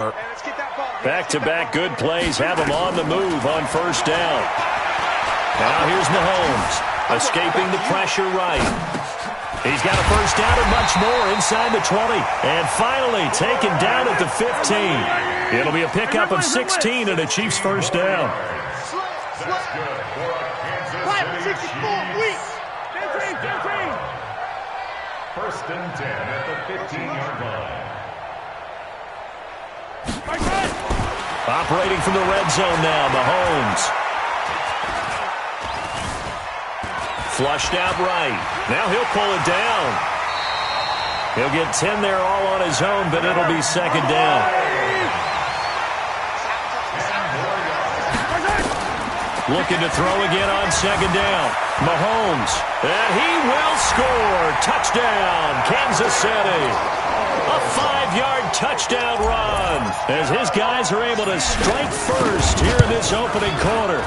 Back-to-back good plays have him on the move on first down. Now here's Mahomes, escaping the pressure right. He's got a first down and much more inside the 20. And finally taken down at the 15. It'll be a pickup of 16 and a Chiefs first down. First and 10 at the 15-yard line. Operating from the red zone now, Mahomes. Flushed out right. Now he'll pull it down. He'll get 10 there all on his own, but it'll be second down. Looking to throw again on second down. Mahomes. And he will score. Touchdown, Kansas City. A 5-yard touchdown run as his guys are able to strike first here in this opening quarter.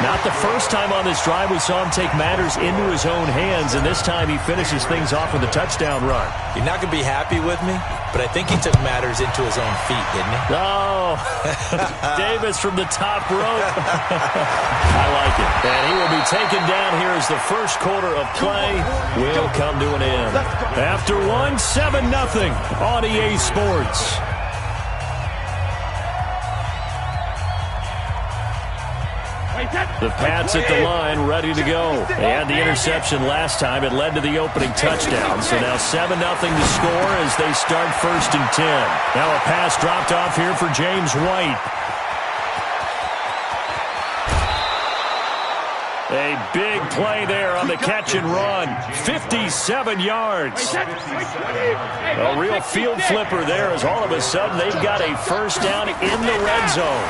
Not the first time on this drive we saw him take matters into his own hands, and this time he finishes things off with a touchdown run. You're not going to be happy with me, but I think he took matters into his own feet, didn't he? Oh, Davis from the top rope. I like it. And he will be taken down here as the first quarter of play will come to an end. After one, 7-0 on EA Sports. The Pats at the line, ready to go. They had the interception last time. It led to the opening touchdown. So now 7-0 to score as they start first and 10. Now a pass dropped off here for James White. A big play there on the catch and run. 57 yards. A real field flipper there as all of a sudden they've got a first down in the red zone.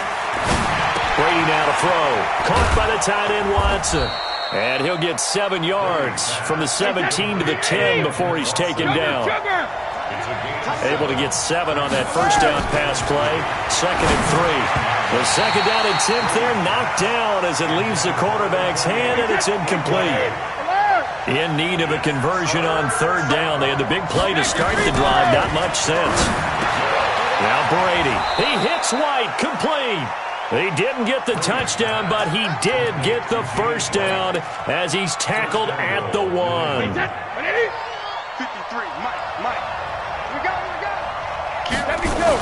Brady now to throw. Caught by the tight end Watson. And he'll get 7 yards from the 17 to the 10 before he's taken down. Able to get 7 on that first down pass play. Second and 3. The second down attempt there knocked down as it leaves the quarterback's hand, and it's incomplete. In need of a conversion on third down. They had the big play to start the drive. Not much sense. Now Brady. He hits White. Complete. He didn't get the touchdown, but he did get the first down as he's tackled at the 1. 53, Mike. Let me go.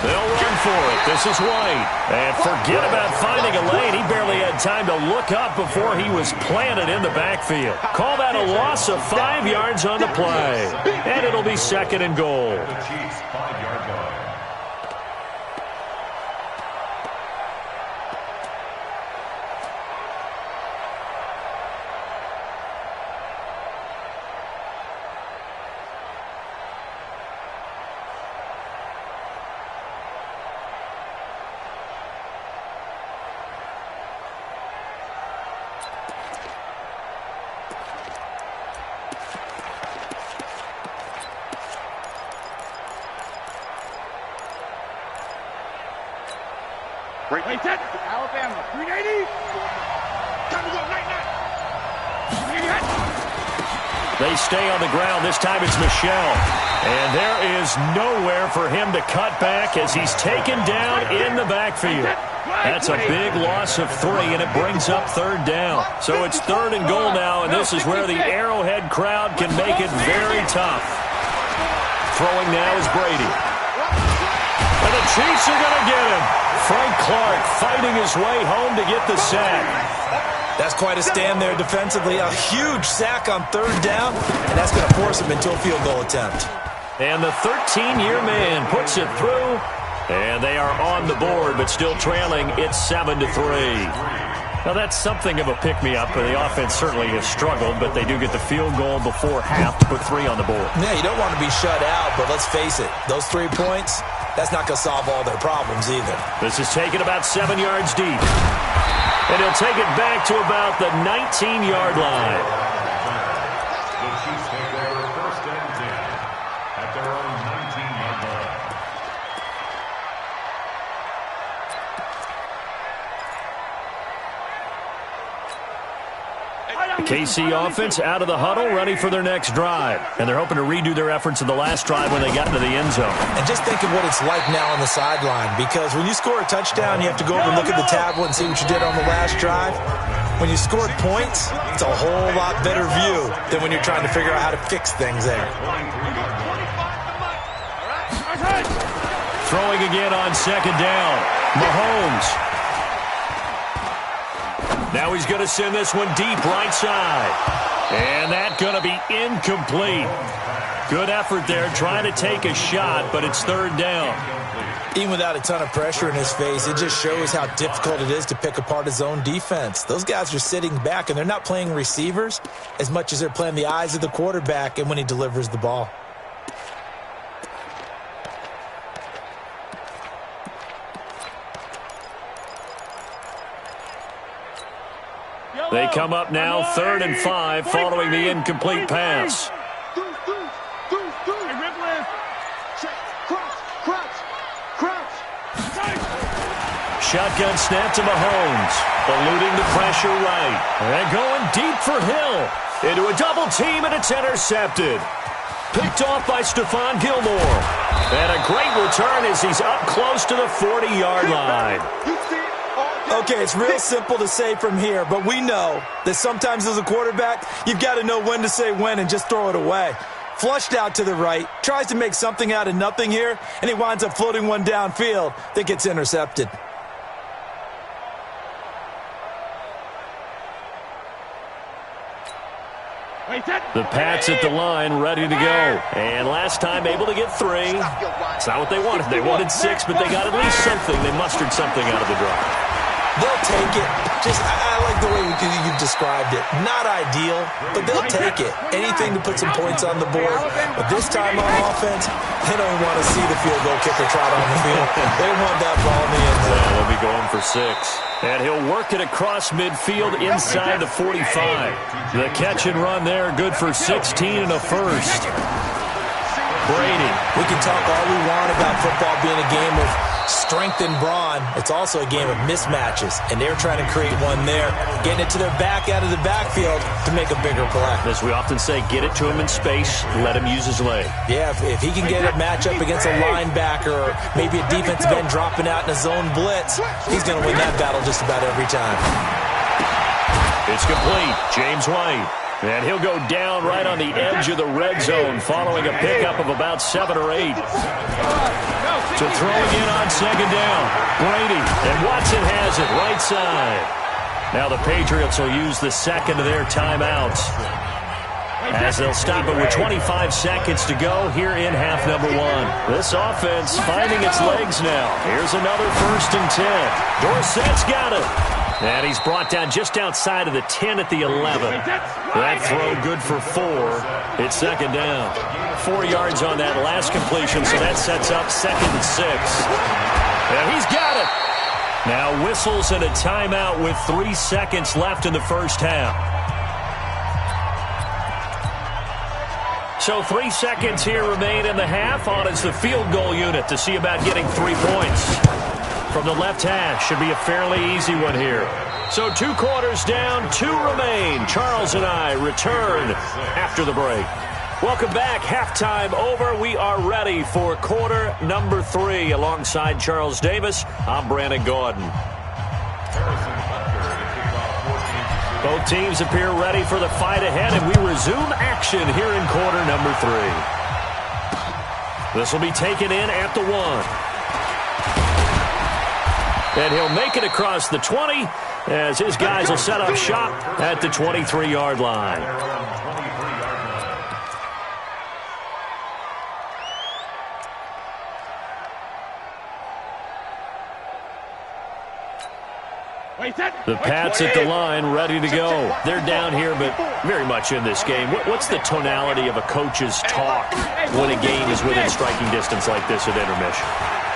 They'll run for it. This is White. And forget about finding a lane. He barely had time to look up before he was planted in the backfield. Call that a loss of 5 yards on the play. And it'll be second and goal. The Chiefs' 5-yard line. Right, set. Alabama, 380. Time to go, night. They stay on the ground. This time it's Michel. And there is nowhere for him to cut back as he's taken down in the backfield. That's a big loss of 3, and it brings up third down. So it's third and goal now, and this is where the Arrowhead crowd can make it very tough. Throwing now is Brady. And the Chiefs are going to get him. Frank Clark fighting his way home to get the sack. That's quite a stand there defensively. A huge sack on third down, and that's going to force him into a field goal attempt. And the 13-year man puts it through, and they are on the board, but still trailing. It's 7-3. Now, that's something of a pick-me-up. The offense certainly has struggled, but they do get the field goal before half to put 3 on the board. Yeah, you don't want to be shut out, but let's face it, those 3 points, that's not going to solve all their problems either. This is taken about 7 yards deep. And he'll take it back to about the 19-yard line. The Chiefs take over first and 10 at their own 19-yard line. KC offense out of the huddle, ready for their next drive. And they're hoping to redo their efforts of the last drive when they got into the end zone. And just think of what it's like now on the sideline, because when you score a touchdown, you have to go over and look at the tablet and see what you did on the last drive. When you scored points, it's a whole lot better view than when you're trying to figure out how to fix things there. Throwing again on second down. Mahomes. Now he's going to send this one deep right side. And that's going to be incomplete. Good effort there, trying to take a shot, but it's third down. Even without a ton of pressure in his face, it just shows how difficult it is to pick apart his own defense. Those guys are sitting back, and they're not playing receivers as much as they're playing the eyes of the quarterback and when he delivers the ball. They come up now 3rd and 5 following the incomplete pass. Shotgun snap to Mahomes, eluding the pressure right. And going deep for Hill. Into a double team, and it's intercepted. Picked off by Stephon Gilmore. And a great return as he's up close to the 40-yard line. Okay, it's real simple to say from here, but we know that sometimes as a quarterback, you've got to know when to say when and just throw it away. Flushed out to the right, tries to make something out of nothing here, and he winds up floating one downfield that gets intercepted. The Pats at the line, ready to go. And last time able to get 3. It's not what they wanted. They wanted 6, but they got at least something. They mustered something out of the drive. They'll take it. I like the way you've described it. Not ideal, but they'll take it. Anything to put some points on the board. But this time on offense, they don't want to see the field goal kicker trot on the field. They want that ball in the end zone. They'll be going for 6. And he'll work it across midfield inside the 45. The catch and run there, good for 16 and a first. Brady. We can talk all we want about football being a game of strength and brawn. It's also a game of mismatches, and they're trying to create one there, getting it to their back out of the backfield to make a bigger play. As we often say, get it to him in space, let him use his leg. Yeah, if he can get a matchup against a linebacker or maybe a defensive end dropping out in a zone blitz, he's going to win that battle just about every time. It's complete. James White. And he'll go down right on the edge of the red zone following a pickup of about 7 or 8. To throw again on second down. Brady, and Watson has it right side. Now the Patriots will use the second of their timeouts as they'll stop it with 25 seconds to go here in half number 1. This offense finding its legs now. Here's another 1st and 10. Dorsett's got it. And he's brought down just outside of the 10 at the 11. That throw good for 4. It's second down. 4 yards on that last completion, so that sets up 2nd and 6. And he's got it. Now whistles and a timeout with 3 seconds left in the first half. So 3 seconds here remain in the half. On is the field goal unit to see about getting 3 points. From the left hash, should be a fairly easy one here. So 2 quarters down, 2 remain. Charles and I return after the break. Welcome back. Halftime over. We are ready for quarter number 3. Alongside Charles Davis, I'm Brandon Gordon. Both teams appear ready for the fight ahead, and we resume action here in quarter number 3. This will be taken in at the 1. And he'll make it across the 20 as his guys will set up shop at the 23-yard line. The Pats at the line, ready to go. They're down here, but very much in this game. What's the tonality of a coach's talk when a game is within striking distance like this at intermission?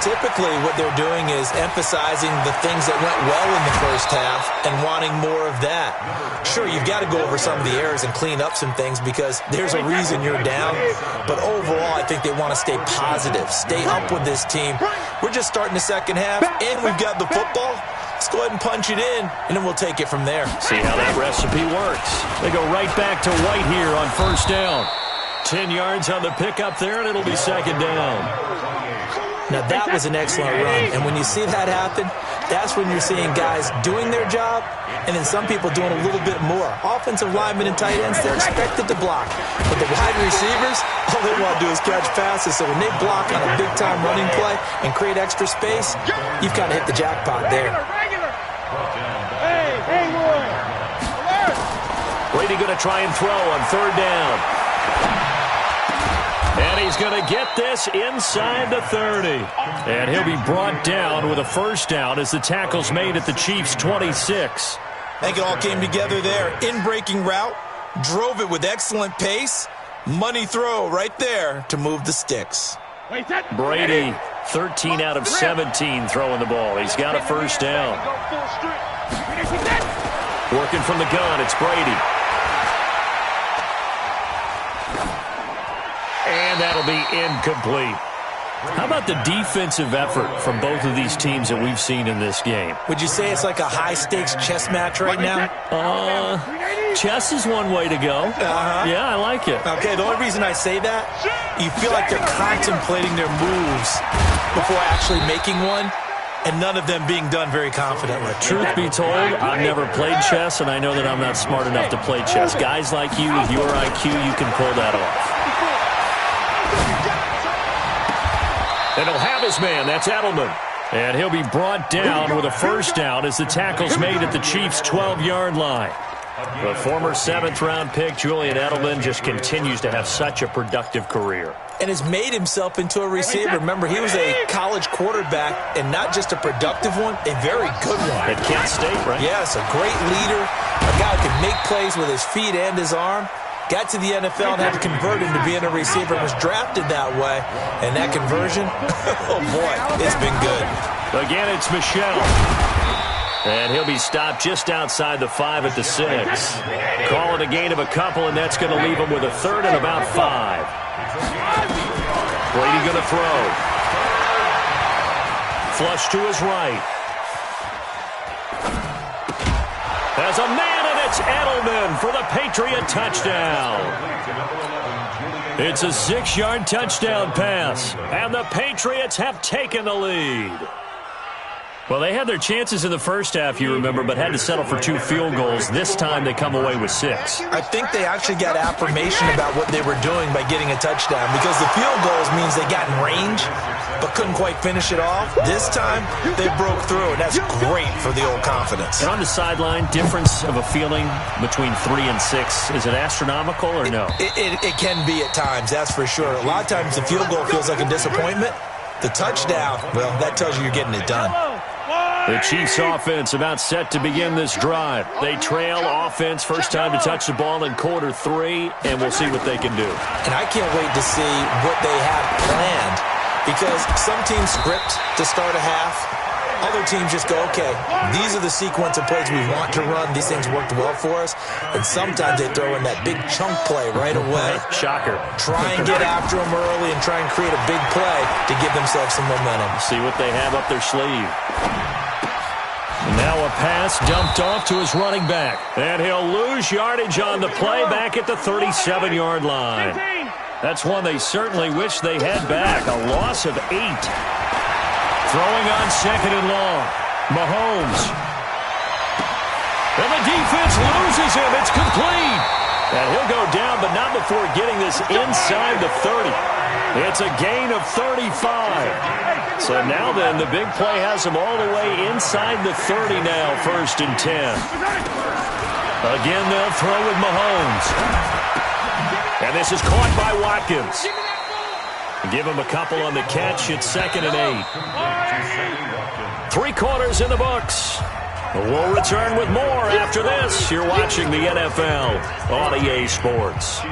Typically, what they're doing is emphasizing the things that went well in the first half and wanting more of that. Sure, you've got to go over some of the errors and clean up some things because there's a reason you're down. But overall, I think they want to stay positive, stay up with this team. We're just starting the second half, and we've got the football. Let's go ahead and punch it in, and then we'll take it from there. See how that recipe works. They go right back to White here on first down. 10 yards on the pickup there, and it'll be second down. Now, that was an excellent run, and when you see that happen, that's when you're seeing guys doing their job and then some people doing a little bit more. Offensive linemen and tight ends, they're expected to block. But the wide receivers, all they want to do is catch passes. So when they block on a big-time running play and create extra space, you've kind of hit the jackpot there. Brady going to try and throw on third down. And he's going to get this inside the 30. And he'll be brought down with a first down as the tackle's made at the Chiefs' 26. I think it all came together there. In-breaking route, drove it with excellent pace. Money throw right there to move the sticks. Brady, 13 out of 17 throwing the ball. He's got a first down. Working from the gun, it's Brady. And that'll be incomplete. How about the defensive effort from both of these teams that we've seen in this game? Would you say it's like a high-stakes chess match right now? Chess is one way to go. Yeah, I like it. Okay, the only reason I say that, you feel like they're contemplating their moves before actually making one, and none of them being done very confidently. Truth be told, I've never played chess, and I know that I'm not smart enough to play chess. Guys like you with your IQ, you can pull that off. And he'll have his man. That's Edelman. And he'll be brought down with a first down as the tackle's made at the Chiefs' 12-yard line. The former 7th-round pick, Julian Edelman, just continues to have such a productive career. And has made himself into a receiver. Remember, he was a college quarterback, and not just a productive one, a very good one. At Kent State, right? Yes, a great leader, a guy who can make plays with his feet and his arm. Got to the NFL and had to convert into being a receiver. Was drafted that way. And that conversion, oh boy, it's been good. Again, it's Michel. And he'll be stopped just outside the 5 at the 6. Call it a gain of a couple, and that's going to leave him with a third and about 5. Brady going to throw. Flush to his right. There's a man. It's Edelman for the Patriot touchdown. It's a 6-yard touchdown pass, and the Patriots have taken the lead. Well, they had their chances in the first half, you remember, but had to settle for 2 field goals. This time they come away with 6. I think they actually got affirmation about what they were doing by getting a touchdown, because the field goals means they got in range but couldn't quite finish it off. This time, they broke through, and that's great for the old confidence. And on the sideline, difference of a feeling between 3 and 6, is it astronomical or no? It can be at times, that's for sure. A lot of times the field goal feels like a disappointment. The touchdown, well, that tells you you're getting it done. The Chiefs offense about set to begin this drive. They trail offense, first time to touch the ball in quarter 3, and we'll see what they can do. And I can't wait to see what they have planned, because some teams script to start a half. Other teams just go, okay, these are the sequence of plays we want to run. These things worked well for us. And sometimes they throw in that big chunk play right away. Shocker. Try and get after them early and try and create a big play to give themselves some momentum. See what they have up their sleeve. Now a pass dumped off to his running back. And he'll lose yardage on the play back at the 37-yard line. That's one they certainly wish they had back. A loss of 8. Throwing on second and long. Mahomes. And the defense loses him. It's complete. And he'll go down, but not before getting this inside the 30. It's a gain of 35. So now then, the big play has him all the way inside the 30 now, 1st and 10. Again, they'll throw with Mahomes. And this is caught by Watkins. Give him a couple on the catch. It's 2nd and 8. 3 quarters in the books. We'll return with more after this. You're watching the NFL on EA Sports.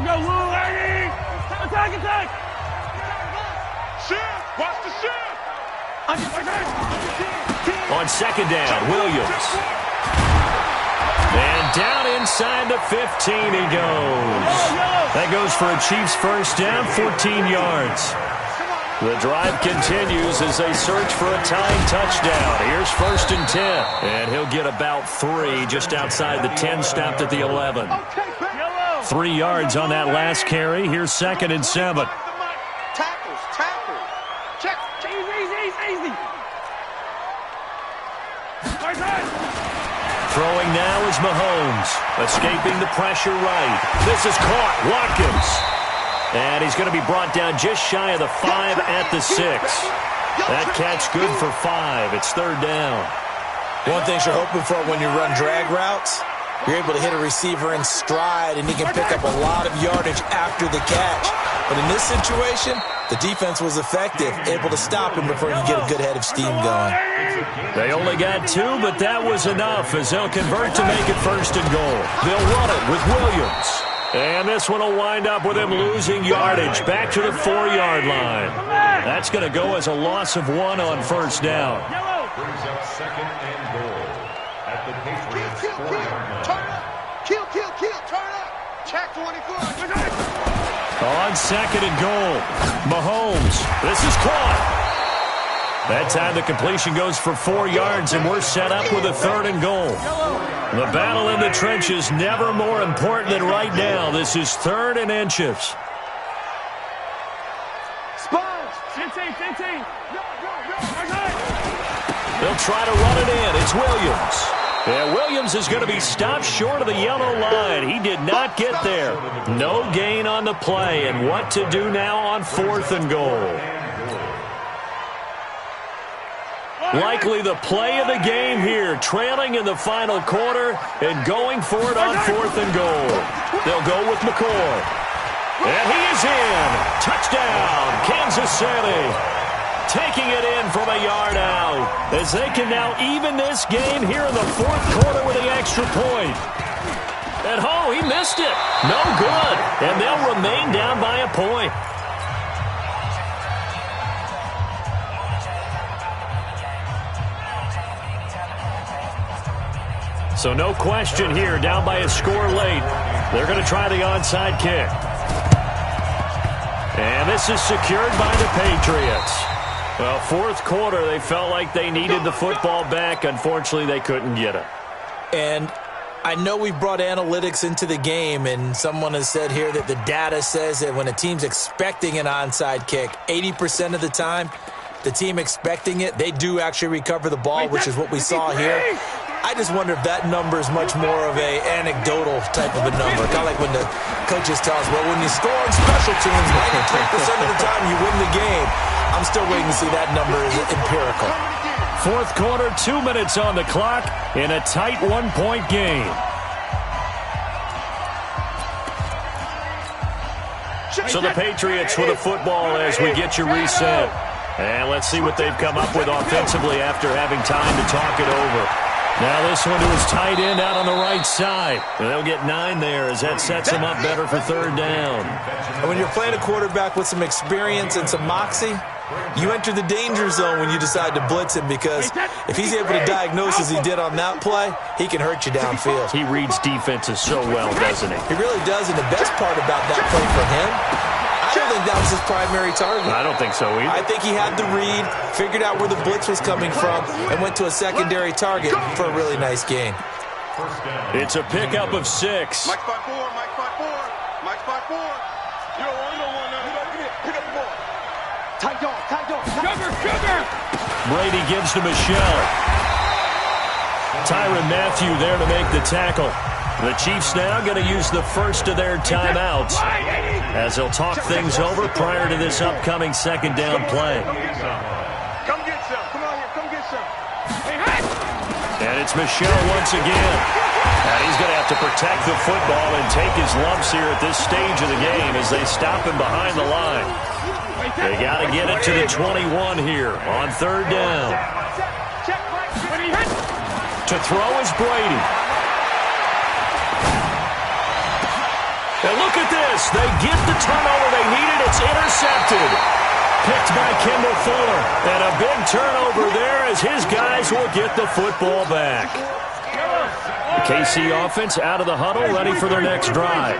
Go, Lou, lady! Attack! Shift! Watch the shift! On 2nd down, Williams. And down inside the 15 he goes. That goes for a Chiefs first down, 14 yards. The drive continues as they search for a tying touchdown. Here's 1st and 10. And he'll get about 3 just outside the 10, stopped at the 11. 3 yards on that last carry. Here's 2nd and 7. Tackles. Check. Easy. Throwing now is Mahomes. Escaping the pressure right. This is caught. Watkins. And he's going to be brought down just shy of the 5 at the 6. That catch good for 5. It's 3rd down. One thing you're hoping for when you run drag routes, you're able to hit a receiver in stride, and he can pick up a lot of yardage after the catch. But in this situation, the defense was effective, able to stop him before he could get a good head of steam going. They only got 2, but that was enough as they'll convert to make it 1st and goal. They'll run it with Williams. And this one will wind up with him losing yardage back to the 4-yard line. That's going to go as a loss of 1 on 1st down. Brings up 2nd and goal at the Patriots' 4-yard line. Turn up. Kill. Turn up. Check 24. On 2nd and goal, Mahomes. This is caught. That time the completion goes for 4 yards, and we're set up with a 3rd and goal. The battle in the trenches never more important than right now. This is 3rd and inches. Sponge. 15. They'll try to run it in. It's Williams. Yeah, Williams is going to be stopped short of the yellow line. He did not get there. No gain on the play, and what to do now on 4th and goal. Likely the play of the game here, trailing in the final quarter and going for it on 4th and goal. They'll go with McCoy. And he is in. Touchdown, Kansas City. Taking it in from a yard out as they can now even this game here in the 4th quarter with the extra point. And he missed it. No good. And they'll remain down by a point. So no question here, down by a score late. They're going to try the onside kick. And this is secured by the Patriots. Well, 4th quarter, they felt like they needed the football back. Unfortunately, they couldn't get it. And I know we brought analytics into the game, and someone has said here that the data says that when a team's expecting an onside kick, 80% of the time, the team expecting it, they do actually recover the ball, which is what we saw here. I just wonder if that number is much more of a anecdotal type of a number. Kind of like when the coaches tell us, well, when you score on special teams, 93% of the time you win the game. I'm still waiting to see that number is empirical. 4th quarter, 2 minutes on the clock in a tight 1-point game. So the Patriots with a football as we get you reset. And let's see what they've come up with offensively after having time to talk it over. Now this one to his tight end out on the right side. And they'll get 9 there as that sets him up better for 3rd down. And when you're playing a quarterback with some experience and some moxie, you enter the danger zone when you decide to blitz him, because if he's able to diagnose as he did on that play, he can hurt you downfield. He reads defenses so well, doesn't he? He really does, and the best part about that play for him, I don't think that was his primary target. I don't think so either. I think he had the read, figured out where the blitz was coming from, and went to a secondary target for a really nice gain. It's a pickup of 6. Mike spot 4. You don't want that. Pick up the ball. Tight dog. Sugar. Brady gives to Michelle. Tyrann Mathieu there to make the tackle. The Chiefs now going to use the first of their timeouts as they'll talk things over prior to this upcoming 2nd down play. Come get some. Come on here. Come get some. And it's Michelle once again. And he's going to have to protect the football and take his lumps here at this stage of the game as they stop him behind the line. They got to get it to the 21 here on 3rd down. To throw is Brady. And look at this. They get the turnover they needed. It's intercepted. Picked by Kendall Fuller. And a big turnover there as his guys will get the football back. KC offense out of the huddle, ready for their next drive.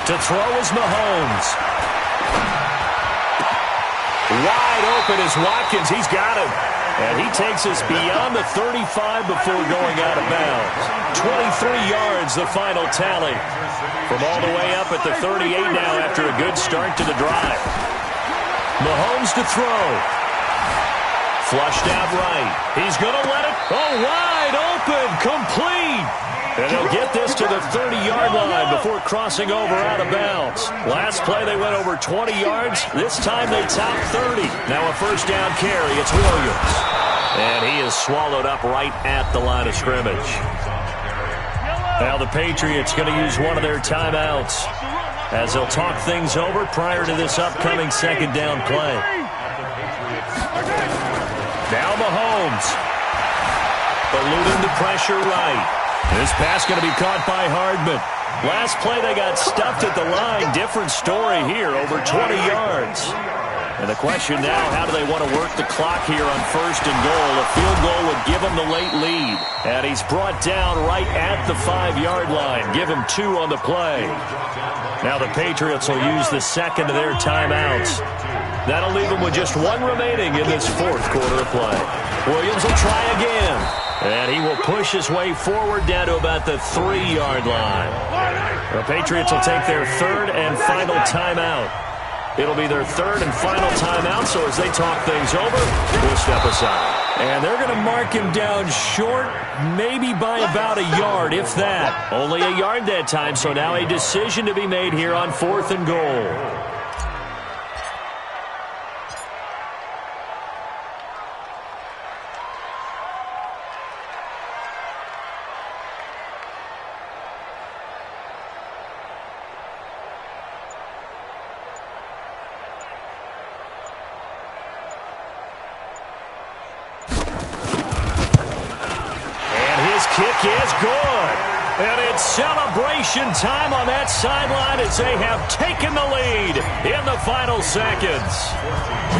To throw is Mahomes. Wide open is Watkins. He's got him. And he takes us beyond the 35 before going out of bounds. 23 yards, the final tally. From all the way up at the 38 now after a good start to the drive. Mahomes to throw. Flushed out right. He's going to let it. Oh, wide open. Complete. And they'll get this to the 30-yard line before crossing over out of bounds. Last play, they went over 20 yards. This time, they topped 30. Now a first down carry. It's Williams. And he is swallowed up right at the line of scrimmage. Now the Patriots going to use one of their timeouts as they'll talk things over prior to this upcoming second down play. Now Mahomes. Eluding the pressure right. This pass going to be caught by Hardman. Last play, they got stuffed at the line. Different story here, over 20 yards. And the question now, how do they want to work the clock here on first and goal? A field goal would give them the late lead. And he's brought down right at the 5-yard line. Give him 2 on the play. Now the Patriots will use the second of their timeouts. That'll leave them with just 1 remaining in this fourth quarter of play. Williams will try again. And he will push his way forward down to about the 3-yard line. The Patriots will take their third and final timeout. It'll be their third and final timeout, so as they talk things over, we'll step aside. And they're going to mark him down short, maybe by about a yard, if that. Only a yard that time, so now a decision to be made here on 4th and goal. Kick is good. And it's celebration time on that sideline as they have taken the lead in the final seconds.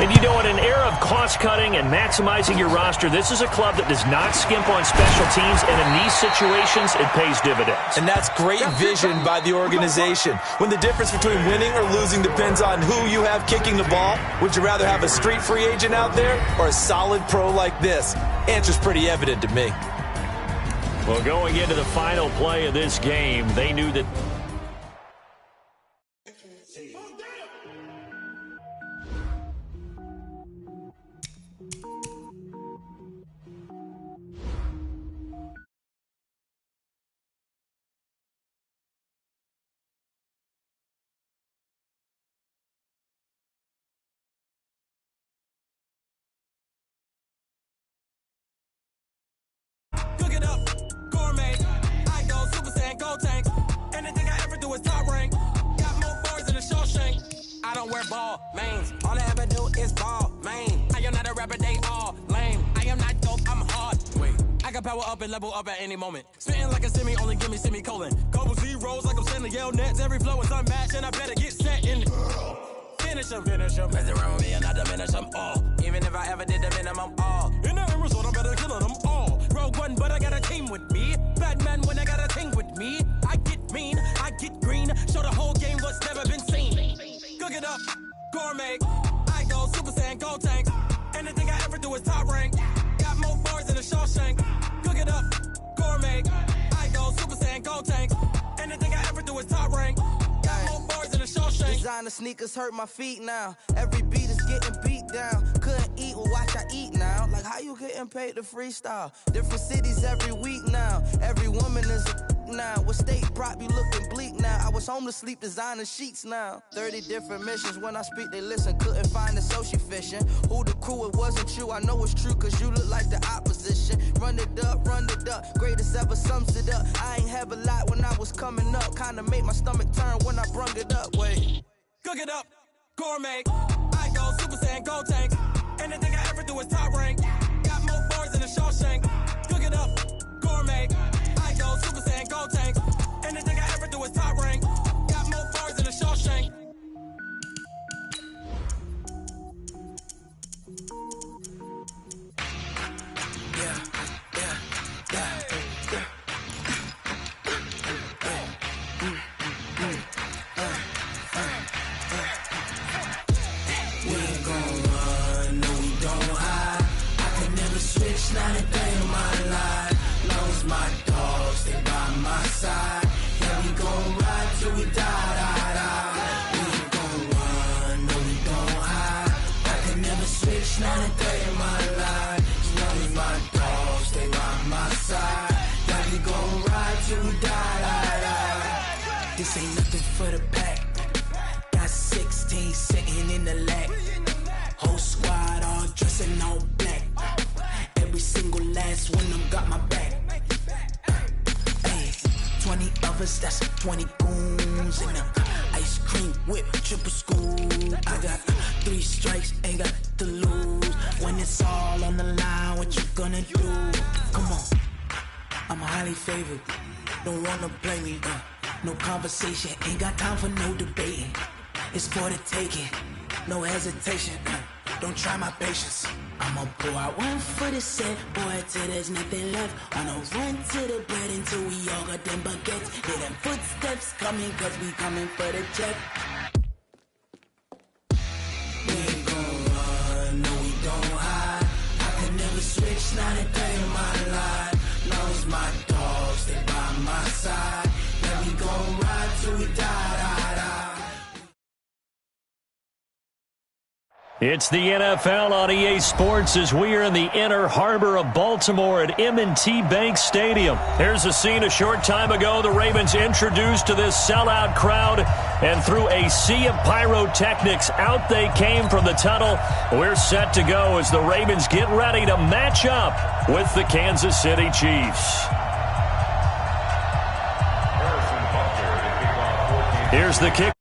And you know, in an era of cost-cutting and maximizing your roster, this is a club that does not skimp on special teams, and in these situations, it pays dividends. And that's great vision by the organization. When the difference between winning or losing depends on who you have kicking the ball, would you rather have a street free agent out there or a solid pro like this? Answer's pretty evident to me. Well, going into the final play of this game, they knew that ball, mains. All I ever do is ball, main. I am not a rapper, they all lame. I am not dope, I'm hard. Wait, I can power up and level up at any moment. Spitting like a semi, only give me semicolon. Couple zeros like I'm sending yell nets. Every flow is unmatched, and I better get set in. Finish them. Mess around with me and I diminish them all. Even if I ever did the minimum, all. In the end result, I better kill them all. Rogue one, but I got a team with me. Batman when I got a team with me. I get mean, I get green. Show the whole game what's never been seen. Cook it up, gourmet. I go Super Saiyan, gold tank. Anything I ever do is top rank. Got more bars than a Shawshank. Cook it up, gourmet. I go Super Saiyan, gold tank. Anything I ever do is top rank. Got more bars than a Shawshank. Designer sneakers hurt my feet now. Every beat is getting beat down. Couldn't eat, well watch I eat now. Like how you getting paid to freestyle? Different cities every week now. Every woman is a now. What state brought me looking bleak now? I was home to sleep designing sheets now. 30 different missions. When I speak they listen. Couldn't find the social fishing. Who the crew? It wasn't you. I know it's true cause you look like the opposition. Run it up. Greatest ever sums it up. I ain't have a lot when I was coming up. Kinda made my stomach turn when I brung it up. Wait. Cook it up, gourmet. I go Super Saiyan, gold tank. Anything I ever do is top rank. Got more bars than a Shawshank. Cook it up, gourmet. I go Super Saiyan, gold tank. Anything I ever do is top rank. Got more bars than a Shawshank. trying to tell you my life. As long as my dogs stay by my side, yeah, we gon' ride till we die. This ain't nothing for the pack. Got 16 sitting in the lap. Whole squad all dressing all black. Every single last one of them got my back. 20 of us, that's 20 goons in a ice cream whip, triple scoop. I got 3 strikes, ain't got to lose. When it's all on the line, what you gonna do? Come on, I'm highly favored. Don't wanna blame me, no conversation, ain't got time for no debating. It's for the taking, no hesitation. Don't try my patience. I'ma pour out one for the set, boy, till there's nothing left. On a run to the bread until we all got them baguettes. Hear them footsteps coming, cause we coming for the check. We ain't gon' run, no we don't hide. I could never switch, not a day in my life. Long as my dogs stay by my side, yeah, we gon' ride till we die. It's the NFL on EA Sports as we are in the inner harbor of Baltimore at M&T Bank Stadium. Here's a scene a short time ago. The Ravens introduced to this sellout crowd, and through a sea of pyrotechnics, out they came from the tunnel. We're set to go as the Ravens get ready to match up with the Kansas City Chiefs. Here's the kick.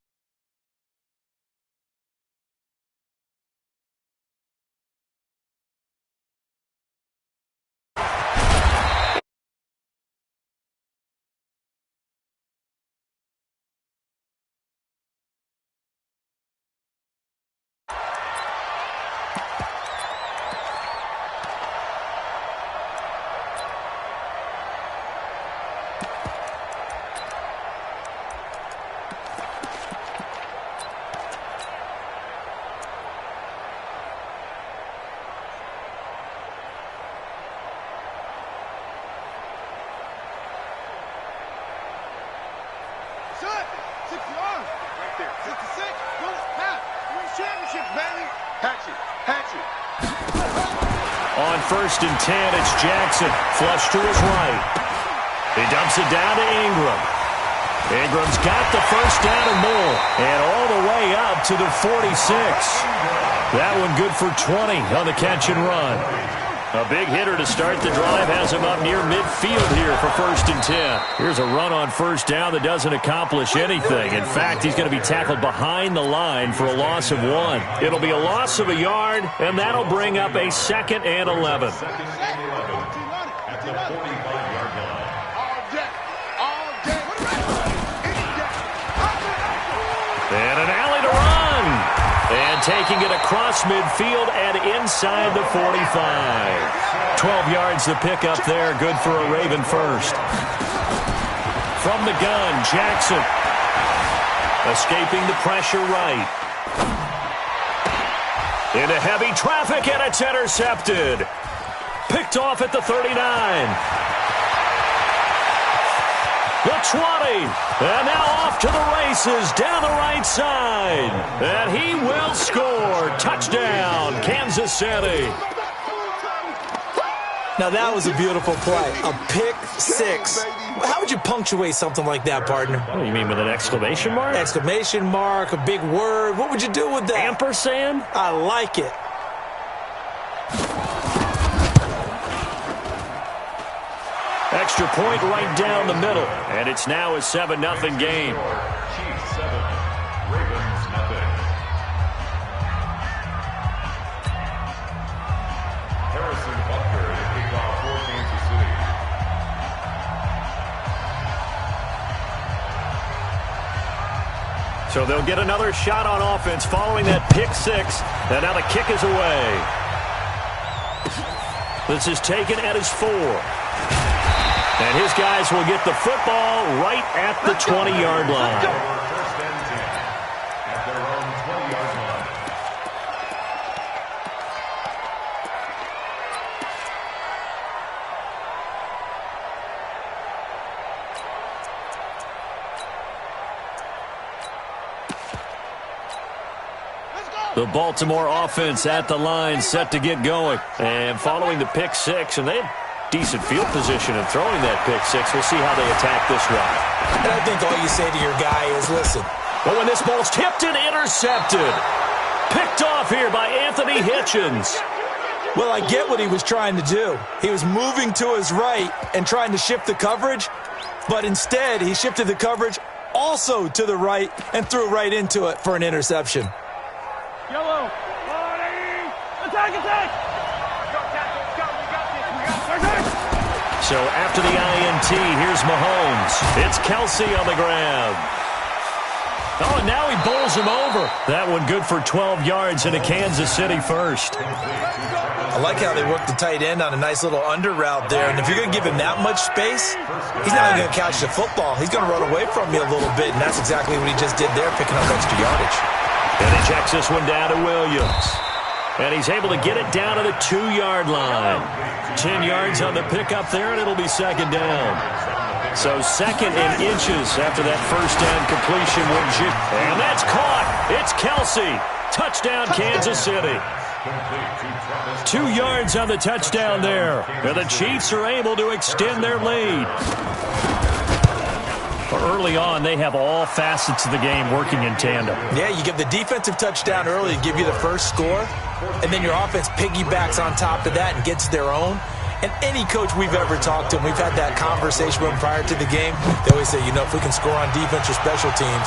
On 1st and 10, it's Jackson. Flush to his right. He dumps it down to Ingram. Ingram's got the first down and more. And all the way up to the 46. That one good for 20 on the catch and run. A big hitter to start the drive has him up near midfield here for 1st and 10. Here's a run on 1st down that doesn't accomplish anything. In fact, he's going to be tackled behind the line for a loss of 1. It'll be a loss of a yard, and that'll bring up a 2nd and 11. At the 45-yard line. And an alley to run. And taking it across midfield and inside the 45. 12 yards the pickup there. Good for a Raven first. From the gun, Jackson. Escaping the pressure right. Into heavy traffic, and it's intercepted. Picked off at the 39. The 20, and now off to the races down the right side. And he will score. Touchdown, Kansas City. Now that was a beautiful play. A pick six. How would you punctuate something like that, partner? What do you mean, with an exclamation mark? Exclamation mark, a big word. What would you do with that? Ampersand? I like it. Extra point right down the middle. And it's now a 7-0 game. Chiefs 7, Ravens 0. Harrison Butker to kick off for Kansas City. So they'll get another shot on offense following that pick six. And now the kick is away. This is taken at his 4. And his guys will get the football right at the 20-yard line. First and 10 at their own 20-yard line. The The Baltimore offense at the line, set to get going. And following the pick six, and they had decent field position in throwing that pick six. We'll see how they attack this drive. And I think all you say to your guy is, listen. But when this ball's tipped and intercepted, picked off here by Anthony Hitchens. Well, I get what he was trying to do. He was moving to his right and trying to shift the coverage, but instead he shifted the coverage also to the right and threw right into it for an interception. Yellow. Attack, attack. So after the INT, here's Mahomes. It's Kelsey on the grab. Oh, and now he bowls him over. That one good for 12 yards into Kansas City first. I like how they work the tight end on a nice little under route there. And if you're going to give him that much space, he's not even going to catch the football. He's going to run away from you a little bit, and that's exactly what he just did there, picking up extra yardage. And he checks this one down to Williams. And he's able to get it down to the 2-yard line. 10 yards on the pickup there, and it'll be second down. So second and inches after that first down completion. And that's caught. It's Kelsey. Touchdown, Kansas City. 2 yards on the touchdown there. And the Chiefs are able to extend their lead. Early on, they have all facets of the game working in tandem. Yeah, you give the defensive touchdown early to give you the first score, and then your offense piggybacks on top of that and gets their own. And any coach we've ever talked to, and we've had that conversation with them prior to the game, they always say, you know, if we can score on defense or special teams,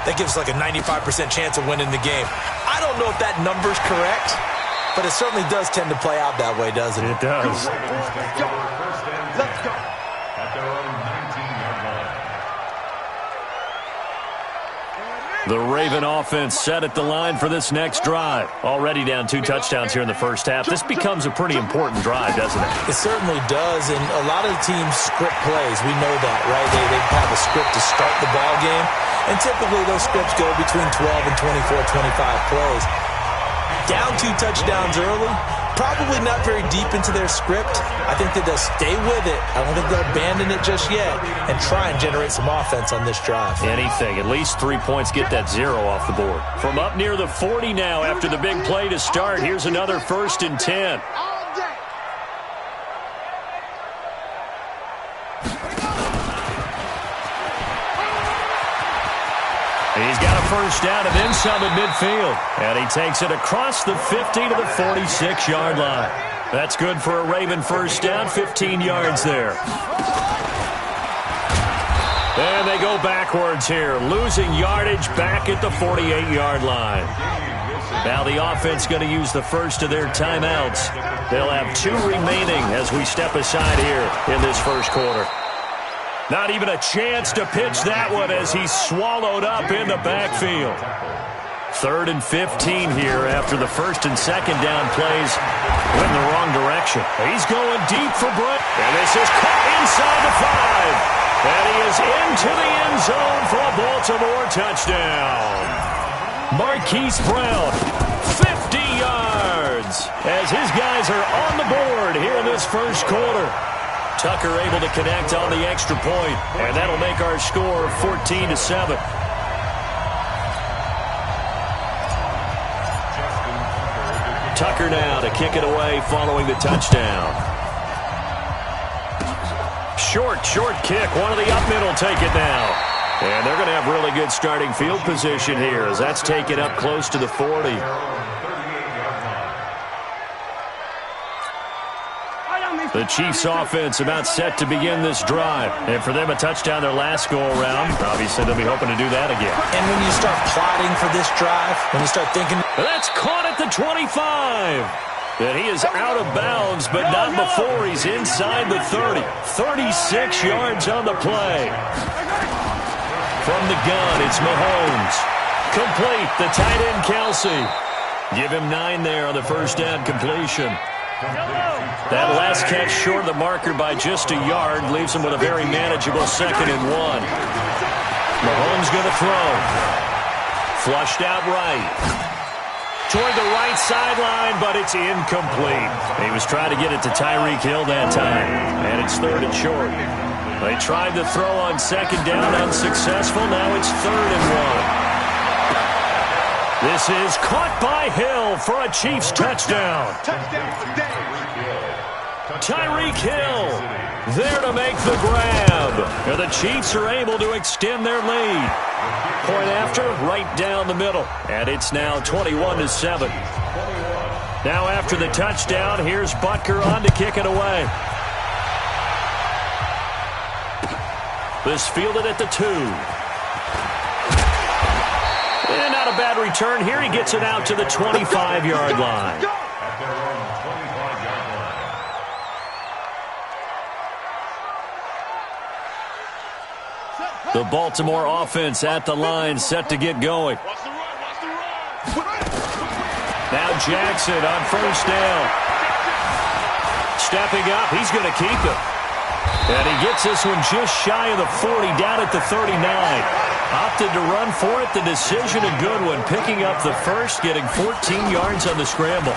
that gives us like a 95% chance of winning the game. I don't know if that number's correct, but it certainly does tend to play out that way, doesn't it? It does. Let's go. At their own 19-yard line. The Raven offense set at the line for this next drive. Already down 2 touchdowns here in the first half. This becomes a pretty important drive, doesn't it? It certainly does, and a lot of the teams script plays. We know that, right? They have a script to start the ball game, and typically those scripts go between 12 and 24, 25 plays. Down 2 touchdowns early, probably not very deep into their script. I think that they'll stay with it. I don't think they'll abandon it just yet and try and generate some offense on this drive. Anything. At least 3 points, get that 0 off the board. From up near the 40 now after the big play to start. Here's another 1st and 10. He's got a first down and then some at midfield. And he takes it across the 50 to the 46-yard line. That's good for a Raven first down, 15 yards there. And they go backwards here, losing yardage back at the 48-yard line. Now the offense going to use the first of their timeouts. They'll have 2 remaining as we step aside here in this first quarter. Not even a chance to pitch that one as he's swallowed up in the backfield. 3rd and 15 here after the 1st and 2nd down plays went in the wrong direction. He's going deep for Brent. And this is caught inside the 5. And he is into the end zone for a Baltimore touchdown. Marquise Brown, 50 yards as his guys are on the board here in this first quarter. Tucker able to connect on the extra point, and that'll make our score 14-7. Tucker now to kick it away following the touchdown. Short kick. One of the up middle take it now. And they're going to have really good starting field position here as that's taken up close to the 40. The Chiefs offense about set to begin this drive. And for them, a touchdown their last go-around. Obviously, they'll be hoping to do that again. And when you start plotting for this drive, when you start thinking... That's caught at the 25. And he is out of bounds, but not before he's inside the 30. 36 yards on the play. From the gun, it's Mahomes. Complete, the tight end, Kelsey. Give him 9 there on the first down completion. That last catch short of the marker by just a yard leaves him with a very manageable 2nd and 1. Mahomes going to throw. Flushed out right. Toward the right sideline, but it's incomplete. He was trying to get it to Tyreek Hill that time, and it's 3rd and short. They tried to throw on 2nd down, unsuccessful. Now it's 3rd and 1. This is caught by Hill for a Chiefs touchdown. Tyreek Hill there to make the grab. And the Chiefs are able to extend their lead. Point after, right down the middle. And it's now 21-7. Now after the touchdown, here's Butker on to kick it away. This fielded at the 2. And not a bad return here. He gets it out to the 25-yard line. The Baltimore offense at the line, set to get going. Now Jackson on first down. Stepping up, he's going to keep it. And he gets this one just shy of the 40, down at the 39. Opted to run for it. The decision a good one. Picking up the first, getting 14 yards on the scramble.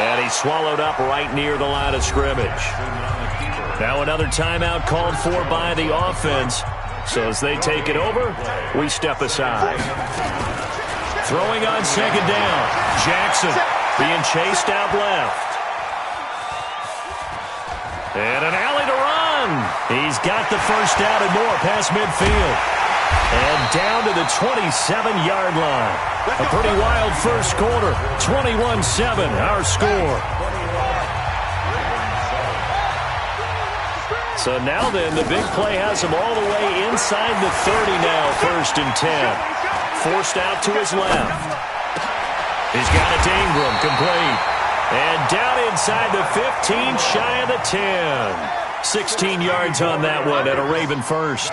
And he swallowed up right near the line of scrimmage. Now another timeout called for by the offense. So as they take it over, we step aside. Throwing on second down. Jackson being chased out left. And an alley to run. He's got the first down and more past midfield. And down to the 27-yard line. A pretty wild first quarter. 21-7, our score. So now then, the big play has him all the way inside the 30 now, 1st and 10. Forced out to his left. He's got it to Ingram, complete. And down inside the 15, shy of the 10. 16 yards on that one and a Raven first.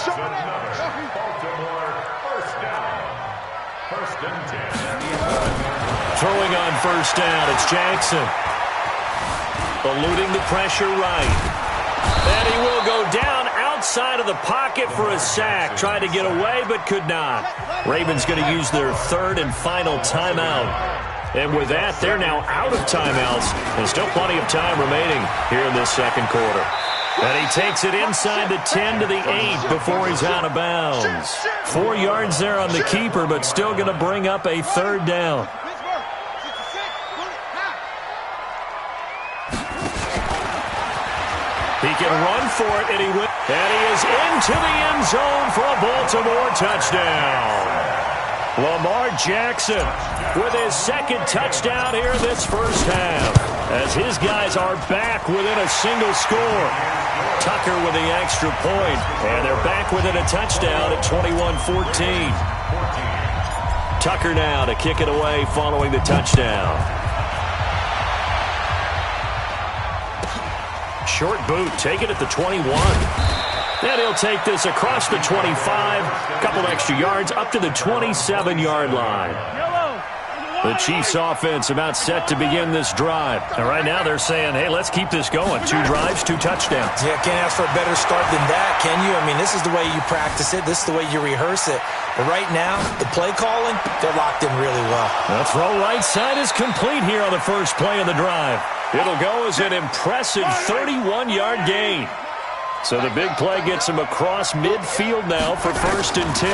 Throwing on first down, it's Jackson. Eluding the pressure right. And he will go down outside of the pocket for a sack. Tried to get away, but could not. Ravens going to use their 3rd and final timeout. And with that, they're now out of timeouts. There's still plenty of time remaining here in this second quarter. And he takes it inside the 10 to the 8 before he's out of bounds. 4 yards there on the keeper, but still going to bring up a 3rd down. He can run for it, and he will. And he is into the end zone for a Baltimore touchdown. Lamar Jackson with his 2nd touchdown here in this first half, as his guys are back within a single score. Tucker with the extra point, and they're back within a touchdown at 21-14. Tucker now to kick it away following the touchdown. Short boot, take it at the 21. And he'll take this across the 25, a couple extra yards, up to the 27-yard line. The Chiefs offense about set to begin this drive. And right now they're saying, hey, let's keep this going. 2 drives, 2 touchdowns. Yeah, can't ask for a better start than that, can you? I mean, this is the way you practice it. This is the way you rehearse it. But right now, the play calling, they're locked in really well. The throw right side is complete here on the first play of the drive. It'll go as an impressive 31-yard gain. So the big play gets him across midfield now for 1st and 10.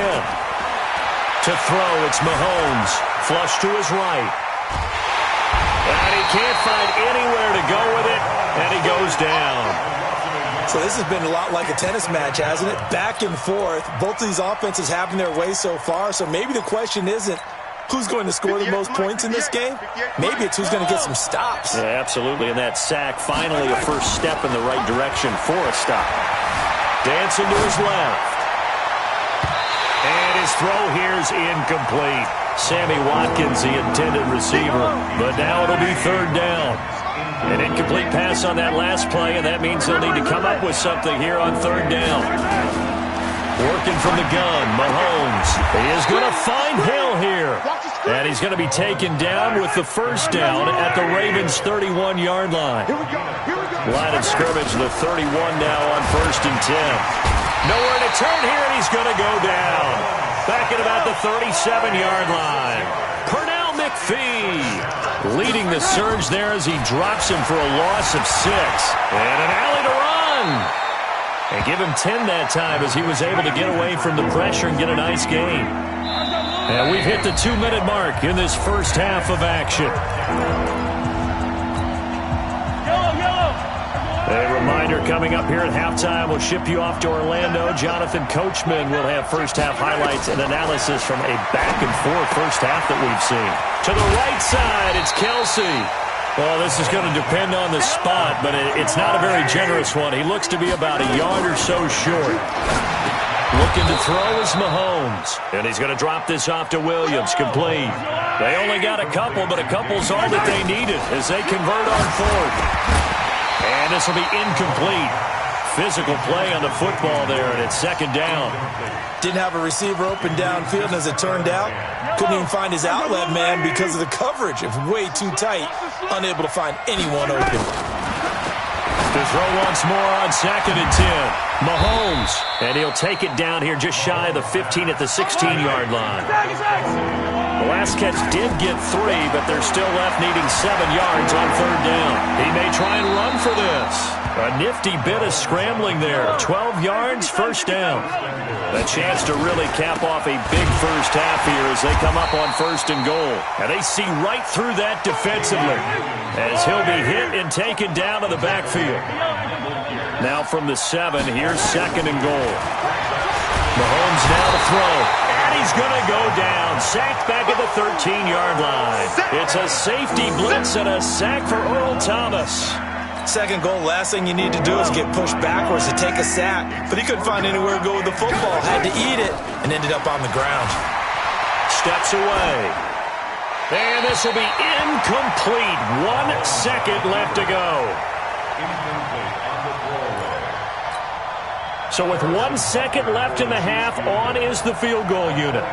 To throw, it's Mahomes. Flush to his right. And he can't find anywhere to go with it, and he goes down. So this has been a lot like a tennis match, hasn't it? Back and forth. Both of these offenses having their way so far, so maybe the question isn't who's going to score the most points in this game. Maybe it's who's going to get some stops. Yeah, absolutely, and that sack finally a first step in the right direction for a stop. Dancing to his left. And his throw here is incomplete. Sammy Watkins, the intended receiver, but now it'll be 3rd down. An incomplete pass on that last play, and that means they'll need to come up with something here on 3rd down. Working from the gun, Mahomes. He is going to find Hill here. And he's going to be taken down with the first down at the Ravens' 31-yard line. Line of scrimmage, the 31 now on 1st and 10. Nowhere to turn here, and he's going to go down. Back at about the 37-yard line. Pernell McPhee leading the surge there as he drops him for a loss of 6. And an alley to run. And give him 10 that time as he was able to get away from the pressure and get a nice gain. And we've hit the 2-minute mark in this first half of action. A reminder coming up here at halftime, we'll ship you off to Orlando. Jonathan Coachman will have first half highlights and analysis from a back-and-forth first half that we've seen. To the right side, it's Kelsey. Well, this is going to depend on the spot, but it's not a very generous one. He looks to be about a yard or so short. Looking to throw is Mahomes. And he's going to drop this off to Williams. Complete. They only got a couple, but a couple's all that they needed as they convert on fourth. And this will be incomplete. Physical play on the football there, and it's second down. Didn't have a receiver open downfield, and as it turned out, couldn't even find his outlet man because of the coverage. It was way too tight, unable to find anyone open. To throw once more on 2nd and 10. Mahomes, and he'll take it down here just shy of the 15 at the 16-yard line. The last catch did get 3, but they're still left needing 7 yards on 3rd down. He may try and run for this. A nifty bit of scrambling there. 12 yards, first down. A chance to really cap off a big first half here as they come up on 1st and goal. And they see right through that defensively as he'll be hit and taken down to the backfield. Now from the 7, here's 2nd and goal. Mahomes now to throw. And he's going to go down. Sacked back at the 13-yard line. It's a safety blitz and a sack for Earl Thomas. 2nd goal, last thing you need to do is get pushed backwards to take a sack. But he couldn't find anywhere to go with the football. Had to eat it and ended up on the ground. Steps away. And this will be incomplete. 1 second left to go. So with 1 second left in the half, on is the field goal unit.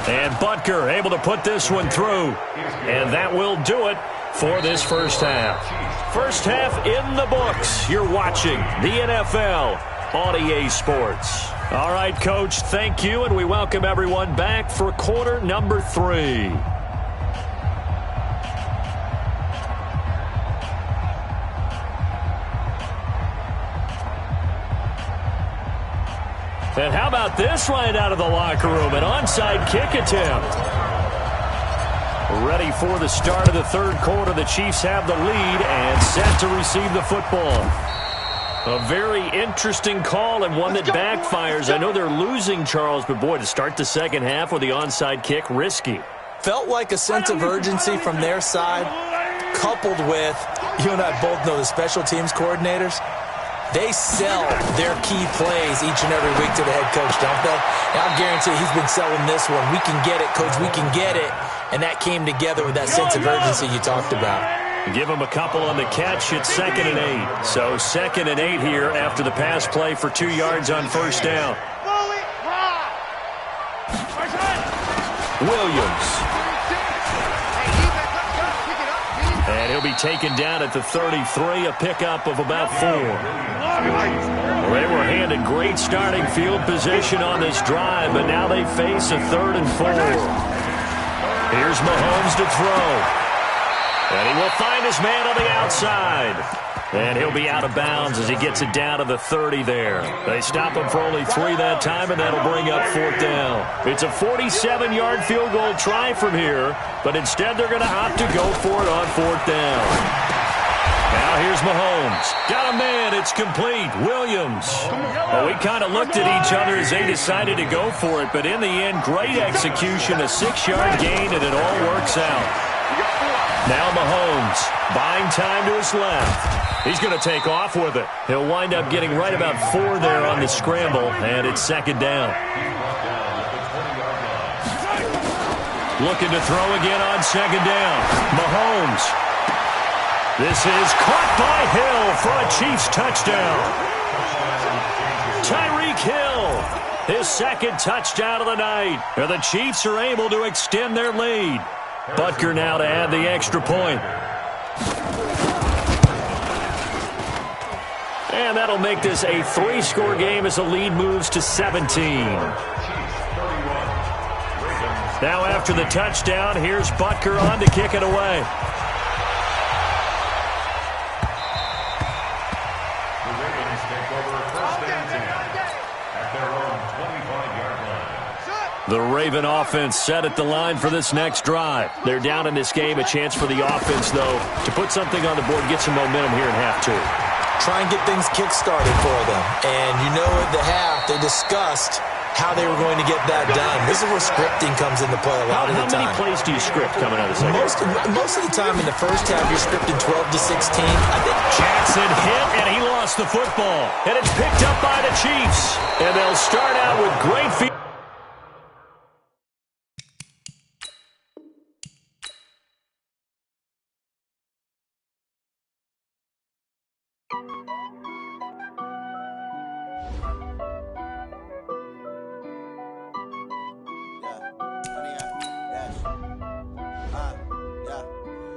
And Butker able to put this one through. And that will do it for this first half. First half in the books. You're watching the NFL on EA Sports. All right, Coach, thank you, and we welcome everyone back for quarter number 3. And how about this right out of the locker room? An onside kick attempt. Ready for the start of the 3rd quarter. The Chiefs have the lead and set to receive the football. A very interesting call and one that backfires. I know they're losing, Charles, but boy, to start the 2nd half with the onside kick, risky. Felt like a sense of urgency from their side, coupled with, you and I both know the special teams coordinators. They sell their key plays each and every week to the head coach, don't they? And I'll guarantee he's been selling this one. We can get it, Coach. We can get it. And that came together with that sense of urgency you talked about. Give him a couple on the catch. It's 2nd and 8. So 2nd and 8 here after the pass play for 2 yards on 1st down. Williams. And he'll be taken down at the 33, a pickup of about 4. Well, they were handed great starting field position on this drive, but now they face a 3rd and 4. Here's Mahomes to throw. And he will find his man on the outside. And he'll be out of bounds as he gets it down to the 30 there. They stop him for only 3 that time, and that'll bring up 4th down. It's a 47-yard field goal try from here, but instead they're going to opt to go for it on 4th down. Now here's Mahomes. Got a man. It's complete. Williams. Well, we kind of looked at each other as they decided to go for it, but in the end, great execution, a 6-yard gain, and it all works out. Now Mahomes buying time to his left. He's going to take off with it. He'll wind up getting right about 4 there on the scramble, and it's 2nd down. Looking to throw again on 2nd down. Mahomes. This is caught by Hill for a Chiefs touchdown. Tyreek Hill, his 2nd touchdown of the night. And the Chiefs are able to extend their lead. Butker now to add the extra point. And that'll make this a 3-score game as the lead moves to 17. Now after the touchdown, here's Butker on to kick it away. The Ravens take over 1st and 10 at their own 25-yard line. The Raven offense set at the line for this next drive. They're down in this game. A chance for the offense, though, to put something on the board, get some momentum here in half two. Try and get things kick-started for them. And you know at the half, they discussed how they were going to get that done. This is where scripting comes into play a lot of the time. How many plays do you script coming out of the second? Most of the time in the first half, you're scripting 12 to 16. I think Jackson hit, and he lost the football. And it's picked up by the Chiefs. And they'll start out with great field.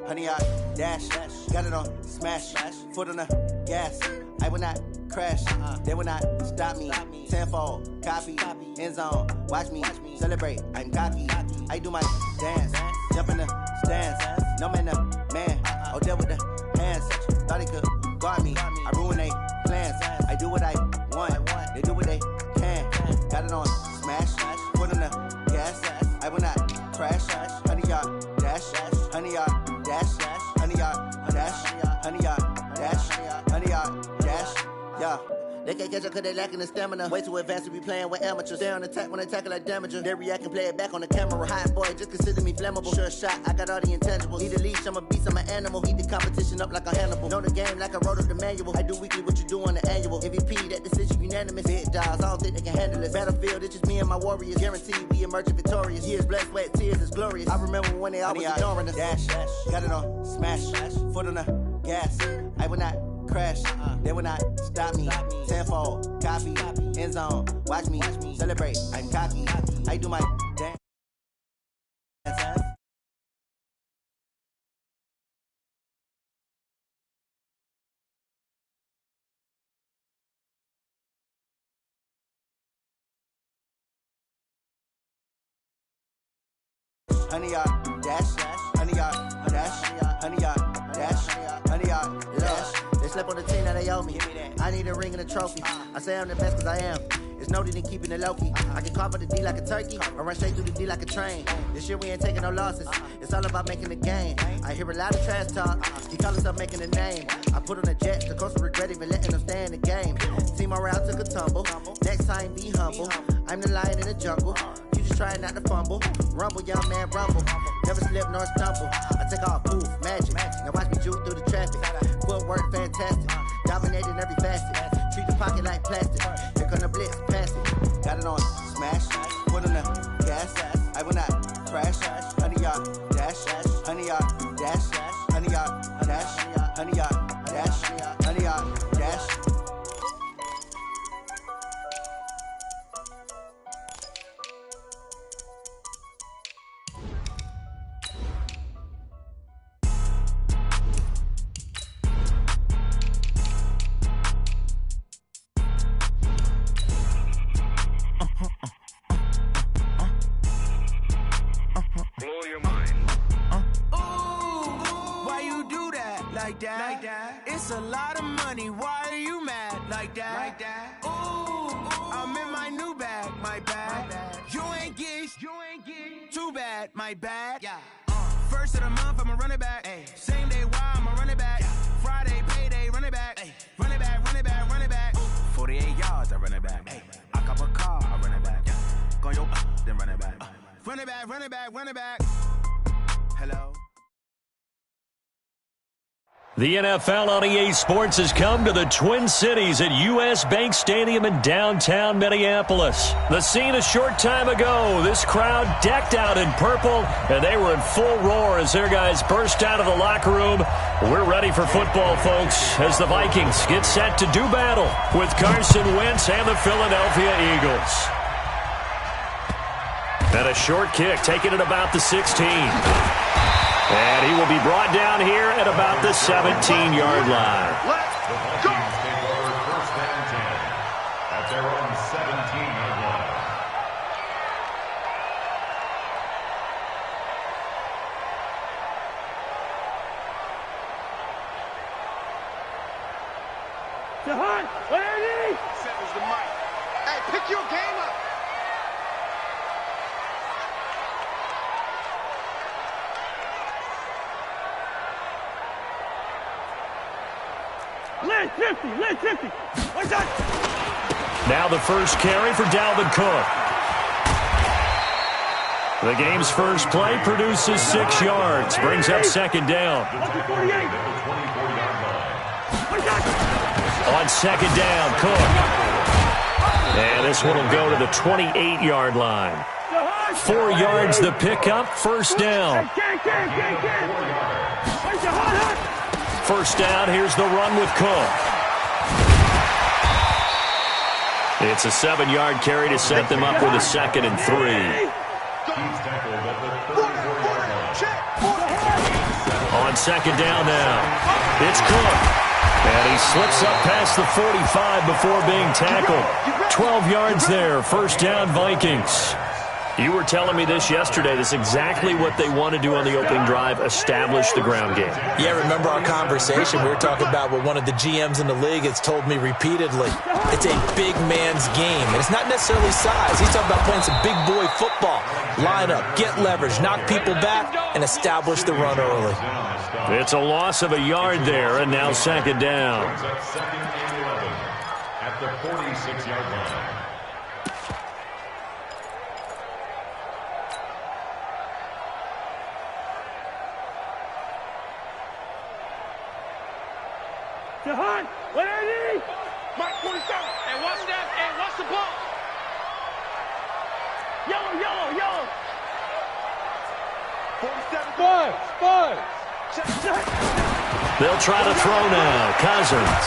Honey, I dash, got it on smash, foot on the gas. I will not crash, they will not stop me. Tenfold, copy, end zone, watch me celebrate. I'm cocky, I do my dance, jump in the stands. No man, the man, oh, deal with the hands. Thought he could guard me, I ruin they plans. I do what I want, they do what they can. Got it on smash, foot on the gas. I will not crash, honey, y'all dash, honey, y'all. Dash, honey, yard, dash, honey, yard, dash, honey, yard, dash, yeah. They can't catch up cause they lacking the stamina. Way too advanced to be playing with amateurs. Stay on attack when they tackle like damager. They react and play it back on the camera. Hot boy, just consider me flammable. Sure shot, I got all the intangibles. Need a leash, I'm a beast, I'm an animal. Heat the competition up like a Hannibal. Know the game like I wrote up the manual. I do weekly what you do on the annual. MVP, that decision unanimous. Big dogs, I don't think they can handle it. Battlefield, it's just me and my warriors. Guaranteed we emerging victorious. Years, blood, sweat, tears, it's glorious. I remember when they always ignoring us. Dash, got it on smash, foot on the gas. I will not crash, they will not stop me. Tenfold, copy, end zone, watch me celebrate. I'm cocky, I do my dance. Honey, y'all, dash, honey, y'all, dash, honey, y'all, dash, honey, y'all, dash. They slept on the team that they owe me. I need a ring and a trophy. I say I'm the best cause I am. It's no need in keeping it low-key. I can carve the D like a turkey, or run straight through the D like a train. This year we ain't taking no losses. It's all about making the game. I hear a lot of trash talk. He call himself making a name. I put on the jet, the coach will regret even letting them stay in the game. Team morale took a tumble. Next time be humble. I'm the lion in the jungle. You just trying not to fumble. Rumble, young man, rumble. Never slip nor stumble. I take off, poof, magic. Now watch me juke through the traffic. Footwork fantastic. Dominating every facet. Treat the pocket like plastic. Here come the blitz, pass it. Got it on smash. Foot on the gas. I will not crash. Honey, y'all, dash. Honey, y'all, dash. Honey, y'all, dash. Honey, y'all, dash. Honey, y'all, dash. Like that. It's a lot of money. Why are you mad like that? Ooh, I'm in my new bag. My bad. You ain't getting too bad. My bad. Yeah. First of the month, I'ma run it back. Ay. Same day, why I'ma run it back. Yeah. Friday, payday, run it back. Ay. Run it back, run it back, run it back. 48 yards, I run it back. Ay. I cop a car, I run it back. Yeah. Go yo, then run it back. Run it back, run it back, run it back. Hello. The NFL on EA Sports has come to the Twin Cities at U.S. Bank Stadium in downtown Minneapolis. The scene a short time ago, this crowd decked out in purple, and they were in full roar as their guys burst out of the locker room. We're ready for football, folks, as the Vikings get set to do battle with Carson Wentz and the Philadelphia Eagles. And a short kick, taking it about the 16. And he will be brought down here at about the 17-yard line. Let's go! Take over first and 10 at their own 17-yard line. Jahan, where are you? Settles the mic. Hey, pick your game up. Now the first carry for Dalvin Cook. The game's first play produces 6 yards, brings up second down. On second down, Cook. And this one will go to the 28-yard line. 4 yards the pickup, first down. First down, here's the run with Cook. It's a 7-yard carry to set them up with a 2nd and 3. On second down now, it's Cook. And he slips up past the 45 before being tackled. 12 yards there, first down Vikings. You were telling me this yesterday. This is exactly what they want to do on the opening drive, establish the ground game. Yeah, remember our conversation? We were talking about what one of the GMs in the league has told me repeatedly. It's a big man's game, and it's not necessarily size. He's talking about playing some big boy football. Line up, get leverage, knock people back, and establish the run early. It's a loss of a yard there, and now second down. Second and 11 at the 46-yard line. Jahan, what are they? Mark 47. Hey, watch that. Hey, watch the ball. Yellow, yellow, yellow. 47. Boys. They'll try to throw now. Cousins.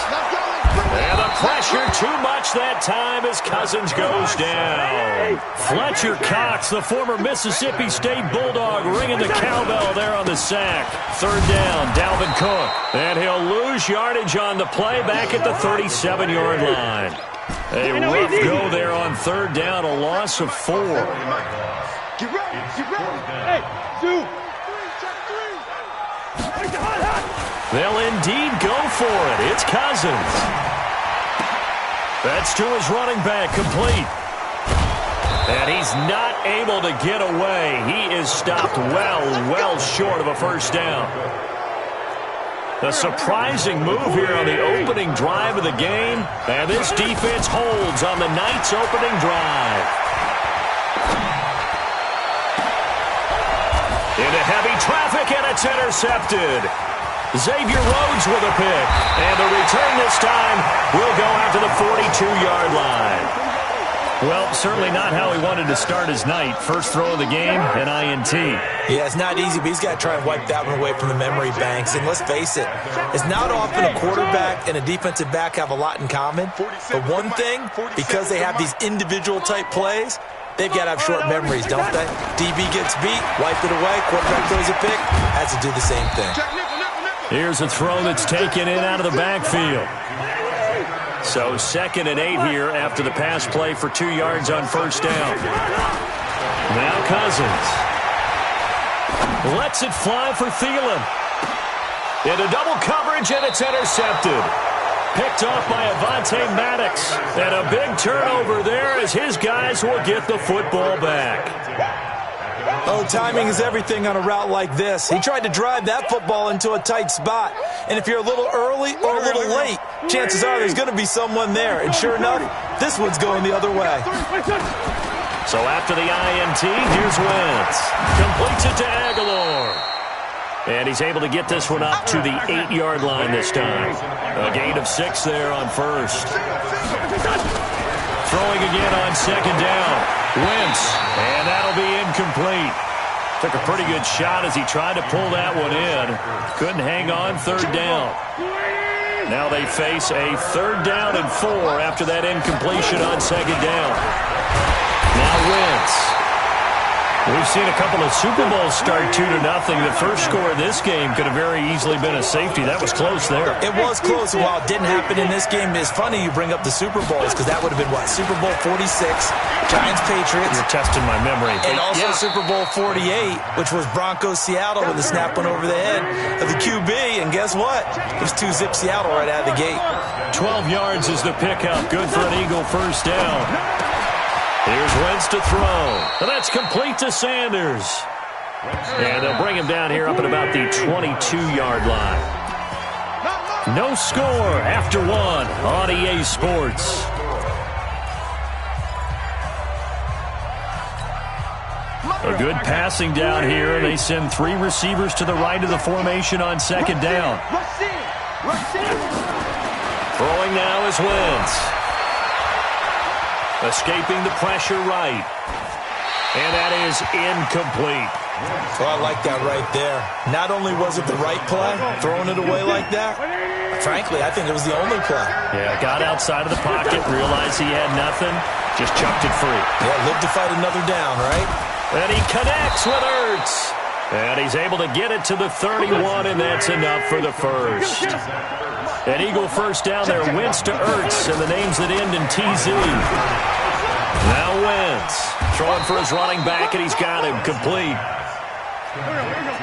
And the pressure too much that time as Cousins goes down. Fletcher Cox, the former Mississippi State Bulldog, ringing the cowbell there on the sack. Third down, Dalvin Cook. And he'll lose yardage on the play back at the 37-yard line. A rough go there on third down, a loss of 4. Get ready. Hey, 2. They'll indeed go for it. It's Cousins. That's to his running back, complete. And he's not able to get away. He is stopped well short of a first down. A surprising move here on the opening drive of the game. And this defense holds on the night's opening drive. Into heavy traffic, and it's intercepted. Xavier Rhodes with a pick. And the return this time will go out to the 42-yard line. Well, certainly not how he wanted to start his night. First throw of the game, an INT. Yeah, it's not easy, but he's got to try and wipe that one away from the memory banks. And let's face it, it's not often a quarterback and a defensive back have a lot in common. But one thing, because they have these individual type plays, they've got to have short memories, don't they? DB gets beat, wipe it away, quarterback throws a pick, has to do the same thing. Here's a throw that's taken in out of the backfield. So 2nd and 8 here after the pass play for 2 yards on first down. Now Cousins lets it fly for Thielen. Into double coverage, and it's intercepted. Picked off by Avonte Maddox. And a big turnover there as his guys will get the football back. Oh, timing is everything on a route like this. He tried to drive that football into a tight spot. And if you're a little early or a little late, chances are there's going to be someone there. And sure enough, this one's going the other way. So after the INT, here's Wentz. Completes it to Aguilar. And he's able to get this one up to the 8-yard line this time. A gain of 6 there on first. Throwing again on second down. Wentz, and that'll be incomplete. Took a pretty good shot as he tried to pull that one in. Couldn't hang on, third down. Now they face a 3rd down and 4 after that incompletion on second down. Now Wentz. We've seen a couple of Super Bowls start 2-0. The first score of this game could have very easily been a safety. That was close there. It was close. While it didn't happen in this game, it's funny you bring up the Super Bowls because that would have been, what, Super Bowl 46, Giants-Patriots. You're testing my memory. And also Super Bowl 48, which was Broncos-Seattle with the snap one over the head of the QB. And guess what? It was 2-zip Seattle right out of the gate. 12 yards is the pickup. Good for an Eagle first down. Here's Wentz to throw. And that's complete to Sanders. And they'll bring him down here up at about the 22-yard line. No score after one on EA Sports. A good passing down here. They send 3 receivers to the right of the formation on second down. Throwing now is Wentz. Escaping the pressure right. And that is incomplete. Well, I like that right there. Not only was it the right play, throwing it away like that, frankly, I think it was the only play. Yeah, got outside of the pocket, realized he had nothing, just chucked it free. Yeah, live to fight another down, right? And he connects with Ertz. And he's able to get it to the 31, and that's enough for the first. An Eagle first down there. Wentz to Ertz, and the names that end in TZ. Now Wentz throwing for his running back, and he's got him complete.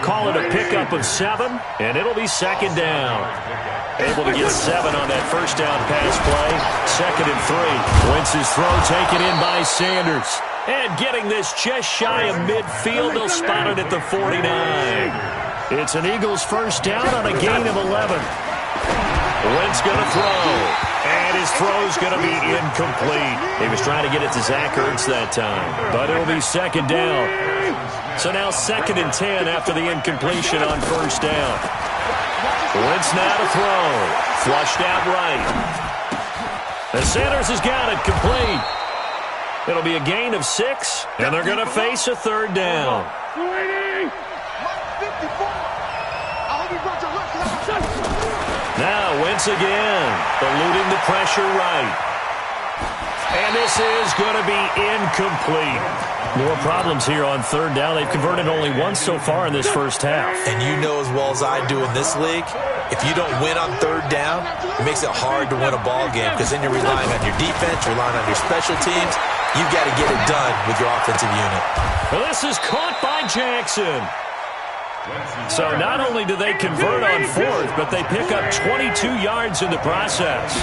Call it a pickup of 7, and it'll be second down. Able to get 7 on that first down pass play. Second and 3. Wentz's throw taken in by Sanders. And getting this just shy of midfield, they'll spot it at the 49. It's an Eagles first down on a gain of 11. Wentz going to throw. And his throw's going to be incomplete. He was trying to get it to Zach Ertz that time. But it'll be second down. So now second and 10 after the incompletion on first down. Wentz now to throw. Flushed out right. And Sanders has got it complete. It'll be a gain of 6, and they're going to face a third down. Now Wentz again, eluding the pressure right. And this is going to be incomplete. More problems here on third down. They've converted only once so far in this first half. And you know as well as I do in this league, if you don't win on third down, it makes it hard to win a ball game because then you're relying on your defense, relying on your special teams. You've got to get it done with your offensive unit. Well, this is caught by Jackson. So not only do they convert on fourth, but they pick up 22 yards in the process.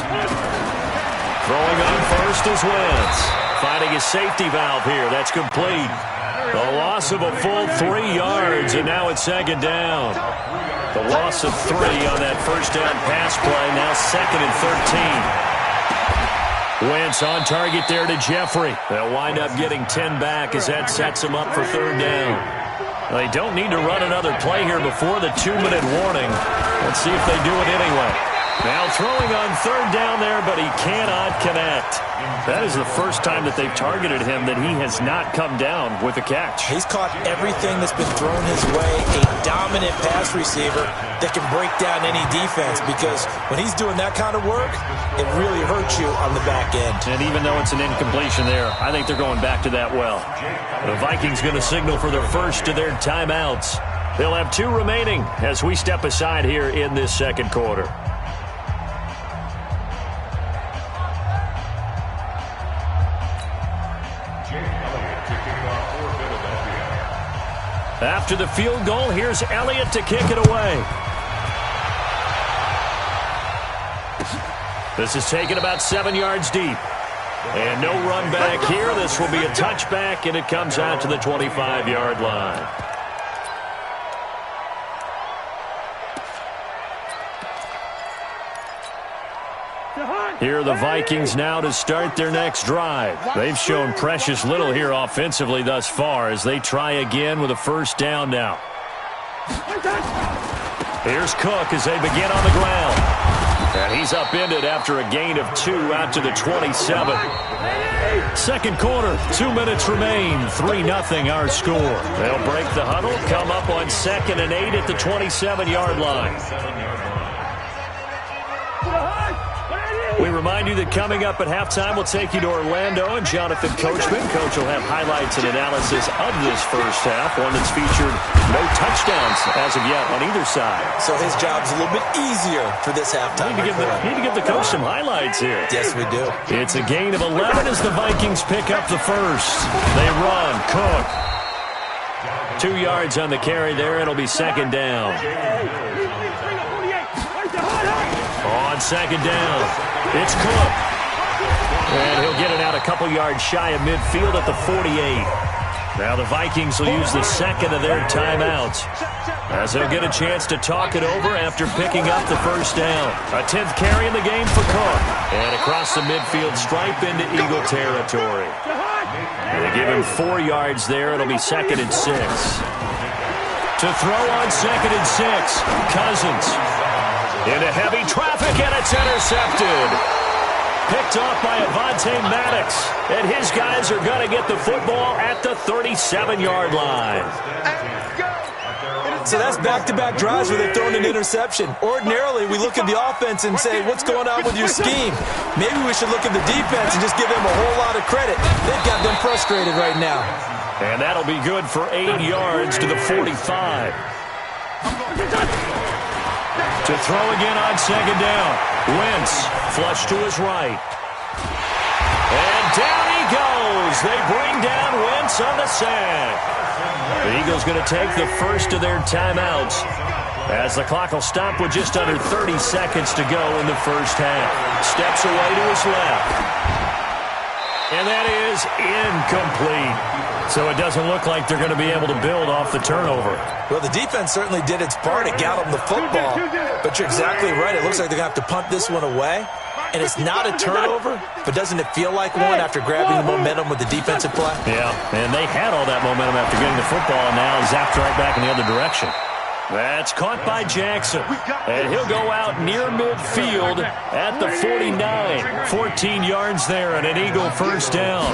Throwing on first is Wentz. Finding a safety valve here. That's complete. The loss of a full 3 yards, and now it's second down. The loss of 3 on that first down pass play. Now second and 13. Wentz on target there to Jeffrey. They'll wind up getting 10 back as that sets them up for third down. They don't need to run another play here before the 2-minute warning. Let's see if they do it anyway. Now throwing on third down there, but he cannot connect. That is the first time that they've targeted him that he has not come down with a catch. He's caught everything that's been thrown his way. A dominant pass receiver that can break down any defense because when he's doing that kind of work, it really hurts you on the back end. And even though it's an incompletion there, I think they're going back to that well. The Vikings going to signal for their first of their timeouts. They'll have 2 remaining as we step aside here in this second quarter. After the field goal, here's Elliott to kick it away. This is taken about 7 yards deep. And no run back here. This will be a touchback, and it comes out to the 25-yard line. Here are the Vikings now to start their next drive. They've shown precious little here offensively thus far as they try again with a first down now. Here's Cook as they begin on the ground. And he's upended after a gain of 2 out to the 27. Second quarter, 2 minutes remain. 3-0 our score. They'll break the huddle, come up on 2nd and 8 at the 27-yard line. We remind you that coming up at halftime, we'll take you to Orlando and Jonathan Coachman. Coach will have highlights and analysis of this first half, one that's featured no touchdowns as of yet on either side. So his job's a little bit easier for this halftime. Need to give the coach some highlights here. Yes, we do. It's a gain of 11 as the Vikings pick up the first. They run. Cook. 2 yards on the carry there. It'll be second down. On second down, it's Cook. And he'll get it out a couple yards shy of midfield at the 48. Now the Vikings will use the second of their timeouts as they'll get a chance to talk it over after picking up the first down. A 10th carry in the game for Cook. And across the midfield stripe into Eagle territory. And they give him 4 yards there. It'll be 2nd and 6. To throw on 2nd and 6. Cousins into heavy traffic, and it's intercepted. Picked off by Avonte Maddox. And his guys are going to get the football at the 37-yard line. So that's back-to-back drives where they've thrown an interception. Ordinarily, we look at the offense and say, what's going on with your scheme? Maybe we should look at the defense and just give them a whole lot of credit. They've got them frustrated right now. And that'll be good for 8 yards to the 45. To throw again on 2nd down. Wentz, flush to his right. And down he goes. They bring down Wentz on the sack. The Eagles going to take the first of their timeouts as the clock will stop with just under 30 seconds to go in the first half. Steps away to his left. And that is incomplete. So it doesn't look like they're going to be able to build off the turnover. Well, the defense certainly did its part. It got them the football. But you're exactly right. It looks like they're going to have to punt this one away. And it's not a turnover, but doesn't it feel like one after grabbing the momentum with the defensive play? Yeah, and they had all that momentum after getting the football, and now zapped right back in the other direction. That's caught by Jackson, and he'll go out near midfield at the 49. 14 yards there, and an Eagle first down.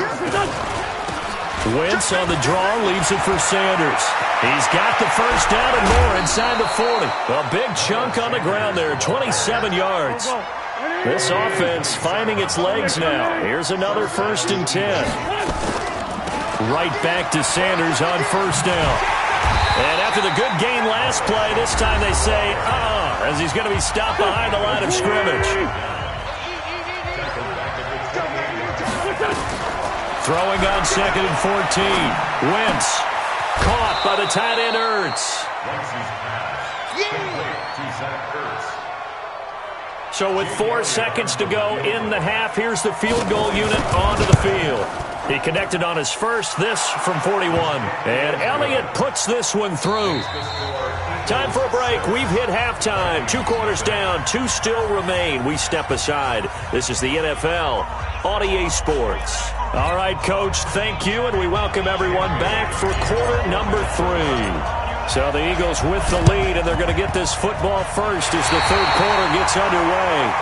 Wentz on the draw, leaves it for Sanders. He's got the first down and more inside the 40. A big chunk on the ground there, 27 yards. This offense finding its legs now. Here's another 1st and 10. Right back to Sanders on first down. And after the good gain last play, this time they say, as he's going to be stopped behind the line of scrimmage. Throwing on 2nd and 14. Wentz caught by the tight end Ertz. So with 4 seconds to go in the half, here's the field goal unit onto the field. He connected on his first, this from 41. And Elliott puts this one through. Time for a break. We've hit halftime. 2 quarters down, 2 still remain. We step aside. This is the NFL on EA Sports. All right, Coach, thank you, and we welcome everyone back for quarter number 3. So the Eagles with the lead, and they're going to get this football first as the third quarter gets underway.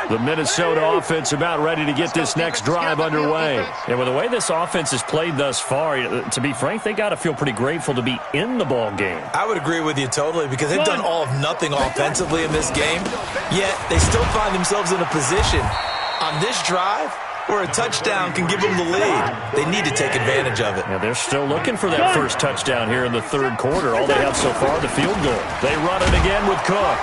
The Minnesota offense about ready to get this next drive underway. And with the way this offense has played thus far, to be frank, they got to feel pretty grateful to be in the ball game. I would agree with you totally because they've done all of nothing offensively in this game, yet they still find themselves in a position on this drive where a touchdown can give them the lead. They need to take advantage of it. Yeah, they're still looking for that first touchdown here in the third quarter. All they have so far, the field goal. They run it again with Cook.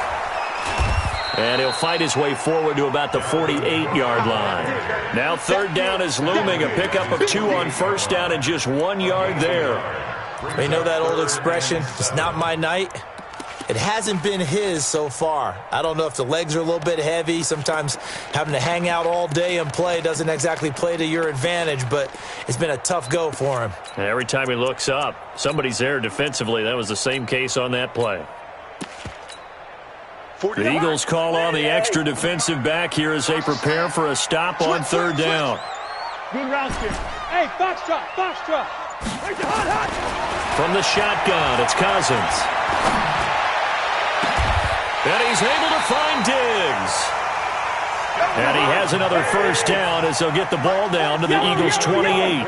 And he'll fight his way forward to about the 48-yard line. Now 3rd down is looming. A pickup of 2 on first down and just 1 yard there. You know that old expression, it's not my night? It hasn't been his so far. I don't know if the legs are a little bit heavy. Sometimes having to hang out all day and play doesn't exactly play to your advantage, but it's been a tough go for him. And every time he looks up, somebody's there defensively. That was the same case on that play. The Eagles call on the extra defensive back here as they prepare for a stop on 3rd down. Good route here. Hey, foxtrot. From the shotgun, it's Cousins. And he's able to find Diggs. And he has another first down as they'll get the ball down to the Eagles' 28.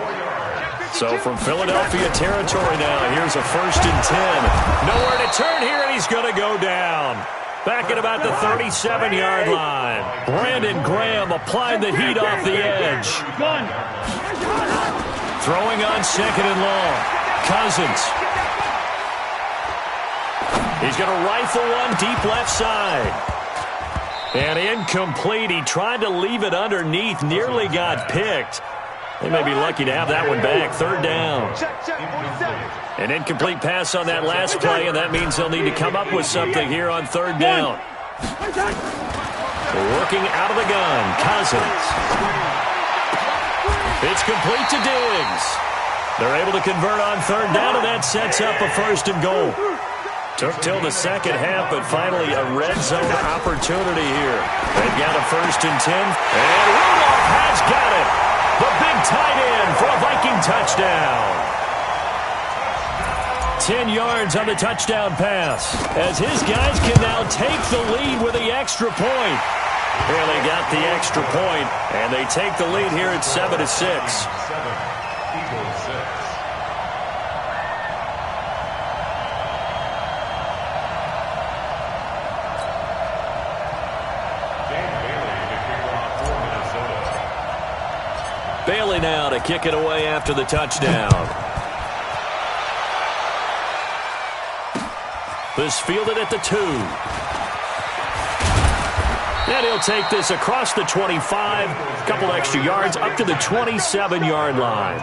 So from Philadelphia territory now, here's a 1st and 10. Nowhere to turn here, and he's going to go down. Back at about the 37-yard line. Brandon Graham applied the heat off the edge. Throwing on 2nd and long. Cousins. He's going to rifle one deep left side. And incomplete. He tried to leave it underneath. Nearly got picked. They may be lucky to have that one back. Third down. An incomplete pass on that last play, and that means they'll need to come up with something here on third down. Looking out of the gun, Cousins. It's complete to Diggs. They're able to convert on third down, and that sets up a first and goal. Took till the second half, but finally a red zone opportunity here. They've got a first and 10, and Rudolph has got it. The big tight end for a Viking touchdown. 10 yards on the touchdown pass, as his guys can now take the lead with the extra point. Barely got the extra point, and they take the lead here at 7-6. Eagles 6. Bailey now to kick it away after the touchdown. This fielded at the 2. And he'll take this across the 25, a couple extra yards, up to the 27-yard line.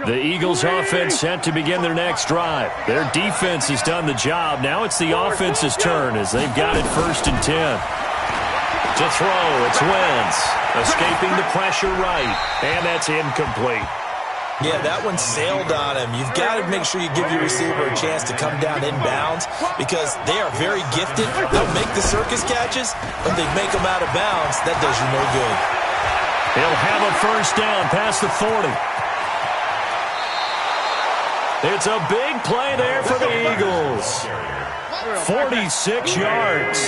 The Eagles offense set to begin their next drive. Their defense has done the job. Now it's the offense's turn as they've got it first and 10. To throw, it's Wentz. Escaping the pressure right. And that's incomplete. Yeah, that one sailed on him. You've got to make sure you give your receiver a chance to come down inbounds because they are very gifted. They'll make the circus catches, but they make them out of bounds. That does you no good. He'll have a first down past the 40. It's a big play there for the Eagles. 46 yards.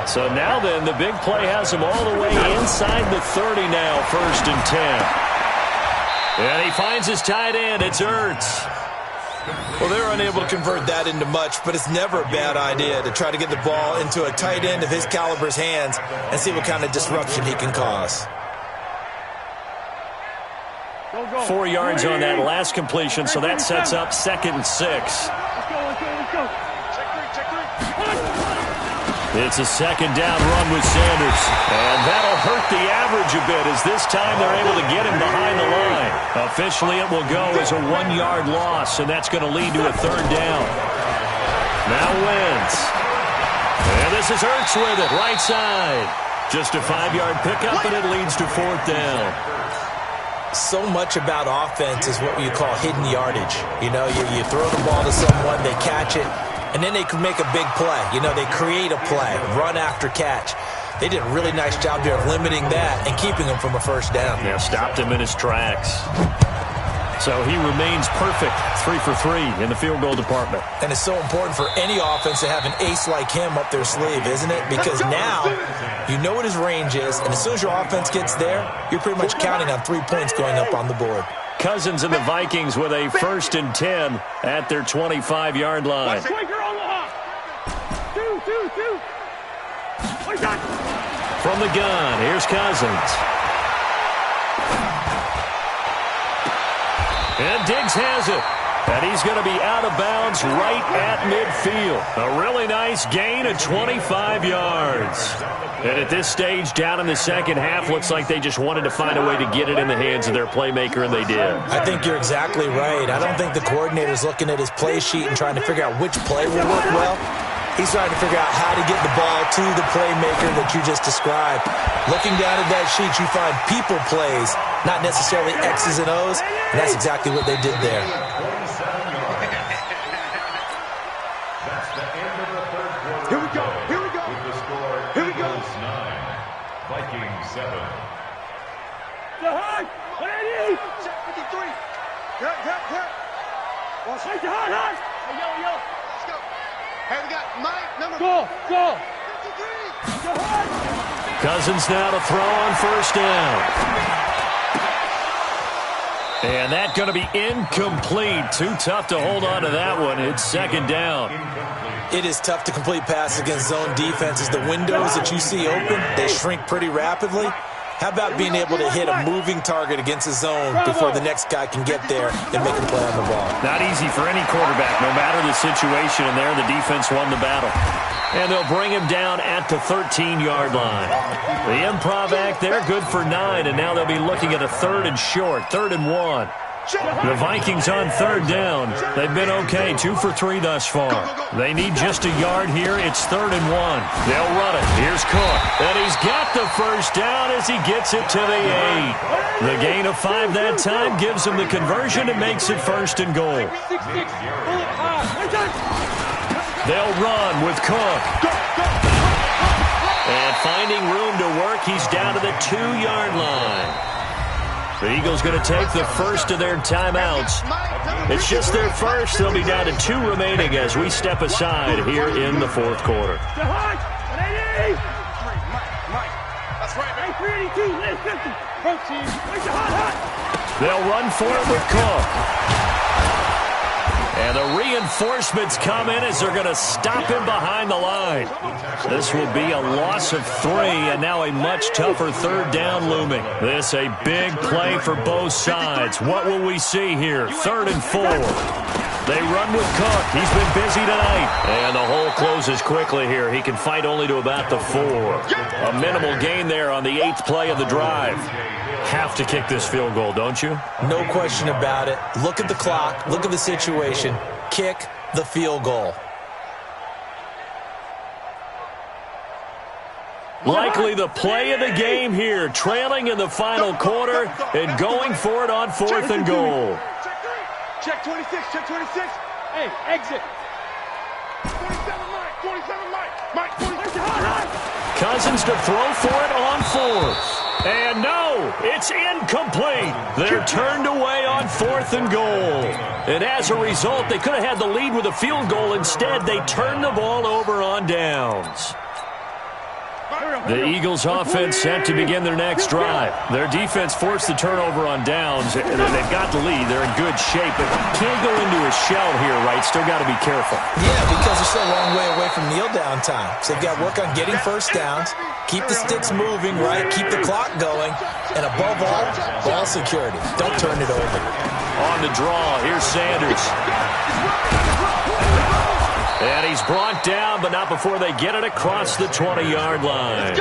So now then, the big play has them all the way inside the 30 now, first and 10. And he finds his tight end. It's Ertz. Well, they're unable to convert that into much, but it's never a bad idea to try to get the ball into a tight end of his caliber's hands and see what kind of disruption he can cause. 4 yards on that last completion, so that sets up 2nd and 6. Let's go. Check three. It's a second down run with Sanders. And that'll hurt the average a bit as this time they're able to get him behind the line. Officially, it will go as a 1-yard loss, and that's going to lead to a third down. Now Wentz. And this is Ertz with it, right side. Just a 5-yard pickup, and it leads to 4th down. So much about offense is what you call hidden yardage. You know, you throw the ball to someone, they catch it, and then they can make a big play. You know, they create a play, run after catch. They did a really nice job there of limiting that and keeping him from a first down. Yeah, stopped him in his tracks. So he remains perfect, 3 for 3 in the field goal department. And it's so important for any offense to have an ace like him up their sleeve, isn't it? Because now you know what his range is, and as soon as your offense gets there, you're pretty much counting on 3 points going up on the board. Cousins and the Vikings with a 1st and 10 at their 25-yard line. From the gun, here's Cousins. And Diggs has it. And he's going to be out of bounds right at midfield. A really nice gain of 25 yards. And at this stage, down in the second half, looks like they just wanted to find a way to get it in the hands of their playmaker, and they did. I think you're exactly right. I don't think the coordinator's looking at his play sheet and trying to figure out which play will work well. He's trying to figure out how to get the ball to the playmaker that you just described. Looking down at that sheet, you find people plays, not necessarily X's and O's, and that's exactly what they did there. That's the end of the third quarter. Here we go. With the score, Eagles 9, Vikings 7. Check 53. Hurt. Well, shake the hard. Hey, yo. Let's go. Hey, we got Mike, number... Go. 53. Cousins now to throw on first down. And that's going to be incomplete. Too tough to hold on to that one. It's second down. It is tough to complete passes against zone defenses. The windows that you see open, they shrink pretty rapidly. How about being able to hit a moving target against the zone before the next guy can get there and make a play on the ball? Not easy for any quarterback, no matter the situation, and there the defense won the battle. And they'll bring him down at the 13-yard line. The improv act there, good for 9, and now they'll be looking at a 3rd and short, 3rd and 1. The Vikings on 3rd down. They've been okay, 2 for 3 thus far. They need just a yard here. It's 3rd and 1. They'll run it. Here's Cook. And he's got the first down as he gets it to the 8. The gain of 5 that time gives him the conversion and makes it 1st and goal. They'll run with Cook. And finding room to work, he's down to the 2-yard line. The Eagles going to take the first of their timeouts. It's just their first. They'll be down to 2 remaining as we step aside here in the 4th quarter. They'll run for it with Cook. And the reinforcements come in as they're going to stop him behind the line. This will be a loss of 3, and now a much tougher 3rd down looming. This a big play for both sides. What will we see here? 3rd and 4. They run with Cook. He's been busy tonight. And the hole closes quickly here. He can fight only to about the 4. A minimal gain there on the 8th play of the drive. Have to kick this field goal, don't you? No question about it. Look at the clock. Look at the situation. Kick the field goal. Likely the play of the game here, trailing in the final quarter and going for it on 4th and goal. Check 26, check 26. Hey, exit. 27 Mike, 27 Mike, 26. Cousins to throw for it on 4th. And no, it's incomplete. They're turned away on 4th and goal. And as a result, they could have had the lead with a field goal. Instead, they turned the ball over on downs. The Eagles offense set to begin their next drive. Their defense forced the turnover on downs. They've got the lead. They're in good shape, but can't go into a shell here, right? Still got to be careful. Yeah, because they're still a long way away from kneel down time. So they've got to work on getting first downs, keep the sticks moving, right? Keep the clock going, and above all, ball security. Don't turn it over. On the draw, here's Sanders. And he's brought down, but not before they get it across the 20-yard line.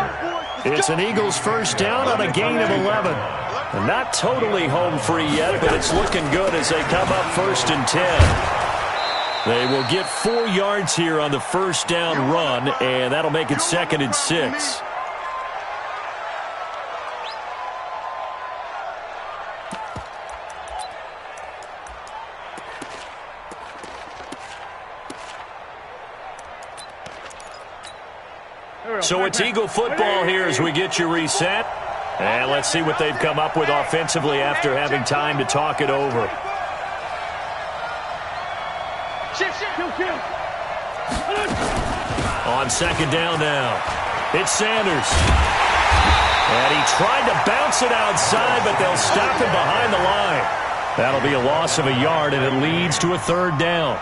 It's an Eagles first down on a gain of 11. And not totally home free yet, but it's looking good as they come up 1st and 10. They will get 4 yards here on the first down run, and that'll make it 2nd and 6. So it's Eagle football here as we get you reset. And let's see what they've come up with offensively after having time to talk it over. On 2nd down now, it's Sanders. And he tried to bounce it outside, but they'll stop him behind the line. That'll be a loss of a yard, and it leads to a 3rd down.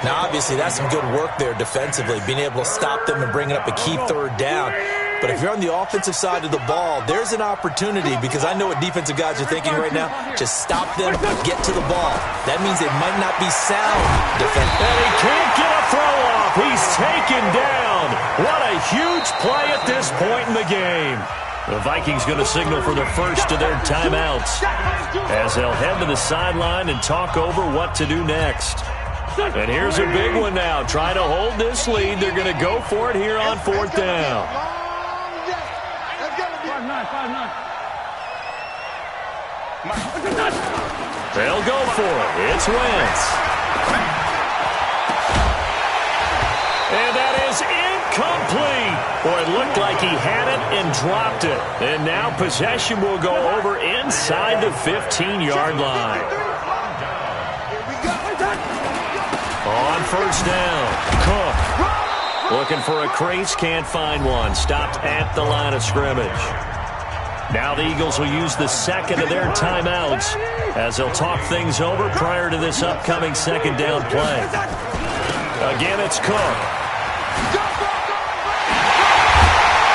Now, obviously, that's some good work there defensively, being able to stop them and bringing up a key 3rd down. But if you're on the offensive side of the ball, there's an opportunity, because I know what defensive guys are thinking right now. Just stop them, get to the ball. That means they might not be sound defensively. And he can't get a throw off. He's taken down. What a huge play at this point in the game. The Vikings going to signal for the first of their timeouts as they'll head to the sideline and talk over what to do next. And here's a big one now. Trying to hold this lead. They're going to go for it here on 4th down. They'll go for it. It's Wentz. And that is incomplete. Boy, it looked like he had it and dropped it. And now possession will go over inside the 15-yard line. On 1st down, Cook looking for a crease, can't find one. Stopped at the line of scrimmage. Now the Eagles will use the 2nd of their timeouts as they'll talk things over prior to this upcoming 2nd down play. Again, it's Cook.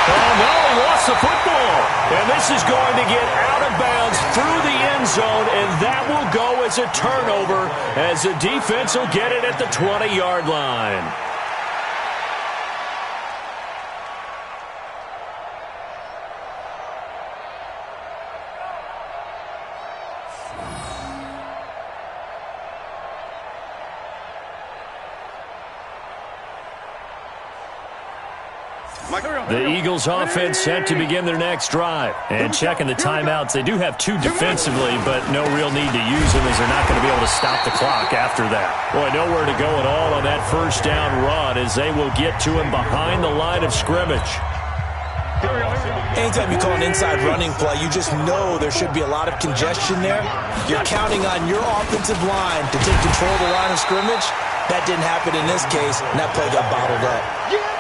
Oh, no, he lost the football. And this is going to get out of bounds through the end zone, and that will go as a turnover as the defense will get it at the 20-yard line. The Eagles offense set to begin their next drive. And checking the timeouts, they do have 2 defensively, but no real need to use them as they're not going to be able to stop the clock after that. Boy, nowhere to go at all on that first down run as they will get to him behind the line of scrimmage. Anytime you call an inside running play, you just know there should be a lot of congestion there. You're counting on your offensive line to take control of the line of scrimmage. That didn't happen in this case, and that play got bottled up.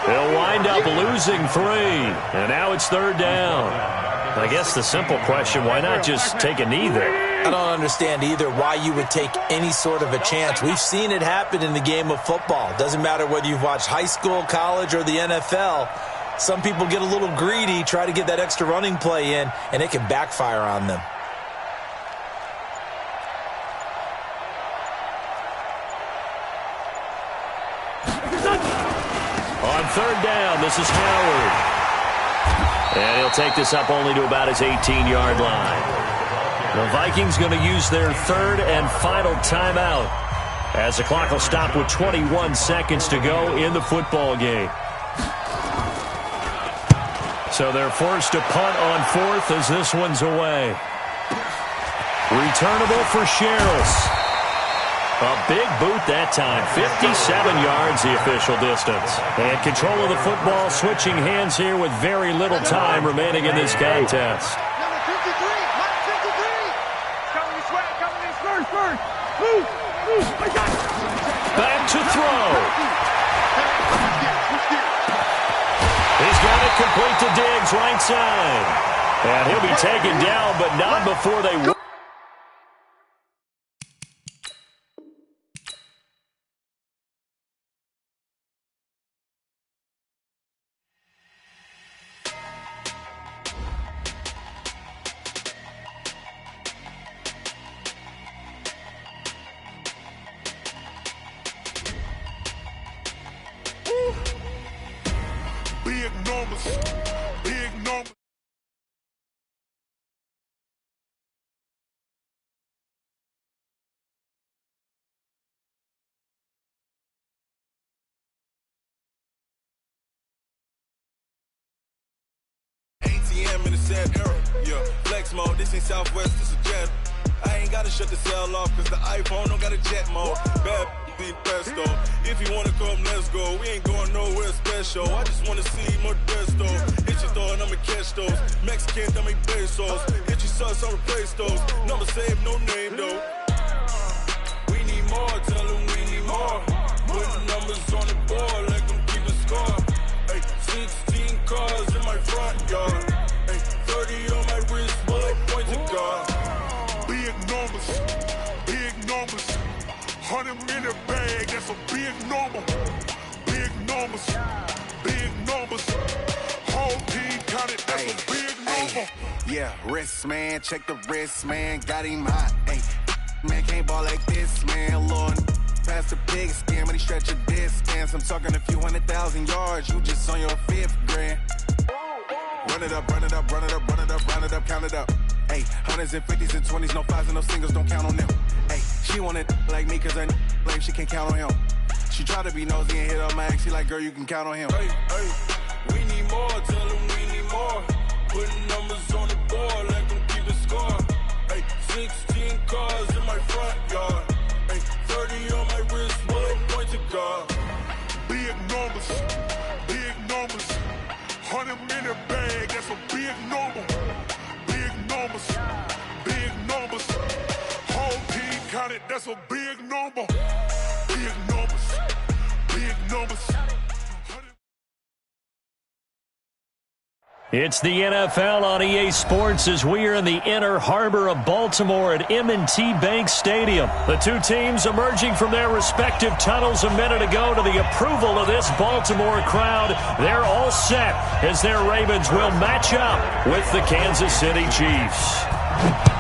They'll wind up losing 3, and now it's 3rd down. I guess the simple question, why not just take a knee there? I don't understand either why you would take any sort of a chance. We've seen it happen in the game of football. Doesn't matter whether you've watched high school, college, or the NFL. Some people get a little greedy, try to get that extra running play in, and it can backfire on them. On 3rd down, this is Howard. And he'll take this up only to about his 18-yard line. The Vikings going to use their 3rd and final timeout as the clock will stop with 21 seconds to go in the football game. So they're forced to punt on 4th as this one's away. Returnable for Sherrills. A big boot that time. 57 yards the official distance. And control of the football switching hands here with very little time remaining in this contest. Number 53, Mike 53. Coming this way, coming this first. Move. Back to throw. He's got it complete to Diggs, right side. And he'll be taken down, but not before they... Big numbers. ATM in the sad era, yeah. Flex mode, this ain't Southwest, this a jet. I ain't gotta shut the cell off, cause the iPhone don't got a jet mode. Bad be pesto. If you wanna come, let's go. We ain't going nowhere special. I just wanna see more Modesto. Hit your throw and I'ma catch those. Mexican, dummy pesos. Hit your sauce, I'll replace those. Number saved, no name though. We need more, tell them we need more. Putting numbers on the board, let them keep a score. Ay, 16 cars in my front yard. Ay, 30 on my wrist, bullet point to God. Big numbers, big numbers. 100-minute bag, that's a big number. Big numbers, big numbers. Whole team counted, that's a big number. Yeah, wrist man, check the wrist man, got him hot. Ay, man can't ball like this, man. Lord, past the big scam, but he stretch a distance. I'm talking a few 100,000 yards, you just on your 5th grand. Run it up, run it up, run it up, run it up, run it up, count it up. Hey, 100s and 50s and 20s, no 5s and no singles, don't count on them. Hey, she want it like me, cause her like she can't count on him. She try to be nosy and hit up my ex, she like, girl, you can count on him. Hey, hey, we need more, tell them we need more. Putting numbers on the board, let them keep a score. Hey, 16 cars in my front yard. Hey, 30 on my wrist, bullet point to God. Big numbers, big numbers. 100-minute bag, that's a big number. Big numbers, big numbers. Whole team counted, that's a big number. Big numbers, big numbers. It's the NFL on EA Sports as we are in the inner harbor of Baltimore at M&T Bank Stadium. The two teams emerging from their respective tunnels a minute ago to the approval of this Baltimore crowd. They're all set as their Ravens will match up with the Kansas City Chiefs.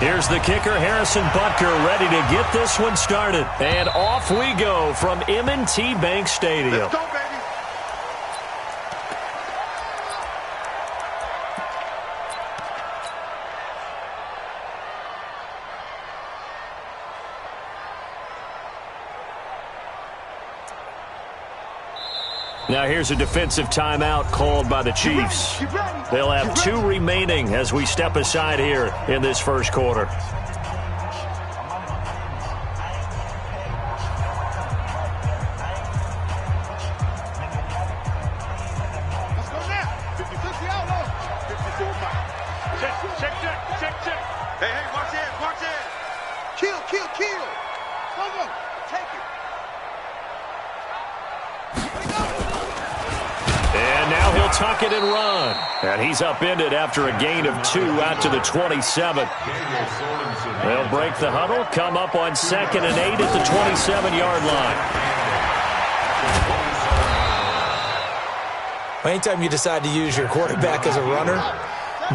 Here's the kicker, Harrison Butker, ready to get this one started. And off we go from M&T Bank Stadium. Let's go, baby. Now here's a defensive timeout called by the Chiefs. They'll have 2 remaining as we step aside here in this first quarter. Let's go now. 50-50 outlaw. 54 fight. Check. Hey, watch that. Kill. Come on. Take it. And now he'll tuck it and run. And he's upended after a gain of 2 out to the 27. They'll break the huddle, come up on 2nd and 8 at the 27-yard line. Anytime you decide to use your quarterback as a runner,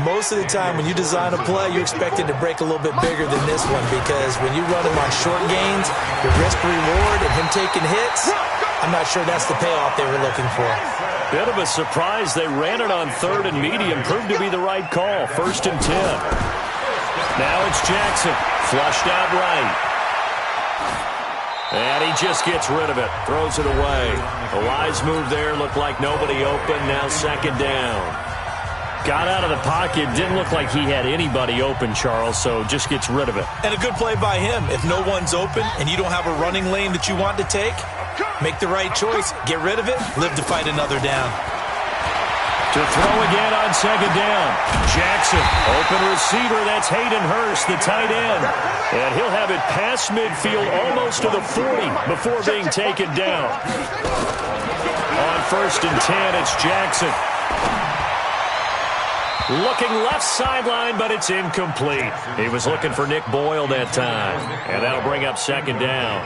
most of the time when you design a play, you're expecting to break a little bit bigger than this one, because when you run him on short gains, the risk-reward and him taking hits, I'm not sure that's the payoff they were looking for. Bit of a surprise. They ran it on 3rd and medium. Proved to be the right call. 1st and 10. Now it's Jackson. Flushed out right. And he just gets rid of it. Throws it away. A wise move there. Looked like nobody open. Now 2nd down. Got out of the pocket. Didn't look like he had anybody open, Charles, so just gets rid of it. And a good play by him. If no one's open and you don't have a running lane that you want to take, make the right choice. Get rid of it. Live to fight another down. To throw again on 2nd down. Jackson, open receiver. That's Hayden Hurst, the tight end. And he'll have it past midfield almost to the 40 before being taken down. On 1st and 10, it's Jackson. Looking left sideline, but it's incomplete. He was looking for Nick Boyle that time. And that'll bring up 2nd down.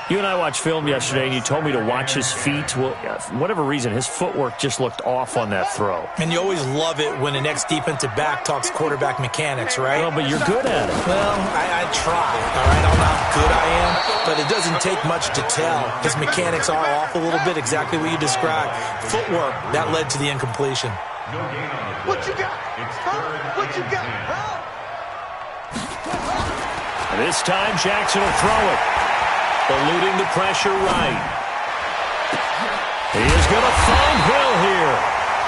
You and I watched film yesterday, and you told me to watch his feet. Well, for whatever reason, his footwork just looked off on that throw. And you always love it when the next defensive back talks quarterback mechanics, right? Well, but you're good at it. Well, I try, all right? I don't know how good I am, but it doesn't take much to tell. His mechanics are off a little bit, exactly what you described. Footwork, that led to the incompletion. What you got? What you got? This time, Jackson will throw it. Eluding the pressure right. He is going to find Hill here.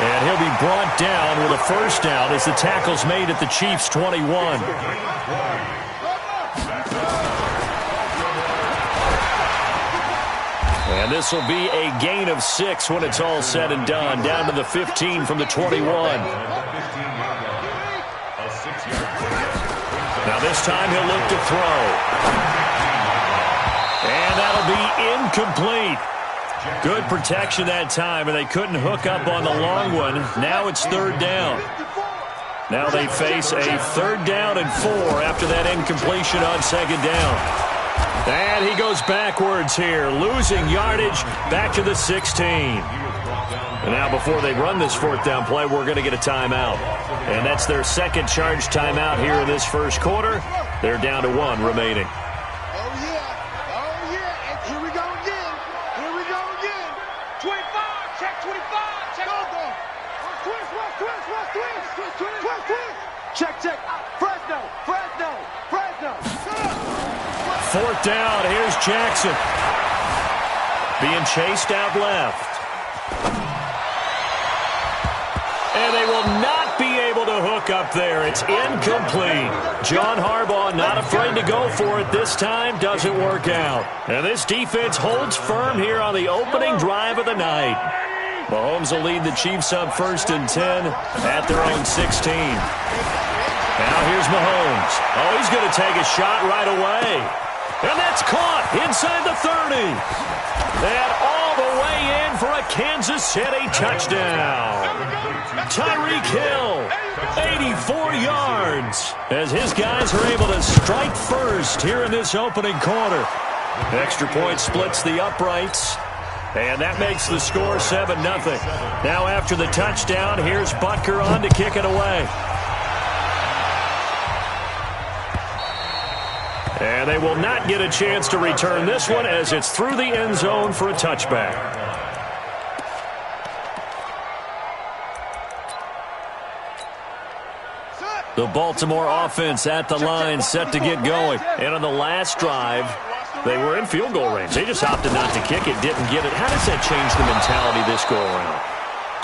And he'll be brought down with a 1st down as the tackle's made at the Chiefs' 21. And this will be a gain of 6 when it's all said and done. Down to the 15 from the 21. Now this time he'll look to throw. And that'll be incomplete. Good protection that time, and they couldn't hook up on the long one. Now it's 3rd down. Now they face a 3rd down and 4 after that incompletion on 2nd down. And he goes backwards here, losing yardage back to the 16. And now before they run this 4th down play, we're going to get a timeout. And that's their 2nd charge timeout here in this first quarter. They're down to 1 remaining. Check. Fresno. 4th down. Here's Jackson. Being chased out left. And they will not be able to hook up there. It's incomplete. John Harbaugh not afraid to go for it this time. Doesn't work out. And this defense holds firm here on the opening drive of the night. Mahomes will lead the Chiefs up 1st and 10 at their own 16. Now here's Mahomes. Oh, he's going to take a shot right away. And that's caught inside the 30. And all the way way in for a Kansas City touchdown. Tyreek Hill, 84 yards, as his guys are able to strike first here in this opening quarter. Extra point splits the uprights, and that makes the score 7-0. Now after the touchdown, here's Butker on to kick it away. And they will not get a chance to return this one as it's through the end zone for a touchback. The Baltimore offense at the line, set to get going. And on the last drive, they were in field goal range. They just opted not to kick it, didn't get it. How does that change the mentality this go around?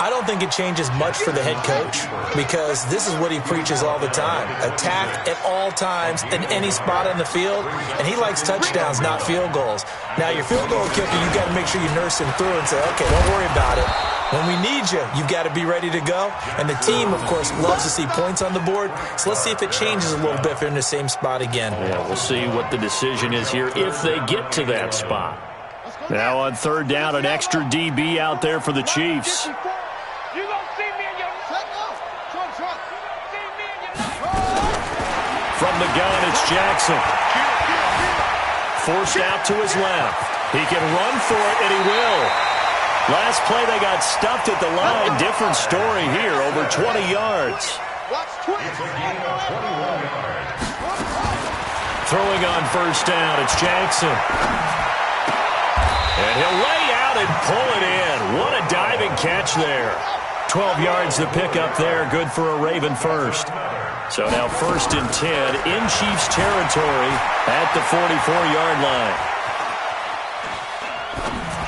I don't think it changes much for the head coach because this is what he preaches all the time. Attack at all times in any spot on the field, and he likes touchdowns, not field goals. Now, your field goal kicker, you've got to make sure you nurse him through and say, okay, don't worry about it. When we need you, you've got to be ready to go. And the team, of course, loves to see points on the board. So let's see if it changes a little bit if they're in the same spot again. Yeah, we'll see what the decision is here if they get to that spot. Now on third down, an extra DB out there for the Chiefs. From the gun, it's Jackson. Forced out to his left. He can run for it, and he will. Last play, they got stuffed at the line. Different story here, over 20 yards. Throwing on first down, it's Jackson. And he'll lay out and pull it in. What a diving catch there. 12 yards to pick up there, good for a Raven first. So now 1st and 10 in Chiefs territory at the 44-yard line.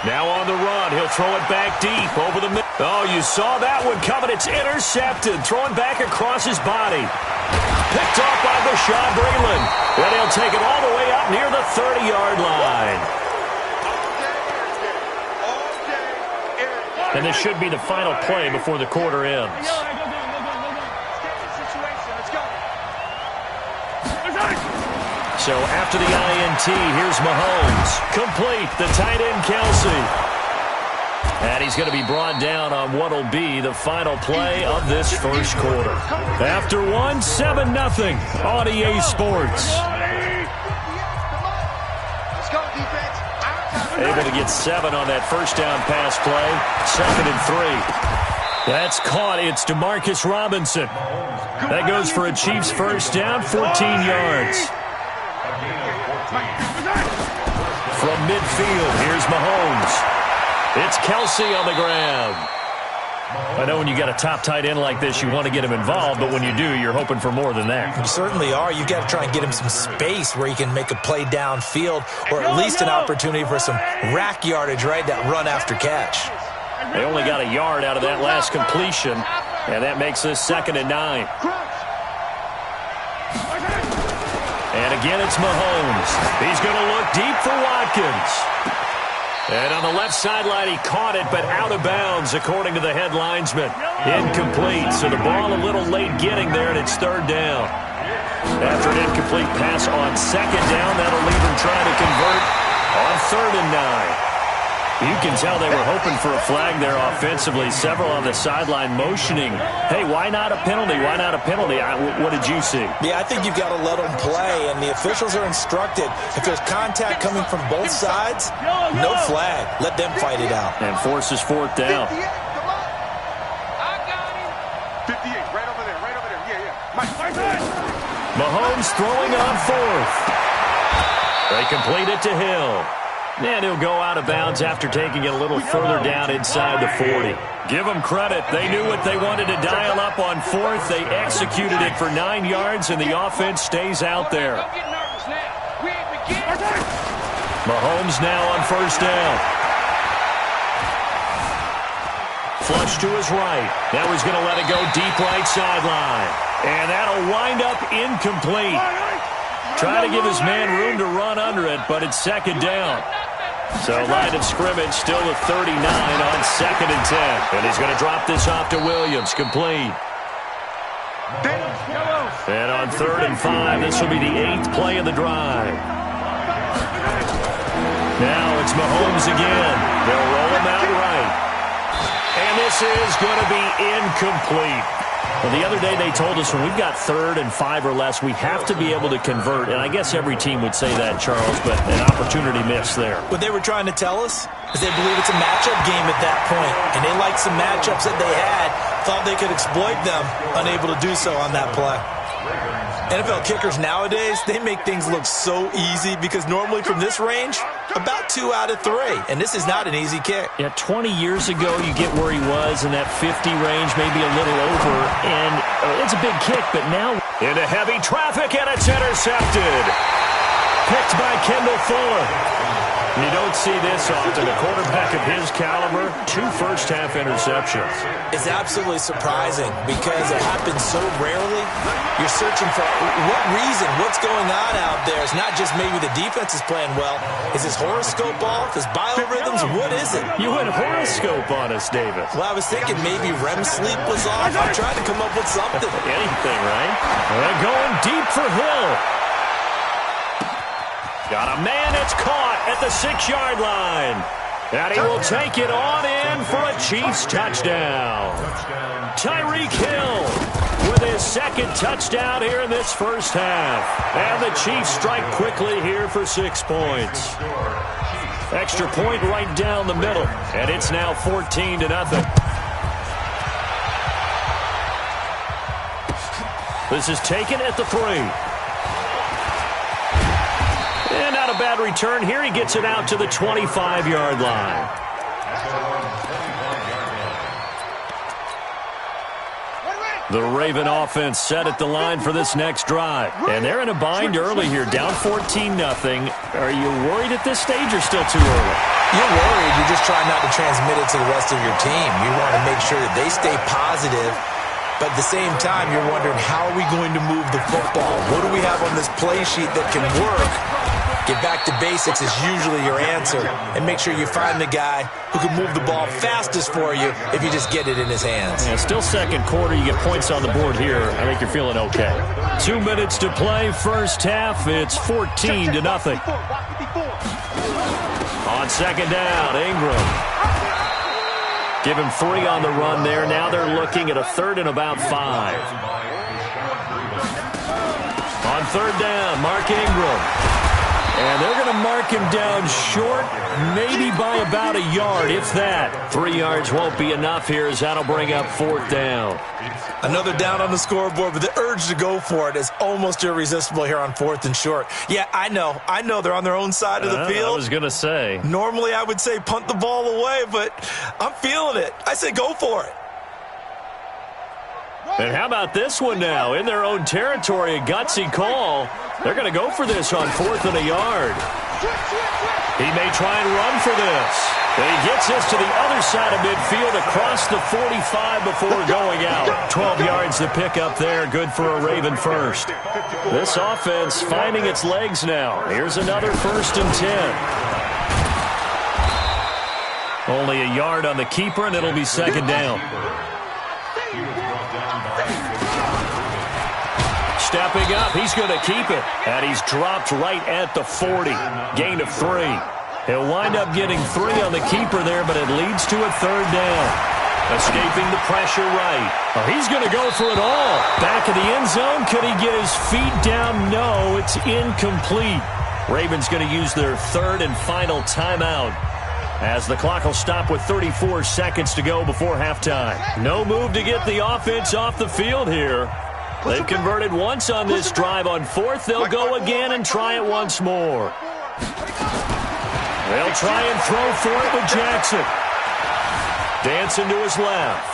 Now on the run, he'll throw it back deep over the middle. Oh, you saw that one coming. It's intercepted, throwing back across his body. Picked off by Bashaud Breeland. And he'll take it all the way up near the 30-yard line. And this should be the final play before the quarter ends. So after the INT, here's Mahomes. Complete, the tight end Kelsey. And he's going to be brought down on what will be the final play of this first quarter. After one, 7-0 on EA Sports. Able to get 7 on that first down pass play. 2nd and 3. That's caught. It's Demarcus Robinson. That goes for a Chiefs first down, 14 yards. From midfield, here's Mahomes. It's Kelsey on the ground. I know when you got a top tight end like this, you want to get him involved, but when you do, you're hoping for more than that. You certainly are. You've got to try and get him some space where he can make a play downfield or at least an opportunity for some rack yardage, right, that run after catch. They only got a yard out of that last completion, and that makes this 2nd and 9. And again, it's Mahomes. He's going to look deep for Watkins. And on the left sideline, he caught it, but out of bounds, according to the head linesman. Incomplete, so the ball a little late getting there, and it's 3rd down. After an incomplete pass on 2nd down, that'll leave him trying to convert on 3rd and 9. You can tell they were hoping for a flag there offensively. Several on the sideline motioning, hey, why not a penalty? Why not a penalty? What did you see? Yeah, I think you've got to let them play, and the officials are instructed. If there's contact coming from both sides, no flag. Let them fight it out. And forces 4th down. 58, right over there, yeah. Mahomes throwing on 4th. They complete it to Hill. And he'll go out of bounds after taking it a little further down inside the 40. Give them credit. They knew what they wanted to dial up on 4th. They executed it for 9 yards, and the offense stays out there. Mahomes now on 1st down. Flush to his right. Now he's going to let it go deep right sideline. And that'll wind up incomplete. Try to give his man room to run under it, but it's 2nd down. So line of scrimmage still at 39 on 2nd and 10. And he's going to drop this off to Williams. Complete. And on 3rd and 5, this will be the 8th play of the drive. Now it's Mahomes again. They'll roll him out right. And this is going to be incomplete. Well, the other day they told us when we've got 3rd and 5 or less, we have to be able to convert. And I guess every team would say that, Charles, but an opportunity missed there. What they were trying to tell us is they believe it's a matchup game at that point. And they liked some matchups that they had, thought they could exploit them, unable to do so on that play. NFL kickers nowadays, they make things look so easy because normally from this range, about 2 out of 3. And this is not an easy kick. Yeah, 20 years ago, you get where he was in that 50 range, maybe a little over. And it's a big kick, but now into heavy traffic, and it's intercepted. Picked by Kendall Fuller. You don't see this often. A quarterback of his caliber, 2 first-half interceptions. It's absolutely surprising because it happens so rarely. You're searching for what reason, what's going on out there. It's not just maybe the defense is playing well. Is his horoscope off? His biorhythms? What is it? You went horoscope on us, Davis. Well, I was thinking maybe REM sleep was off. I'm trying to come up with something. Anything, right? They're going deep for Hill. Got a man, it's caught at the 6-yard line. And he will take it on in for a Chiefs touchdown. Tyreek Hill with his 2nd touchdown here in this first half. And the Chiefs strike quickly here for 6 points. Extra point right down the middle. And it's now 14-0. This is taken at the 3. And not a bad return here. He gets it out to the 25-yard line. The Raven offense set at the line for this next drive. And they're in a bind early here, down 14-0. Are you worried at this stage or still too early? You're worried. You're just trying not to transmit it to the rest of your team. You want to make sure that they stay positive. But at the same time, you're wondering, how are we going to move the football? What do we have on this play sheet that can work? Get back to basics is usually your answer. And make sure you find the guy who can move the ball fastest for you if you just get it in his hands. Yeah, still second quarter. You get points on the board here. I think you're feeling okay. 2 minutes to play. First half, it's 14-0. On second down, Ingram. Give him 3 on the run there. Now they're looking at a 3rd and about 5. On 3rd down, Mark Ingram. And they're going to mark him down short, maybe by about a yard, if that. 3 yards won't be enough here as that'll bring up 4th down. Another down on the scoreboard, but the urge to go for it is almost irresistible here on 4th and short. Yeah, I know they're on their own side of the field. I was going to say. Normally I would say punt the ball away, but I'm feeling it. I say go for it. And how about this one now? In their own territory, a gutsy call. They're going to go for this on 4th and a yard. He may try and run for this. But he gets this to the other side of midfield across the 45 before going out. 12 yards to pick up there. Good for a Raven first. This offense finding its legs now. Here's another 1st and 10. Only a yard on the keeper, and it'll be 2nd down. Stepping up, he's going to keep it. And he's dropped right at the 40. Gain of 3. He'll wind up getting 3 on the keeper there, but it leads to a 3rd down. Escaping the pressure right. Oh, he's going to go for it all. Back of the end zone. Could he get his feet down? No, it's incomplete. Ravens going to use their 3rd and final timeout, as the clock will stop with 34 seconds to go before halftime. No move to get the offense off the field here. They've converted once on this drive. On 4th, they'll go again and try it once more. They'll try and throw for it with Jackson. Dancing to his left.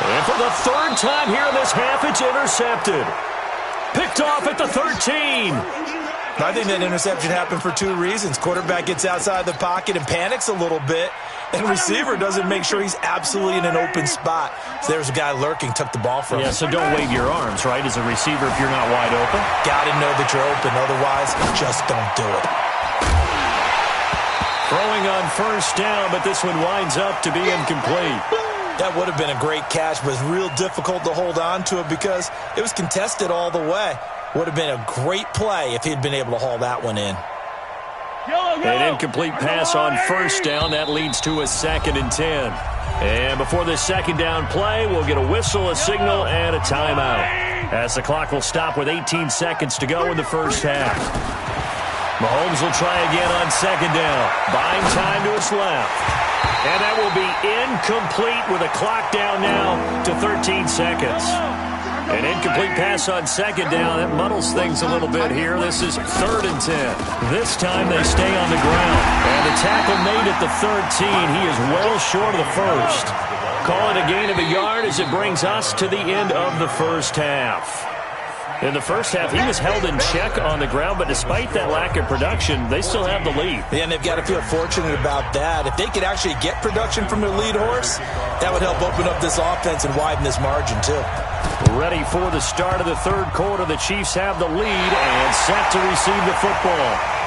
And for the 3rd time here in this half, it's intercepted. Picked off at the 13. I think that interception happened for 2 reasons. Quarterback gets outside the pocket and panics a little bit, and receiver doesn't make sure he's absolutely in an open spot. So there's a guy lurking, took the ball from him. Yeah, so don't wave your arms, right, as a receiver if you're not wide open. Got to know that you're open. Otherwise, just don't do it. Throwing on 1st down, but this one winds up to be incomplete. That would have been a great catch, but it's real difficult to hold on to it because it was contested all the way. Would have been a great play if he'd been able to haul that one in. An incomplete pass on first down. That leads to a 2nd and 10. And before this second down play, we'll get a whistle, a signal, and a timeout, as the clock will stop with 18 seconds to go in the first half. Mahomes will try again on second down. Buying time to his left. And that will be incomplete with a clock down now to 13 seconds. An incomplete pass on second down. That muddles things a little bit here. This is 3rd and 10. This time they stay on the ground. And the tackle made at the 13. He is well short of the first. Call it a gain of a yard as it brings us to the end of the first half. In the first half, he was held in check on the ground, but despite that lack of production, they still have the lead. Yeah, and they've got to feel fortunate about that. If they could actually get production from their lead horse, that would help open up this offense and widen this margin, too. Ready for the start of the third quarter. The Chiefs have the lead and set to receive the football.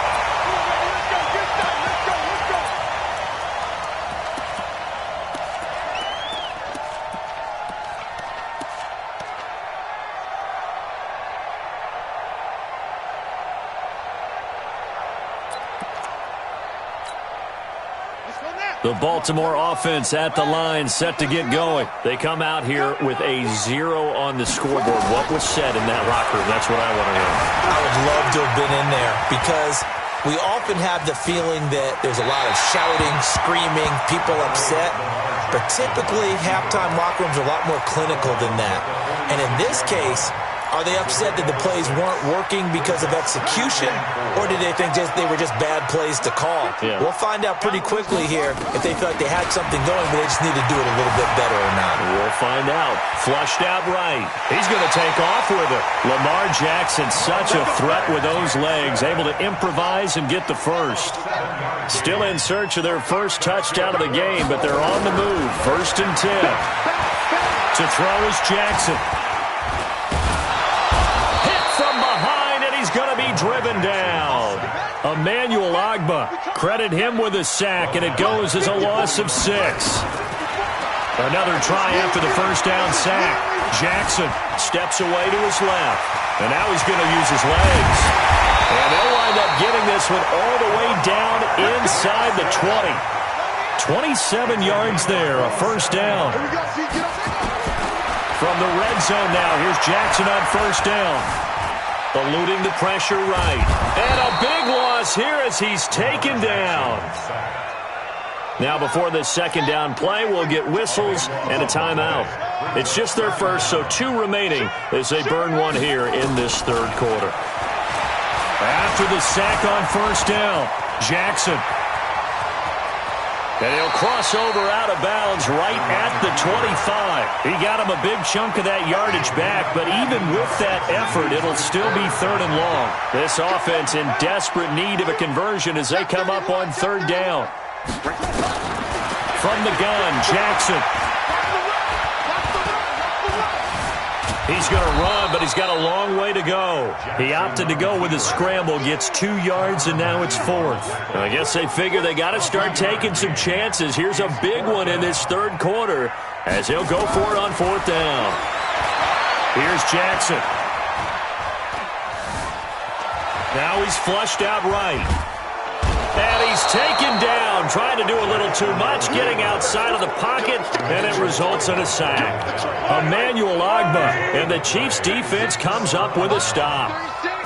The Baltimore offense at the line, set to get going. They come out here with a 0 on the scoreboard. What was said in that locker room? That's what I want to hear. I would love to have been in there because we often have the feeling that there's a lot of shouting, screaming, people upset. But typically, halftime locker rooms are a lot more clinical than that. And in this case, are they upset that the plays weren't working because of execution, or did they think they were just bad plays to call? Yeah. We'll find out pretty quickly here if they feel like they had something going, but they just need to do it a little bit better or not. We'll find out. Flushed out right. He's going to take off with it. Lamar Jackson, such a threat with those legs, able to improvise and get the first. Still in search of their first touchdown of the game, but they're on the move. 1st and 10. To throw is Jackson. Going to be driven down. Emmanuel Ogbah, credit him with a sack, and it goes as a loss of 6. Another try after the first down sack. Jackson steps away to his left, and now he's going to use his legs. And they'll wind up getting this one all the way down inside the 20. 27 yards there, a first down. From the red zone now, here's Jackson on first down. Eluding the pressure right. And a big loss here as he's taken down. Now before this second down play, we'll get whistles and a timeout. It's just their first, so 2 remaining as they burn one here in this third quarter. After the sack on first down, Jackson. And he'll cross over out of bounds right at the 25. He got him a big chunk of that yardage back, but even with that effort, it'll still be 3rd and long. This offense in desperate need of a conversion as they come up on 3rd down. From the gun, Jackson. He's going to run, but he's got a long way to go. He opted to go with a scramble, gets 2 yards, and now it's 4th. I guess they figure they got to start taking some chances. Here's a big one in this third quarter as he'll go for it on 4th down. Here's Jackson. Now he's flushed out right. And he's taken down, trying to do a little too much, getting outside of the pocket, and it results in a sack. Emmanuel Ogbah, and the Chiefs' defense comes up with a stop.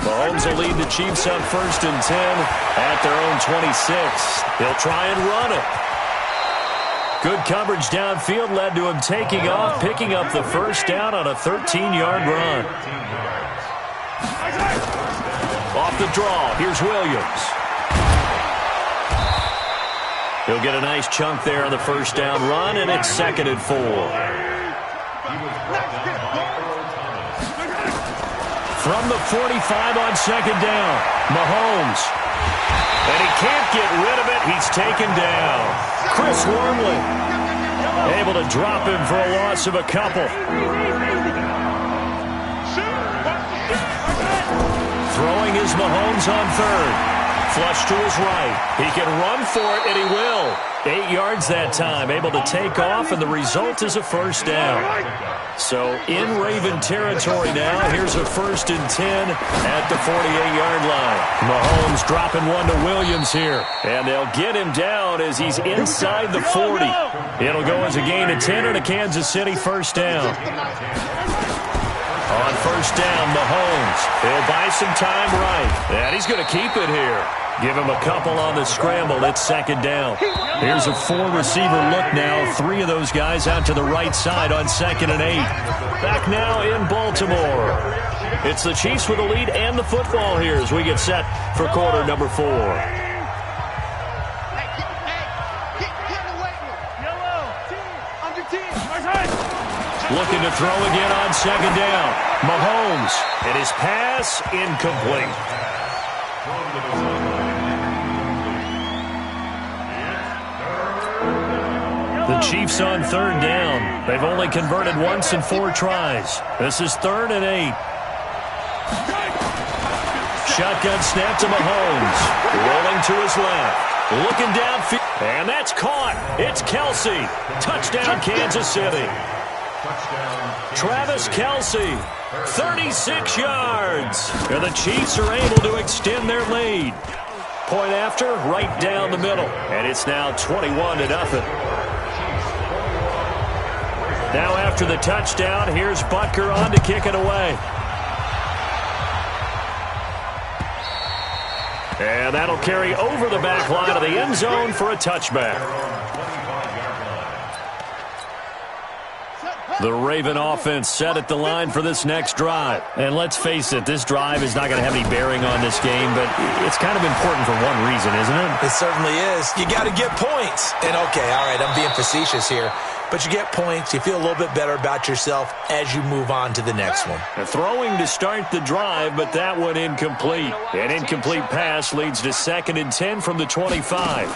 Mahomes will lead the Chiefs on 1st and 10 at their own 26. He'll try and run it. Good coverage downfield led to him taking off, picking up the first down on a 13-yard run. Off the draw, here's Williams. He'll get a nice chunk there on the first down run, and it's 2nd and 4. From the 45 on 2nd down, Mahomes. And he can't get rid of it. He's taken down. Chris Wormley able to drop him for a loss of a couple. Throwing is Mahomes on 3rd. Flush to his right. He can run for it, and he will. 8 yards that time, able to take off, and the result is a first down. So in Raven territory now, here's a 1st and 10 at the 48-yard line. Mahomes dropping one to Williams here, and they'll get him down as he's inside the 40. It'll go as a gain of 10 and a Kansas City first down. On first down, Mahomes. He'll buy some time right, and he's going to keep it here. Give him a couple on the scramble. It's 2nd down. Here's a 4-receiver look now. 3 of those guys out to the right side on 2nd and 8. Back now in Baltimore. It's the Chiefs with the lead and the football here as we get set for quarter number 4. Looking to throw again on 2nd down. Mahomes, and his pass incomplete. The Chiefs on 3rd down. They've only converted once in 4 tries. This is 3rd and 8. Shotgun snap to Mahomes. Rolling to his left. Looking downfield. And that's caught. It's Kelsey. Touchdown, Kansas City. Travis Kelsey, 36 yards. And the Chiefs are able to extend their lead. Point after, right down the middle. And it's now 21-0. Now after the touchdown, here's Butker on to kick it away. And that'll carry over the back line of the end zone for a touchback. The Raven offense set at the line for this next drive. And let's face it, this drive is not going to have any bearing on this game, but it's kind of important for one reason, isn't it? It certainly is. You got to get points. And okay, all right, I'm being facetious here. But you get points, you feel a little bit better about yourself as you move on to the next one. Throwing to start the drive, but that one incomplete. An incomplete pass leads to 2nd and 10 from the 25.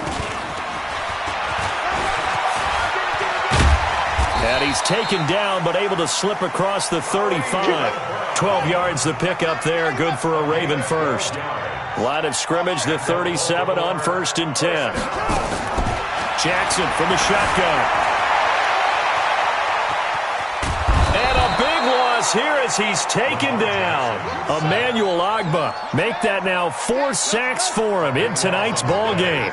And he's taken down, but able to slip across the 35. 12 yards the pickup there, good for a Raven first. Line of scrimmage, the 37 on 1st and 10. Jackson from the shotgun. Here as he's taken down. Emmanuel Ogbah make that now 4 sacks for him in tonight's ball game.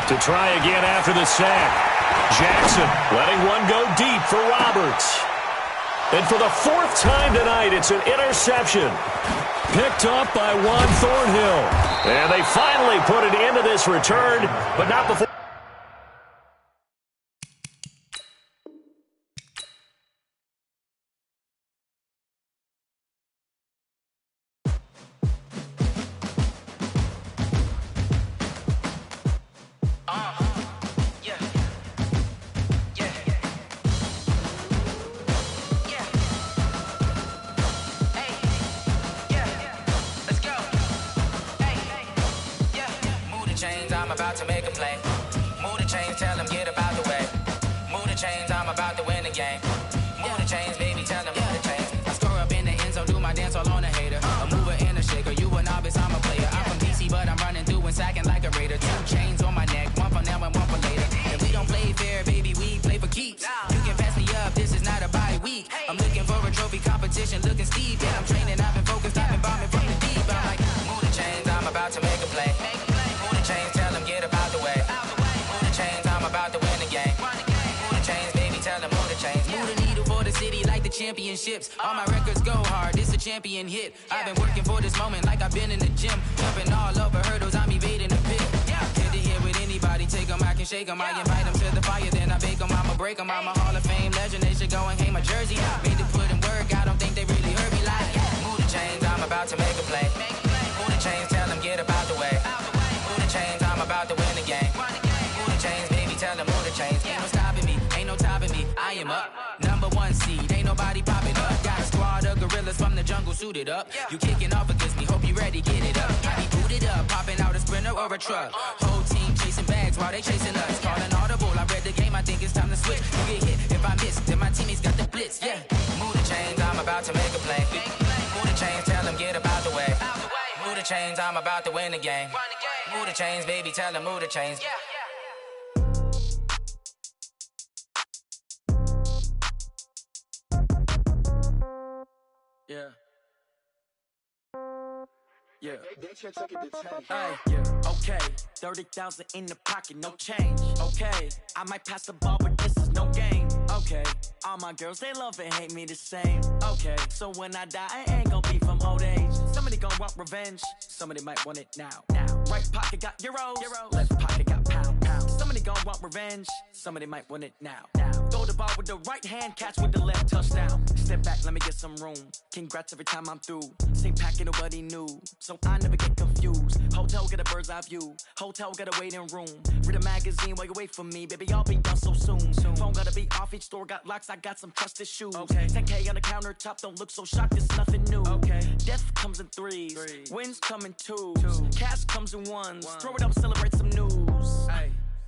To try again after the sack. Jackson letting one go deep for Roberts. And for the 4th time tonight, it's an interception. Picked up by Juan Thornhill. And they finally put an end to this return, but not before. Championships, all my records go hard. This a champion hit. I've been working for this moment like I've been in the gym, jumping all over hurdles. I'm evading the pit. Head to head with anybody, take them, I can shake them. I invite them to the fire, then I bake them. I'ma break them. I'm a Hall of Fame legend. They should go and hang my jersey. Made to put in work. I don't think they really heard me like. Move the chains, I'm about to make a play. Move the chains, tell them get up out the way. Move the chains, I'm about to win the game. Move the chains, baby, tell them move the chains. Ain't no stopping me, ain't no topping me. I am up. #1 seed, ain't nobody popping up. Got a squad of gorillas from the jungle suited up. You kicking off against me, hope you ready, get it up. I be booted up, popping out a Sprinter or a truck. Whole team chasing bags while they chasing us. Calling audible, I read the game, I think it's time to switch. You get hit, if I miss, then my teammates got the blitz, yeah. Move the chains, I'm about to make a play. Move the chains, tell them get up out the way. Move the chains, I'm about to win the game. Move mood to change, baby, tell the mood to change. Yeah. Yeah. Hey, yeah. Okay. 30,000 in the pocket, no change. Okay. I might pass the ball, but this is no game. Okay. All my girls, they love and hate me the same. Okay. So when I die, I ain't gon' be from old age. Somebody gon' want revenge. Somebody might want it now. Right pocket got euros. Left pocket got pound. Somebody gon' want revenge. Somebody might want it now. Throw the ball with the right hand, catch with the left, touchdown. Step back, let me get some room. Congrats every time I'm through. Same packet, nobody knew. So I never get confused. Hotel get a bird's eye view. Hotel got a waiting room. Read a magazine while you wait for me. Baby, I'll be done so soon. Phone gotta be off, each store got locks. I got some trusted shoes. 10K on the countertop, don't look so shocked, it's nothing new. Death comes in threes. Wins come in twos. Cash comes in ones. Throw it up, celebrate some news.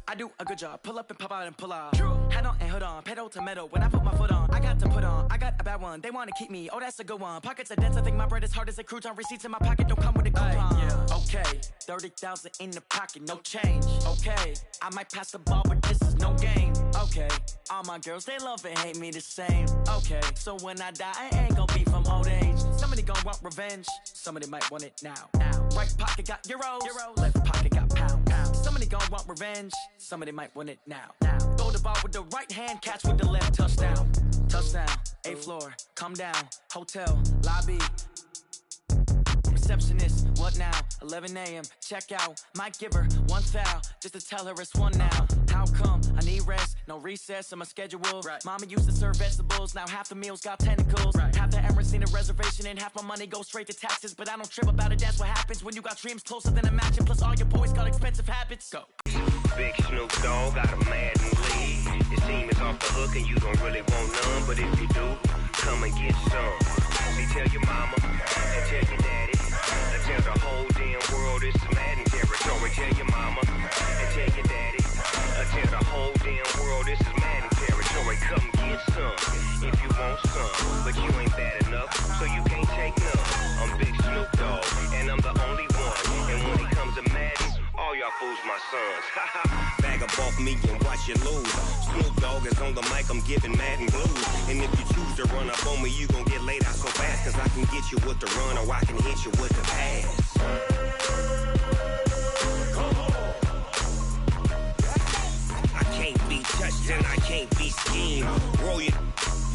I do a good job. Pull up and pop out and pull out. Head on and hood on. Pedal to metal. When I put my foot on, I got to put on. I got a bad one. They want to keep me. Oh, that's a good one. Pockets are dense. I think my bread is hard as a crouton. Receipts in my pocket don't come with a coupon. Okay. 30,000 in the pocket. No change. Okay. I might pass the ball, but this is no game. Okay. All my girls, they love and hate me the same. Okay. So when I die, I ain't gon' be from old age. Somebody gon' want revenge. Somebody might want it now. Right pocket got euros. Left pocket got pound. Somebody gon' want revenge. Somebody might want it now. Throw the ball with the right hand, catch with the left, touchdown. Touchdown, 8th floor, come down. Hotel, lobby. Receptionist, what now? 11 a.m., check out. Might give her one foul, just to tell her it's one now. How come? I need rest, no recess on my schedule. Mama used to serve vegetables, now half the meals got tentacles. Half the errands need a reservation and half my money goes straight to taxes. But I don't trip about it, that's what happens when you got dreams closer than a match. And plus all your boys got expensive habits. Go. Big Snoop Dogg got a Madden lead. Your team is off the hook and you don't really want none. But if you do, come and get some. See, tell your mama and tell your daddy. And tell the whole damn world it's Madden territory. Tell your mama and tell your daddy. And tell the whole damn world this is Madden territory. Come get some if you want some. But you ain't bad enough, so you can't take none. I'm Big Snoop Dogg, and I'm the only one. And when it comes to Madden, all y'all fools my sons. Bag up off me and watch you lose. Snoop Dogg is on the mic, I'm giving Madden blues. And if you choose to run up on me, you gon' get laid out so fast. Cause I can get you with the run or I can hit you with the pass. I can't be touched and I can't be schemed. Roll you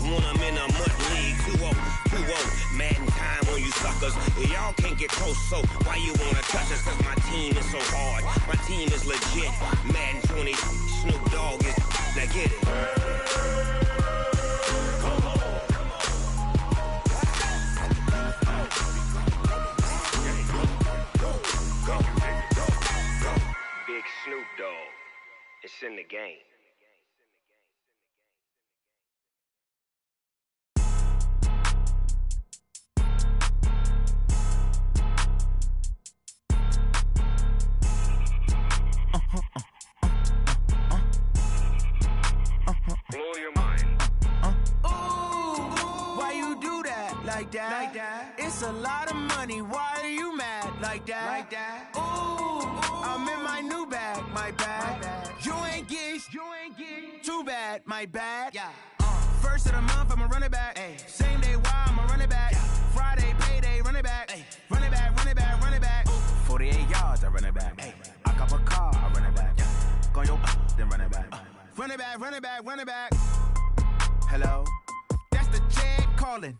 when I'm in a mud league. 2-0, Madden time on you suckers. Y'all can't get close, so why you wanna touch us? Cause my team is so hard, my team is legit. Madden 20, Snoop Dogg is, now get it. Big Snoop Dogg, it's in the game. Blow your mind. Ooh, why you do that like that? It's a lot of money. Why are you mad like that? Ooh, I'm in my new bag, my bad. You ain't get too bad, my bad. Yeah. First of the month, I'ma run it back. Same day, why I'ma run it back. Friday, payday, run it back. Run it back, run it back, run it back. 48 yards, I run it back. I cop a car, I run it back. Go your then run it back. Run it back, run it back, run it back. Hello? That's the check calling.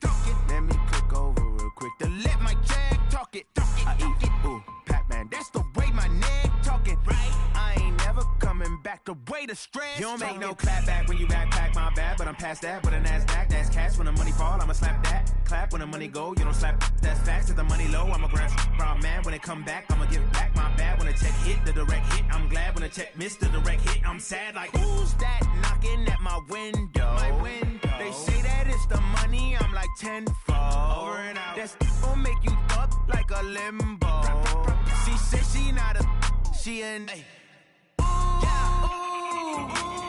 Let me click over real quick to let my check talk it. I eat, ooh, Pac-Man. That's the way my neck talking. Right? I ain't never coming back the way the stress. You don't make no clap back when you backpack, my bad. But I'm past that with a NASDAQ. That's cash when the money fall, I'ma slap that. Clap when the money go, you don't slap. That's facts. If the money low, I'ma grab brown man. When it come back, I'ma give back my bad. When the check hit, the direct hit. I'm glad when the check missed the direct hit. I'm sad like, who's that knocking at my window? My window. They say that it's the money, I'm like tenfold. Over and out. That's gon' make you up like a limbo. She said she not a, she an.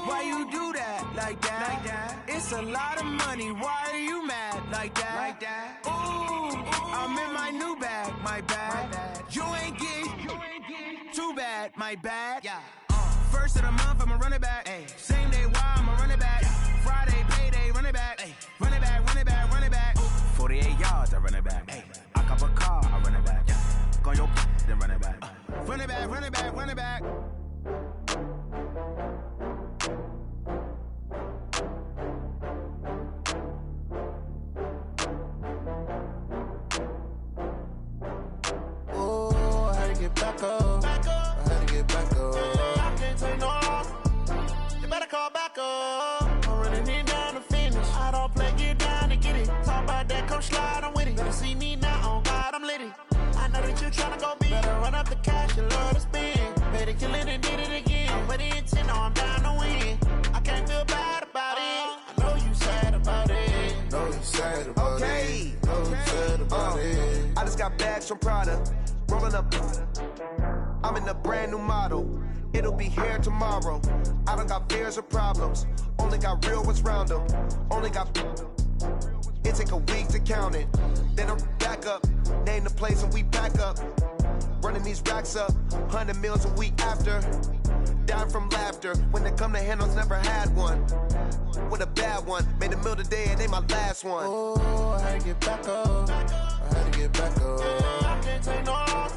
Why you do that like that? It's a lot of money. Why are you mad like that? Ooh, I'm in my new bag, my bad. You ain't get too bad. my bad. Yeah. First of the month, I'ma run it back. Ay. Same day, why I'ma run it back. Yeah. Friday, payday, run it back. Ay. Run it back, run it back, run it back. 48 yards, I run it back. Ay. I cop a car, I run it back. Yeah. Go on your then run it back. Run it back, run it back, run it back. Oh, I had to get back up. I had to get back up. I can't take no loss. You better call back up. I'm running it down to finish. I don't play, get down to get it. Talk about that, come slide, I'm with it. Better see me now, on God, I'm litty. I know that you tryna go big. Better run up the cash, you love to spend. Better kill it and did it again. With the intent, I'm down to win. I can't feel bad about it. I know you sad about it. Know you sad about it. Know you sad about it. I just got bags from Prada. Rolling up. I'm in a brand new model. It'll be here tomorrow. I don't got fears or problems. Only got real ones round them. Only got. It take a week to count it. Then I'm back up. Name the place and we pack up. Running these racks up. 100 meals a week after. Down from laughter. When they come to handles, never had one. With a bad one. Made a meal today and they my last one. Oh, I had to get back up. I had to get back up. I can't take no loss.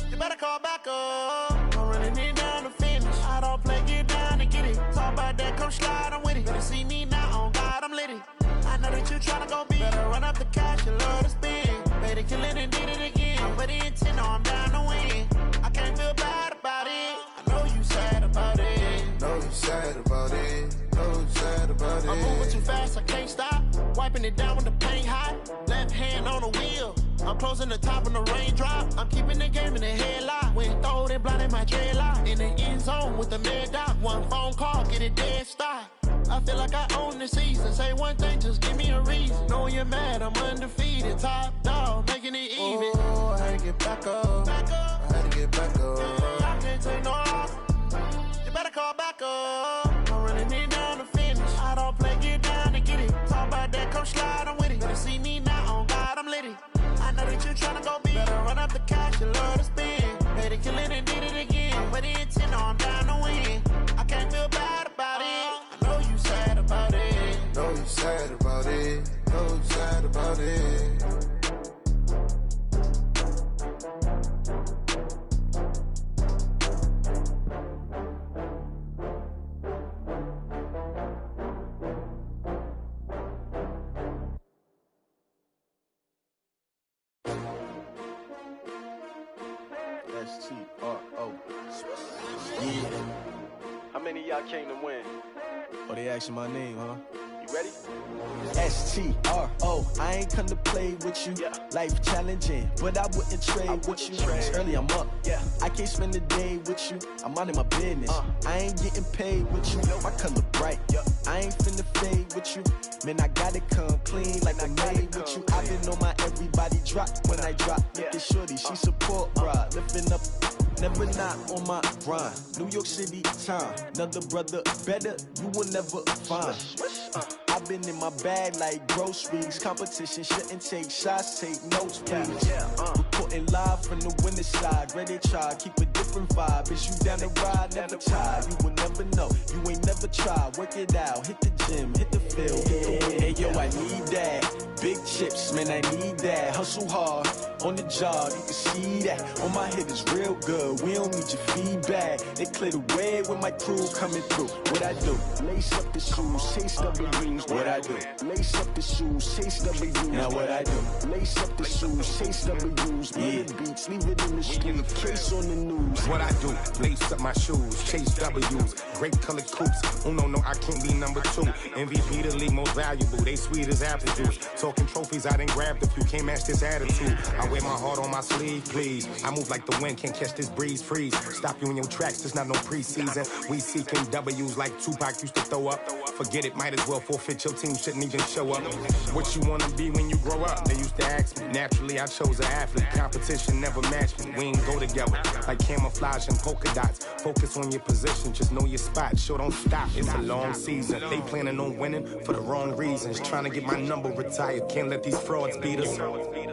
You better call back up. I'm running it down to finish. I don't play, get down to get it. Talk about that, come slide, I'm with it. Better see me now, on God, I'm litty. I know that you tryna go big. Better run up the cash, you love to spend. Better kill it and did it again. With the intent, I'm down to win. I can't feel bad about it. I know you sad about it. Know you sad about it. Know you sad about it. I'm moving too fast, I can't stop. Wiping it down when the paint hot. Left hand on the wheel. I'm closing the top when the raindrop. I'm keeping the game in the headlock. When throw it, blinding my dreadlock. In the end zone with the mad dot. One phone call, get it dead stop. I feel like I own the season. Say one thing, just give me a reason. Knowing you're mad, I'm undefeated. Top dog, making it even. Oh, I had to get back up. I had to get back up. I can't take no loss. You better call back up. I'm running it down to finish. I don't play, get down to get it. Talk about that, come slide, I'm with it. Better see me now, on God, I'm litty. I know that you tryna go big. Better run up the cash, you love to spend. Better kill it and did it again. With the intent, I'm down to win. I can't feel bad about it. I know you sad about it. Know you sad about it. Know you sad about it. S-T-R-O. Yeah. How many of y'all came to win? Oh, they asking my name, huh? You ready? S-T-R-O. I ain't come to play with you. Yeah. Life challenging, but I wouldn't trade with you. It's early, I'm up. Yeah. I can't spend the day with you. I'm minding my business. I ain't getting paid with you. My color bright. Yep. I ain't finna fade with you. Man, I gotta come clean like I made with you. I've been on my everybody drop when I drop. Look at shorty, she support ride. Lifting up, never not on my grind. New York City time. Another brother better, you will never find. I've been in my bag like groceries. Competition shouldn't take shots, take notes, please. Reporting live from the winter side. Ready to try, keep a different vibe. Is you down the ride, never tired. You will never know, you ain't never tried. Work it out, hit the gym, hit the field. Hey yo, I need that. Big chips, man, I need that. Hustle hard, on the job, you can see that. On my head is real good, we don't need your feedback. They clear the way with my crew coming through. What I do? Lace up the shoes, chase W's. What I do? Lace up the shoes, chase W's. Now what I do? Lace up the shoes, chase W's. Yeah. Beats, leave it in the street, case on the news. What I do? Lace up my shoes, chase W's. Great colored coops. Uno, no, I can't be number 2. MVP the league most valuable. They sweet as apple juice. Talking trophies, I didn't grab the few. Can't match this attitude. I wear my heart on my sleeve, please. I move like the wind, can't catch this breeze, freeze. Stop you in your tracks, there's not no preseason. We seeking W's like Tupac used to throw up. Forget it, might as well forfeit, your team shouldn't even show up. What you wanna be when you grow up? They used to ask me. Naturally, I chose an athlete. Competition never matched me. We ain't go together. Like camouflage. camouflage and polka dots. Focus on your position, just know your spot. Show don't stop, it's a long season. They planning on winning for the wrong reasons. Trying to get my number retired, can't let these frauds beat us.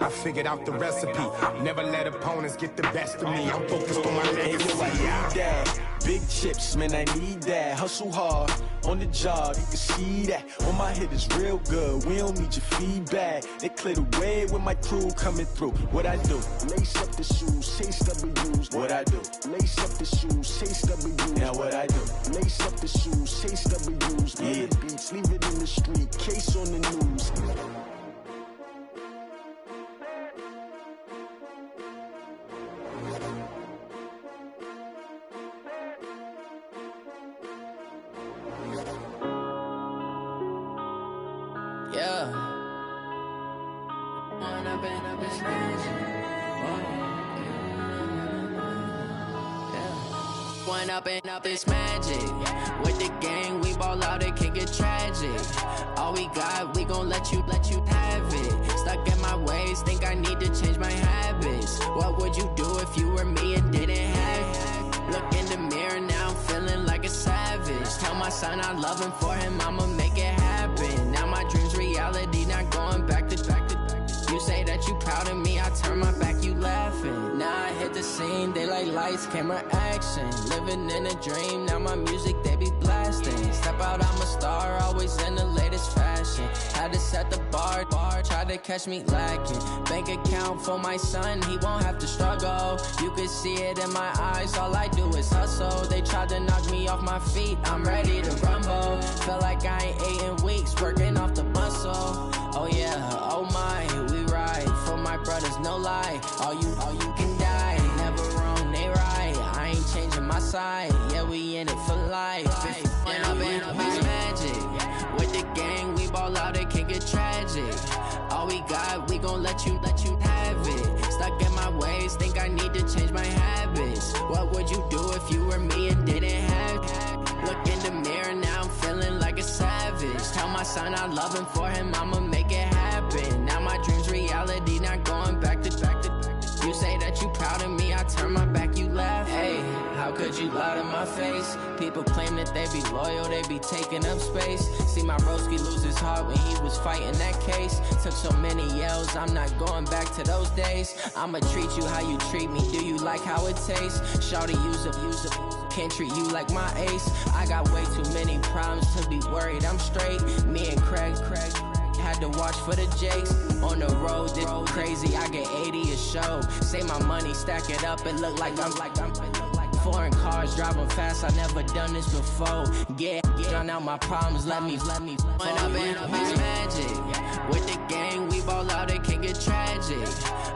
I figured out the recipe, never let opponents get the best of me. I'm focused on my legacy. I need that. Big chips, man, I need that. Hustle hard on the job, you can see that. On my hit is real good, we don't need your feedback. They clear the way with my crew coming through. What I do? Lace up the shoes, chase W's. What I do? Lace up the shoes, chase W's. Now what I do? Lace up the shoes, chase W's. Yeah. Beats, leave it in the street, case on the news. Up this magic. With the gang, we ball out, it can get tragic. All we got, we gon' let you have it. Stuck in my ways, think I need to change my habits. What would you do if you were me and didn't have it? Look in the mirror now, I'm feeling like a savage. Tell my son I love him, for him I'ma make it happen. Now my dream's reality, not going back to. You say that you proud of me, I turn my back, you laughing. Now I hit the scene, they like lights, camera, action. Living in a dream, now my music, they be blasting. Step out, I'm a star, always in the latest fashion. Had to set the bar, try to catch me lacking. Bank account for my son, he won't have to struggle. You can see it in my eyes, all I do is hustle. They tried to knock me off my feet, I'm ready to rumble. Felt like I ain't ate in weeks, working off the muscle. Oh yeah, oh my, we ride for my brothers, no lie. All you can die, never wrong, they right. I ain't changing my side, yeah, we in it for life. When up in this magic, with the gang, we ball out, it can get tragic. All we got, we gon' let you have it. Stuck in my ways, think I need to change my habits. What would you do if you were me and didn't have it? Look in the mirror now, I'm feeling like a savage. Tell my son I love him, for him I'ma make it happen. Now my dream's reality, not going back to. You say that you proud of me, I turn my back, you laugh. Hey, how could you lie to my face? People claim that they be loyal, they be taking up space. See my broski lose his heart when he was fighting that case. Took so many yells, I'm not going back to those days. I'ma treat you how you treat me, do you like how it tastes? Shawty, use up, can't treat you like my ace. I got way too many problems to be worried, I'm straight. Me and Craig had to watch for the Jakes. On the road, this crazy, I get 80 a show. Say my money, stack it up, it look like I'm foreign cars, driving fast, I never done this before. Yeah, drown out my problems, let me When up in this magic, with the gang, we ball out, it can get tragic.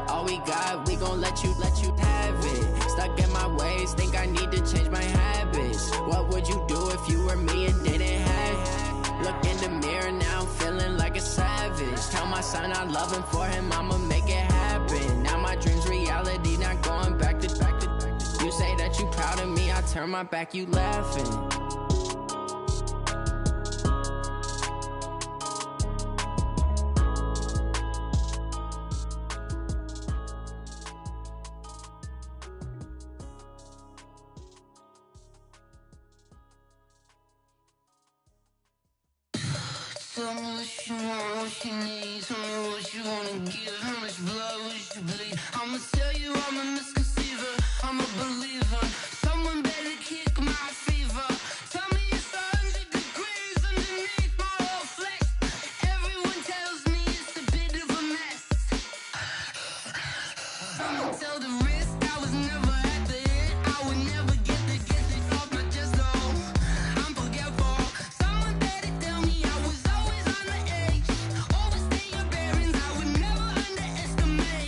All we got, we gon' let you have it. Stuck in my ways, think I need to change my habits. What would you do if you were me and didn't have it? Look in the mirror now, I'm feeling like a savage. Tell my son I love him, for him I'ma make it happen. Now my dream's reality, not going back to. You say that you proud of me, I turn my back, you laughing. Tell me what you want, what you need. Tell me what you wanna give. How much blood would you bleed? I'ma tell you I'm a misconceiver. I'm a believer. Someone better kick my fever. Tell me it's 100 degrees underneath my whole flesh. Everyone tells me it's a bit of a mess. I'ma tell the risk I was never at the end. I would never get it off my chest though. I'm forgetful. Someone better tell me I was always on the edge. Overstay your bearings, I would never underestimate.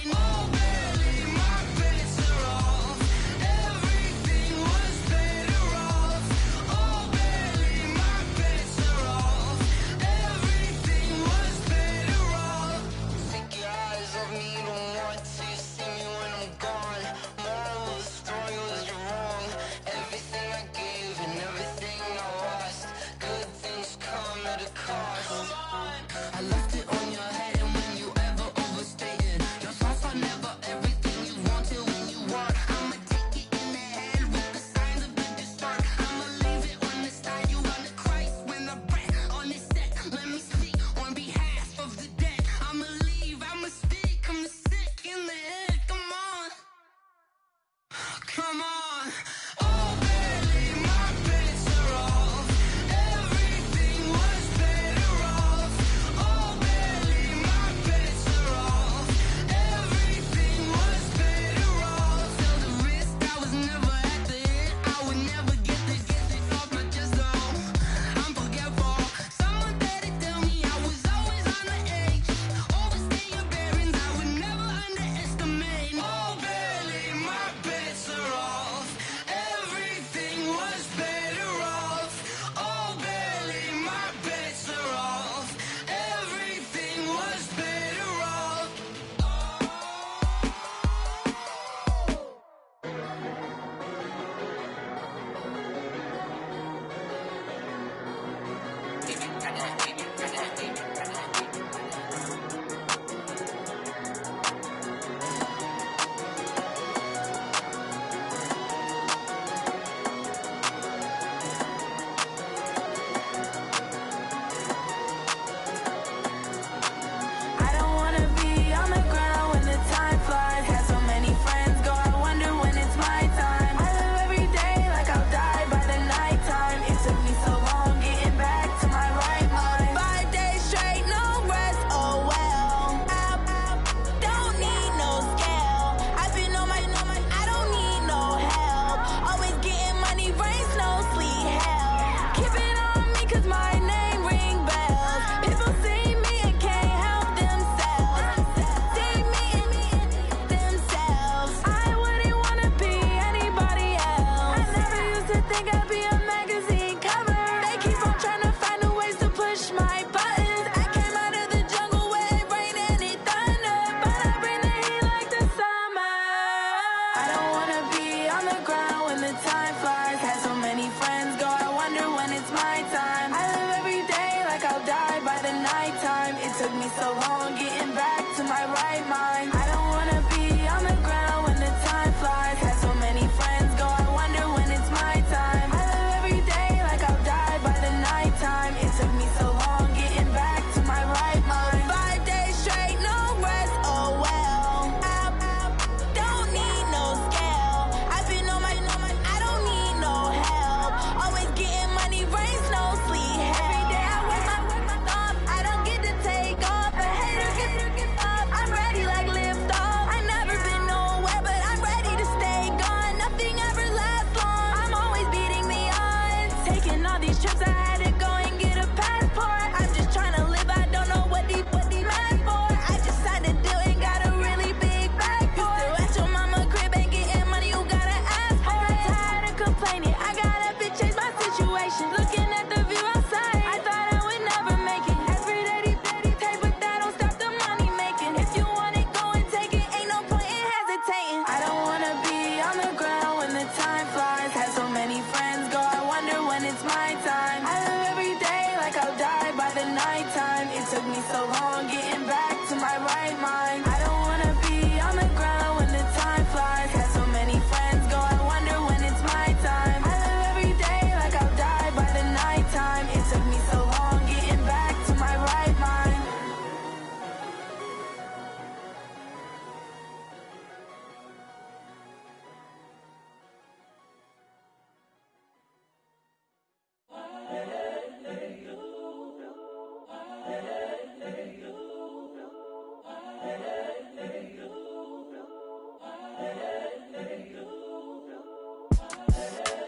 these trips, I had to go and get a passport. I'm just trying to live, I don't know what these mad for. I just signed a deal and got a really big bag for it. At your mama crib ain't getting money, you gotta ask for it. I got tired of complaining, I gotta bitch change my situation. Looking at the view outside, I thought I would never make it. Every day they pay, but that don't stop the money making. If you want it, go and take it, ain't no point in hesitating. I don't wanna be on the ground when the time flies. Had so many friends go, I wonder when it's my time. I live every day like I'll die by the nighttime. It took me so long getting back to my right mind. I don't wanna be on the ground when the time flies. Had so many friends go, I wonder when it's my time. I live every day like I'll die by the nighttime. It took me so long getting back to my right mind.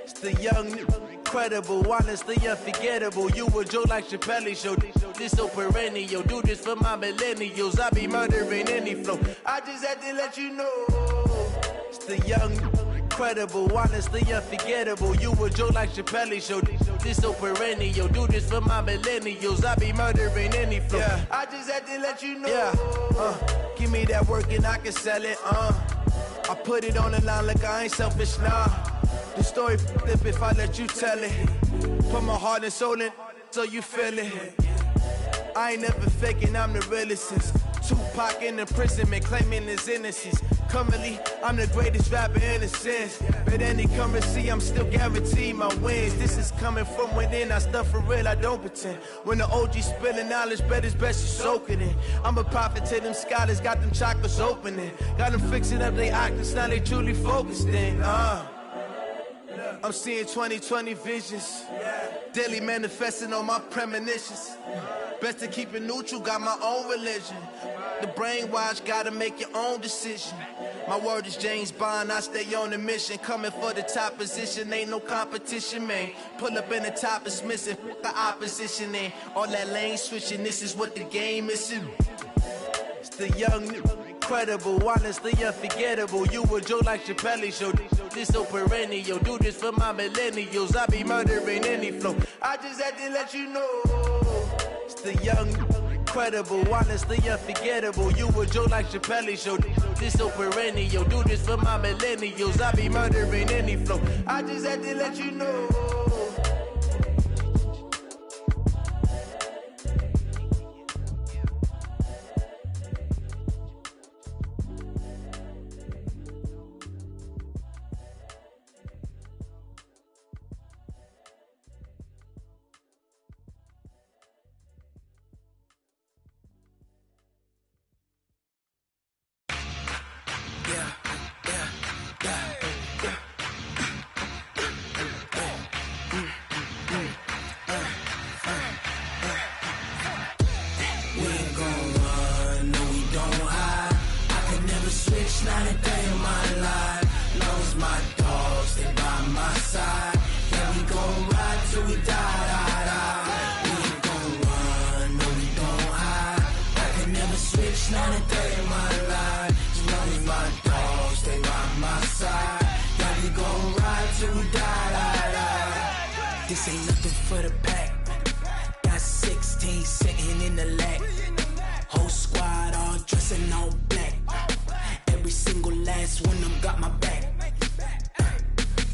It's the young, incredible, honestly unforgettable. You a Joe like Chappelle show. This so perennial. Do this for my millennials. I be murdering any flow. I just had to let you know. It's the young, incredible, honestly unforgettable. You a Joe like Chappelle show. This so perennial. Do this for my millennials. I be murdering any flow. Yeah. I just had to let you know. Yeah. Give me that work and I can sell it. I put it on the line like I ain't selfish, nah. The story flip if I let you tell it. Put my heart and soul in so you feel it. I ain't never faking, I'm the realest since Tupac in imprisonment, claiming his innocence. Currently, I'm the greatest rapper in a sense. But any currency, I'm still guaranteed my wins. This is coming from within, I stuff for real, I don't pretend. When the OG spilling knowledge, bet it's best you soak it in. I'm a prophet to them scholars, got them chakras opening. Got them fixing up their octaves, now they truly focused in. I'm seeing 2020 visions. Daily manifesting on my premonitions. Best to keep it neutral, got my own religion. The brainwash, gotta make your own decision. My word is James Bond, I stay on a mission. Coming for the top position, ain't no competition, man. Pull up in the top is missing, fuck the opposition, and all that lane switching, this is what the game is. It's the young, incredible, honestly unforgettable. You a Joe like Chappelle show. This so perennial. Do this for my millennials. I be murdering any flow. I just had to let you know. It's the young, incredible, honestly unforgettable. You a Joe like Chappelle show. This so perennial. Do this for my millennials. I be murdering any flow. I just had to let you know. This ain't nothing for the pack. Got 16 sitting in the lag. Whole squad all dressing all black. Every single last one of them got my back.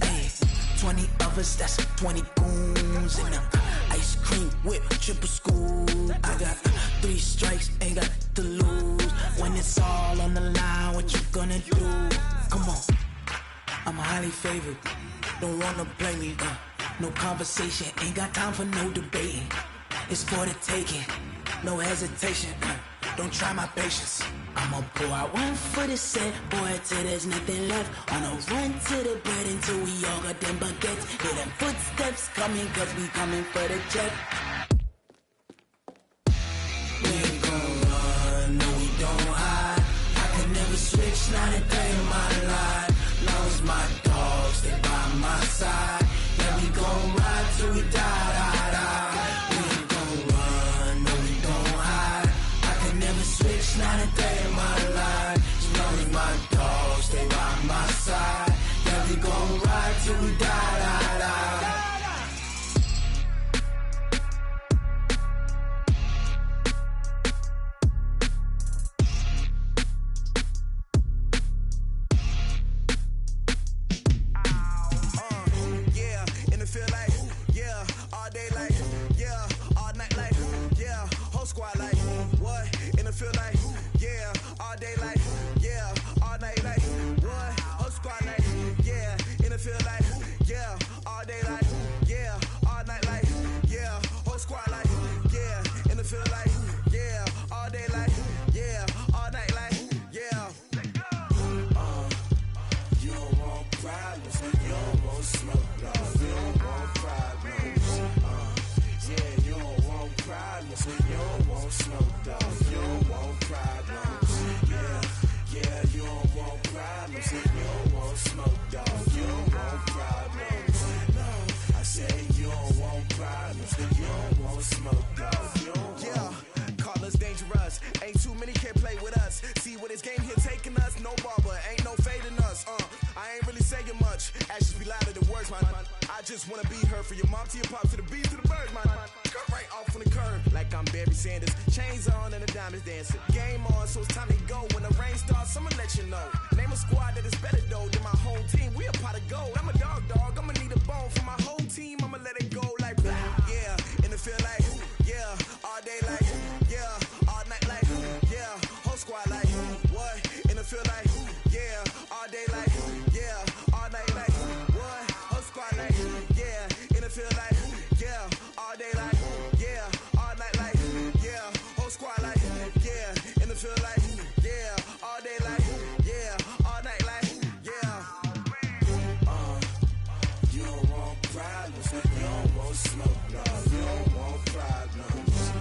Hey, 20 of us, that's 20 goons in them. Ice cream whip, triple scoop. I got 3 strikes, ain't got to lose. When it's all on the line, what you gonna do? Come on, I'm highly favored. Don't wanna play me, no conversation, ain't got time for no debating. It's for the taking, no hesitation. Don't try my patience. I'ma pour out one for the set, boy, till there's nothing left. On a run to the bread until we all got them baguettes. Hear them footsteps coming, cause we coming for the check. We ain't gon' run, no we don't hide. I could never switch, not a day in my life. Long as my dogs, they by my side. Yeah, we gon' ride till we die. feel like, yeah, all day like, yeah, all night like, what? Whole squad like, yeah, in the feel like, yeah, all day like, yeah, all night like, yeah, whole squad like, yeah, in the feel like, yeah, all day like, yeah, all night like, yeah. You don't want problems, you don't want smoke, dog. You don't want problems, yeah, you don't want problems, you don't want smoke, dog. You don't want problems, yeah, you don't want problems, you don't want smoke, dog. You don't want problems, no, I say you don't want problems, you don't want smoke, dog. You don't want. Call us dangerous, ain't too many can play with us. See what this game here taking us, no barber, ain't no fading us. I ain't really saying much, actions be louder than words, man. I just wanna be heard from your mom to your pop to the beat to the birds, man. Cut right off on the curb, like I'm Barry Sanders. Chains on and the diamonds dancing. Game on, so it's time to go. When the rain starts, I'ma let you know. Name a squad that is better though than my home team. We a pot of gold. I'm a dog, I'ma need a bone for my whole team. I'ma let it go like, yeah, and it feel like, yeah, all day like, yeah, all night like, yeah, whole squad like, what? And it feel like, yeah, all day like, yeah, all night like, what? Whole squad like, yeah, and it feel like, yeah, all day like, yeah, all night like, yeah, whole squad like, yeah, and it feel like, yeah, all day like, yeah, all night like, yeah. You don't want problems, you don't want smoke, no, you don't want problems.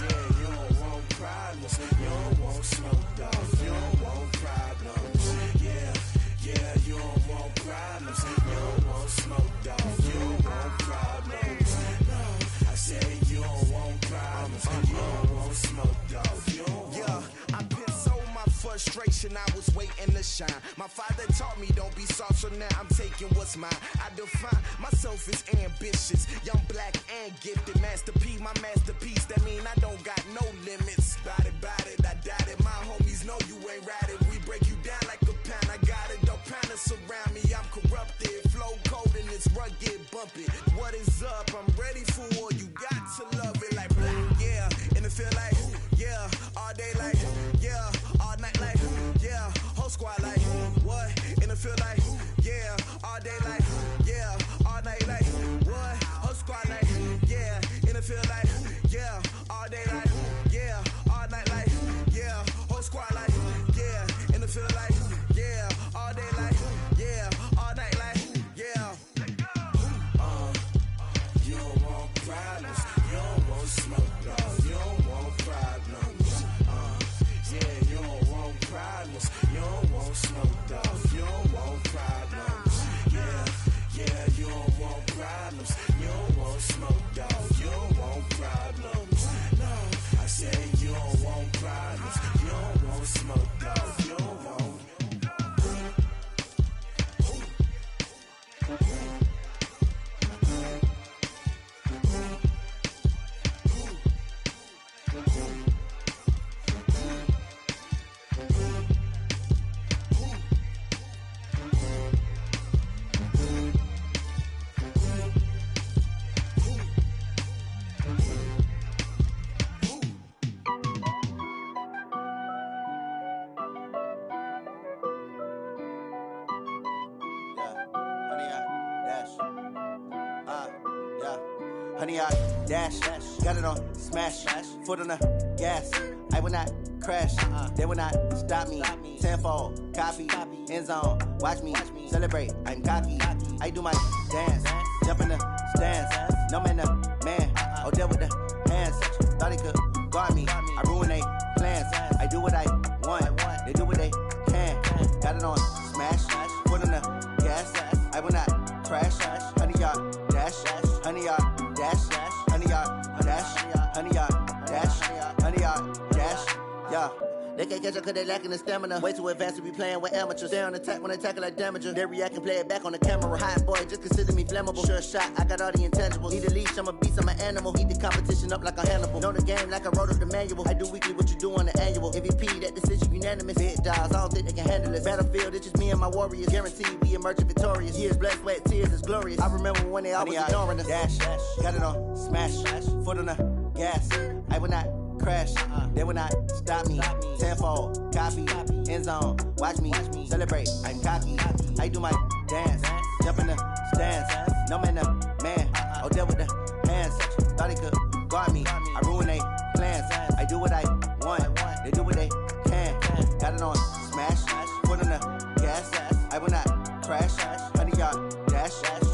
Yeah, you don't want problems, you don't want smoke, dog. You don't want problems. Yeah, you don't want problems, you don't want smoke, dog. You don't want problems. No, I say you don't want problems, you don't want smoke, dog. You don't want. Yeah, I've been so my frustration, I was waiting to shine. My father taught me don't be soft, so now I'm taking what's mine. I define myself as ambitious, young, black, and gifted. Master P, my masterpiece. That mean I don't got no limits. Bout it, I doubt it. My homies know you ain't ratted. We break you down like a pound. I got it, don't pound us around me. I'm corrupted, flow cold and it's rugged, bumpy. What is up? I'm ready for war. You got to love it like black, yeah. And it feel like, yeah, all day like, yeah, all night like, yeah, whole squad like, what? And it feel like, yeah, all day like, yeah, all night like, what? Whole squad like, yeah, and it feel like, yeah, all day like, yeah, all night like, yeah, whole squad like, yeah, and it feel like, yeah, all day like, yeah, all night like, yeah. You don't want problems, you don't want smoke, dog. You don't want problems. Yeah, you don't want problems, you don't want smoke, dog. You don't want problems. Yeah, you don't want problems, you don't want smoke, dog. You don't want problems. No, I say you don't want problems, you don't want smoke, dog. You don't want. Honey, I dash, got it on smash, foot on the gas. I will not crash, they will not stop me. Tenfold, copy, end zone, watch me celebrate. I'm cocky, I do my dance, jump in the stands. No man, the man, oh, deal with the hands. Thought he could guard me, I ruin they plans. I do what I want, they do what they can. Got it on smash, foot on the gas. I will not crash, honey, y'all dash, honey, y'all dash, honey, y'all dash, honey, y'all dash, honey, y'all dash, yeah. They can't catch up cause they lacking the stamina. Way too advanced to be playing with amateurs. Stay on attack when they tackle like damager. They react and play it back on the camera. Hot boy, just consider me flammable. Sure shot, I got all the intangibles. Need a leash, I'm a beast, I'm an animal. Heat the competition up like a Hannibal. Know the game like I wrote up the manual. I do weekly what you do on the annual. MVP, that decision unanimous. Big dogs, I don't think they can handle it. Battlefield, it's just me and my warriors. Guaranteed we emerging victorious. Years, blood, sweat, tears, it's glorious. I remember when they always ignoring us. Dash, got it on smash, foot on the gas. I will not crash. They will not stop me. Tenfold, copy, end zone. Watch me celebrate. I'm cocky. I do my dance. Jump in the stands. No man, man. Oh, deal with the hands. Thought he could guard me. I ruin they plans. I do what I want. They do what they can. Got it on smash. Put on the gas. I will not crash. 100-yard dash.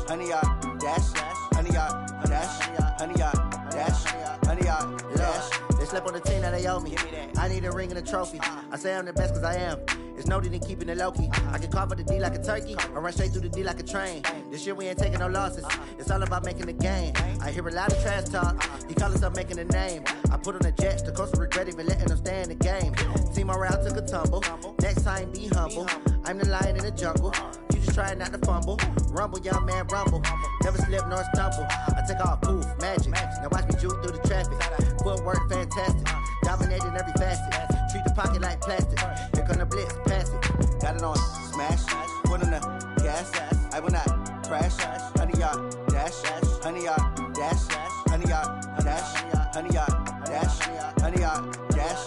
100-yard dash. 100-yard dash. 100-yard dash. 100-yard dash. They slept on the team that they owe me. I need a ring and a trophy. I say I'm the best cause I am. It's no need in keeping it low-key. I can carve up the D like a turkey or run straight through the D like a train. This year we ain't taking no losses. It's all about making the game. I hear a lot of trash talk. He call us up making a name. I put on the Jets. The coach will regret even letting them stay in the game. Team morale took a tumble. Next time be humble. I'm the lion in the jungle. You just trying not to fumble. Rumble, young man, rumble. Never slip nor stumble. I take off, poof, magic. Now watch me juke through the traffic. Footwork fantastic. Dominating every facet. Treat the pocket like plastic. Here come the blitz, pass it. Got it on smash. Put on the gas. I will not crash. 100-yard dash. 100-yard dash. 100-yard dash. 100-yard dash. 100-yard dash.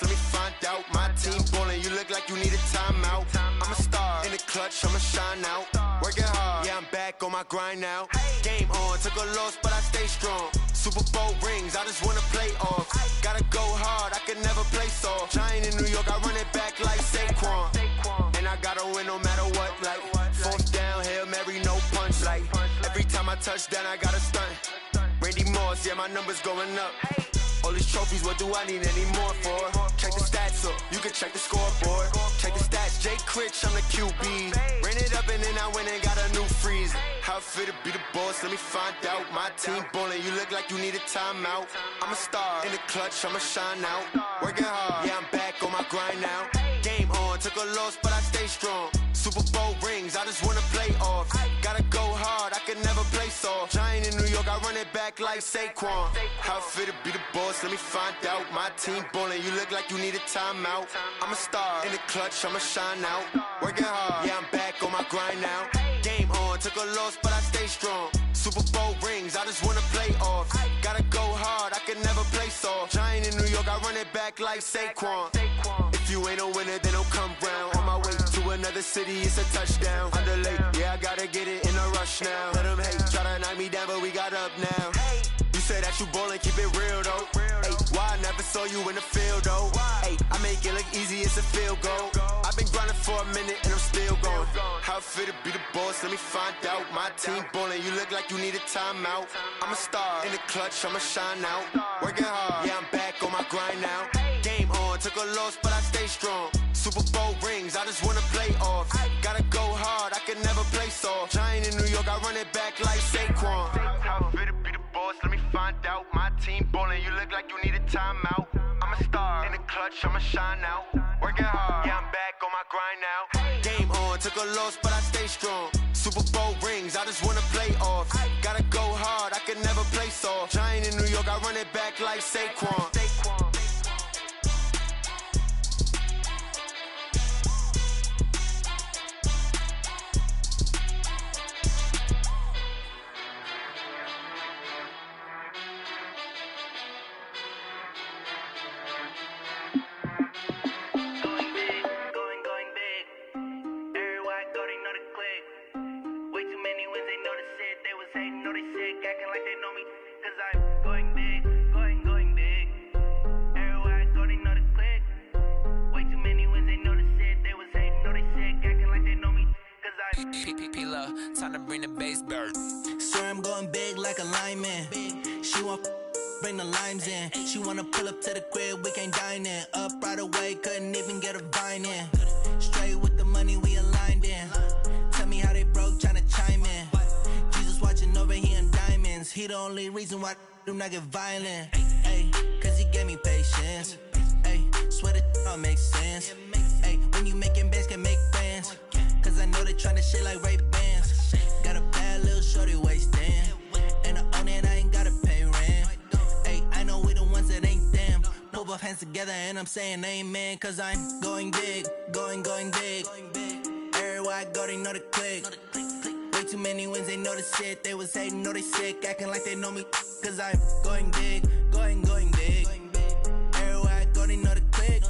Let me find out. My team ballin', you look like you need a timeout. I'm a star in the clutch, I'ma shine out. Working hard, yeah, I'm back on my grind now. Game on, took a loss, but I stay strong. Super Bowl rings, I just wanna play off. Gotta go hard, I can never play soft. Giant in New York, I run it back like Saquon. And I gotta win no matter what, like fourth down, Hail Mary, no punch. Like every time I touch down, I gotta stunt. Randy Moss, yeah, my numbers going up. All these trophies, what do I need any more for? Check the stats up, you can check the scoreboard. Check the stats, Jay Critch, I'm the QB. Ran it up and then I went and got a new freeze. How it feel to be the boss, let me find out. My team ballin', you look like you need a timeout. I'm a star in the clutch, I'ma shine out. Working hard, yeah, I'm back on my grind now. Game on, took a loss, but I stay strong. Super Bowl rings, I just wanna play off. Gotta go hard, I can never play soft. Giant in New York, I run it back like Saquon. How it feel to be the boss, let me find out. My team ballin', you look like you need a timeout. I'm a star in the clutch, I'ma shine out. Working hard, yeah, I'm back on my grind now. Game on, took a loss, but I stay strong. Super Bowl rings, I just wanna play off. Gotta go hard, I can never play soft. Giant in New York, I run it back like Saquon. If you ain't a winner, then don't come round. On my way to another city, it's a touchdown. Underlay, yeah, I gotta get it in a rush now. Let them hate, try to knock me down, but we got up now. You say that you ballin', keep it real though. Hey, why I never saw you in the field though? Hey, I make it look easy, it's a field goal. I've been grinding for a minute and I'm still going. How it feel to be the boss, let me find out. My team ballin', you look like you need a timeout. I'm a star in the clutch, I'ma shine out. Working hard, yeah, I'm back on my grind now. Game on, took a loss, but I stay strong. Super Bowl rings, I just wanna play off. Gotta go hard, I can never play soft. Giant in New York, I run it back like Saquon. How it feel to be the boss, let me find out. My team ballin', you look like you need a timeout. I'm a star in the clutch, I'ma shine out. Working hard, yeah, I'm back on my grind now. Game on, took a loss, but I stay strong. Super Bowl rings, I just wanna play off. Gotta go hard, I can never play soft. Giant in New York, I run it back like Saquon. Time to bring the bass bird. Swear I'm going big like a lineman. She want bring the limes in. She wanna pull up to the crib, we can't dine in. Up right away, couldn't even get a vine in. Straight with the money, we aligned in. Tell me how they broke, tryna chime in. Jesus watching over here in diamonds. He the only reason why do not get violent. Ay, cause he gave me patience. Ay, swear that all makes sense. Ay, when you making bands, can make friends. Cause I know they tryna shit like Ray-Bans. Got a bad little shorty wasting. And I own it, I ain't gotta pay rent. Ay, I know we the together and I'm saying amen, cause I'm going big, going big. Everywhere I go, they know the click. Way too many wins, they know the shit. They was hating, know they sick, acting like they know me, cause I'm going big, going big. Everywhere I go, they know the click.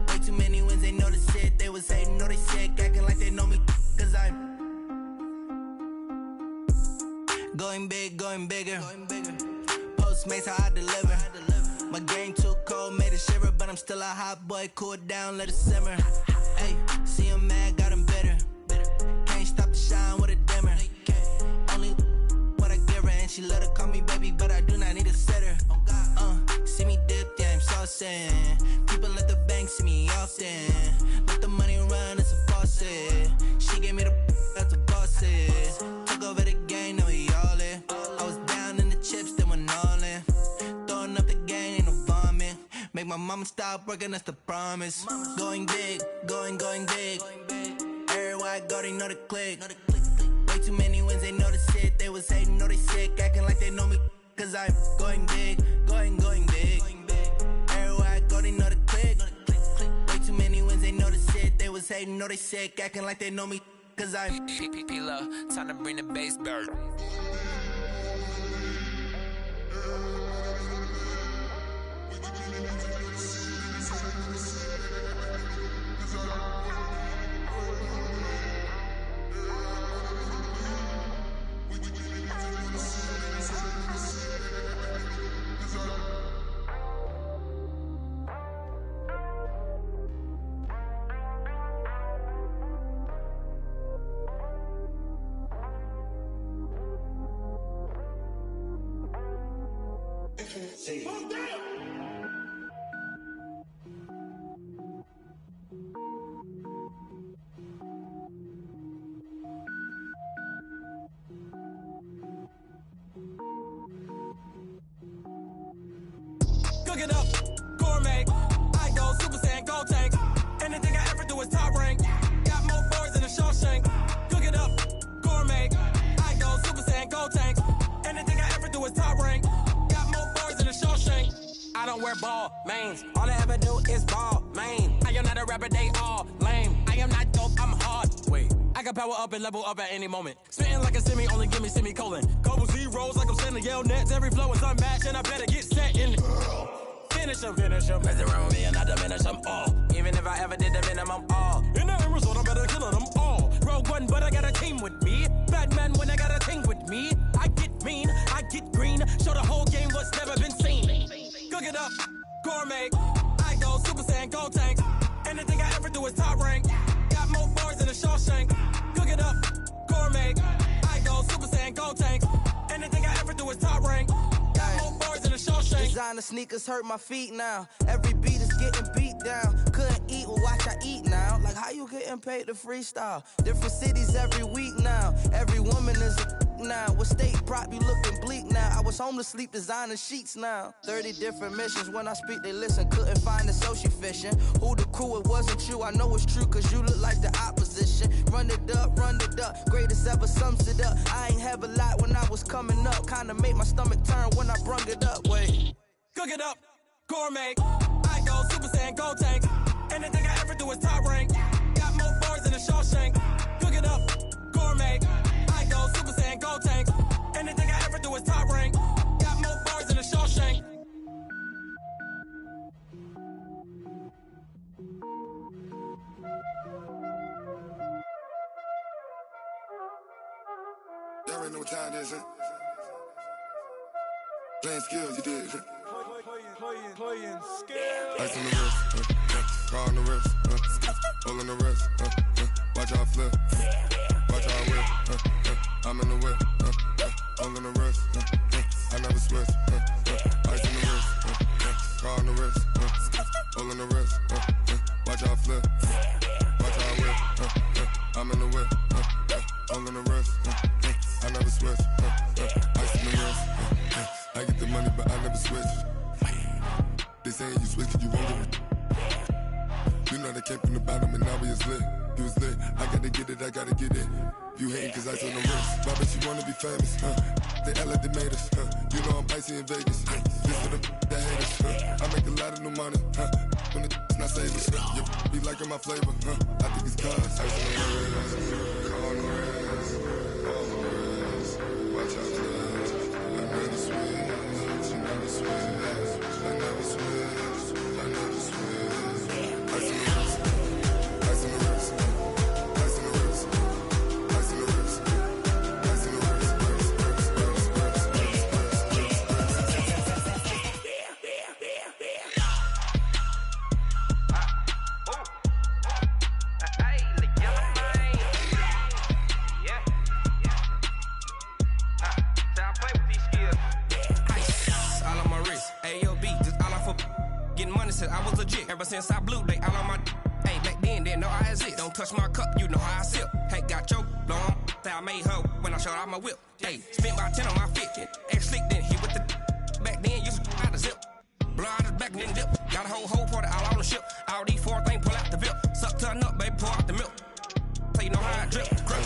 Way too many wins, they know the shit. They was hating, know they sick, acting like they know me, cause I'm going big, going bigger. Postmates, how I deliver. My game too cold, made it shiver, but I'm still a hot boy. Cool it down, let it simmer. Hey, see him mad, got him bitter. Can't stop the shine with a dimmer. Only what I give her, and she let her call me baby, but I do not need a sitter. See me dip, yeah, I'm saucing. People at the bank see me often. Let the money run, it's a faucet. She gave me the that's the bosses. Took over the game, now we all in. I was down in the chips, then went all in. Throwing up the game, ain't no vomit. Make my mama stop working, that's the promise. Going big, going big. Everywhere I go, they know the click. Way too many wins, they know the shit. They was hating, know they sick, acting like they know me, cause I'm going big, going big. Everywhere I go, they know the click. Way too many wins, they know the shit. They was hating, know they sick, acting like they know me, cause I'm P-P-P-Love, time to bring the bass back. Cook it up, gourmet. I go Super Saiyan, gold tank. Anything I ever do is top rank. Got more boards than a Shawshank. Cook it up, gourmet. I go Super Saiyan, gold tank. Anything I ever do is top rank. Got more boards than a Shawshank. I don't wear ball mains. All I ever do is ball main. I am not a rapper, they all lame. I am not dope, I'm hard. Wait, I can power up and level up at any moment. Spitting like a semi, only give me semicolon. Couple zeros like I'm sending yell nets. Every flow is unmatched and I better get set in. Finish him. Mess around with me and I diminish them all. Even if I ever did the minimum all. In the end result, I'm better killing them all. Rogue One, but I got a team with me. Batman when I got a team with me. I get mean, I get green. Show the whole game what's never been seen. Cook it up, gourmet. I go Super Saiyan, gold tank. Anything I ever do is top rank. Got more bars than a Shawshank. Cook it up, gourmet. I go Super Saiyan, gold tank. Anything I ever do is top rank. Got more bars than a Shawshank. Designer sneakers hurt my feet now. Every beat is getting beat down. Couldn't eat, well watch I eat now. Like how you getting paid to freestyle? Different cities every week now. Every woman is a now. With state prop, you looking bleak now. I was home to sleep designing sheets now. 30 different missions. When I speak, they listen. Couldn't find the social fishing. Who the crew, it wasn't you. I know it's true, cause you look like the opposition. Run it up. Greatest ever sums it up. I ain't have a lot when I was coming up. Kinda made my stomach turn when I brung it up. Wait. Cook it up, gourmet. I go Super Saiyan, gold tank. Anything I ever do is top rank. Got more bars than a Shawshank. Cook it up, gourmet. I go Super Saiyan, gold tank. Anything I ever do is top rank. Got more bars than a Shawshank. Y'all already know what time it is, huh? Playing skills, you did. Playing skills. Ice on the wrist, car on the wrist, hole on the wrist, watch how I flip, watch how I whip, I'm in the whip, hole on the wrist, I never switch, ice on the wrist, car on the wrist, hole on the wrist, watch how I flip, watch how I whip, I'm in the whip, hole on the wrist, I never switch, ice on the wrist, I get the money but I never switch. They saying you switch cause you won't get it. You know they came from the bottom and now we is lit. You was lit, I gotta get it. You hating cause I on the wrist. Why bet you wanna be famous, huh? they act like they made us. You know I'm icy in Vegas. This for the haters. I make a lot of new money. When it's not savers. You be liking my flavor. I think it's cause. Ice on the wrist, on the wrist, on the wrist. Watch out, cuz. I never switch. I never switch. I never switch. I never switch. Ice on the wrist. Ice on the wrist. Ice on the wrist. Ice on the wrist. Ice on the wrist. I was legit. Ever since I blew, they all on my hey, back then, didn't know I exist. Don't touch my cup, you know how I sip. Hey, got your long that I made her when I showed out my whip. Hey, spent about 10 on my fit. Ex slick, then hit with the back then, used to out the zip. Blow out his back, then dip. Got a whole party all on the ship. All these 4 things, pull out the VIP. Suck to a nut, baby, pour out the milk. So you know how I drip. Grip.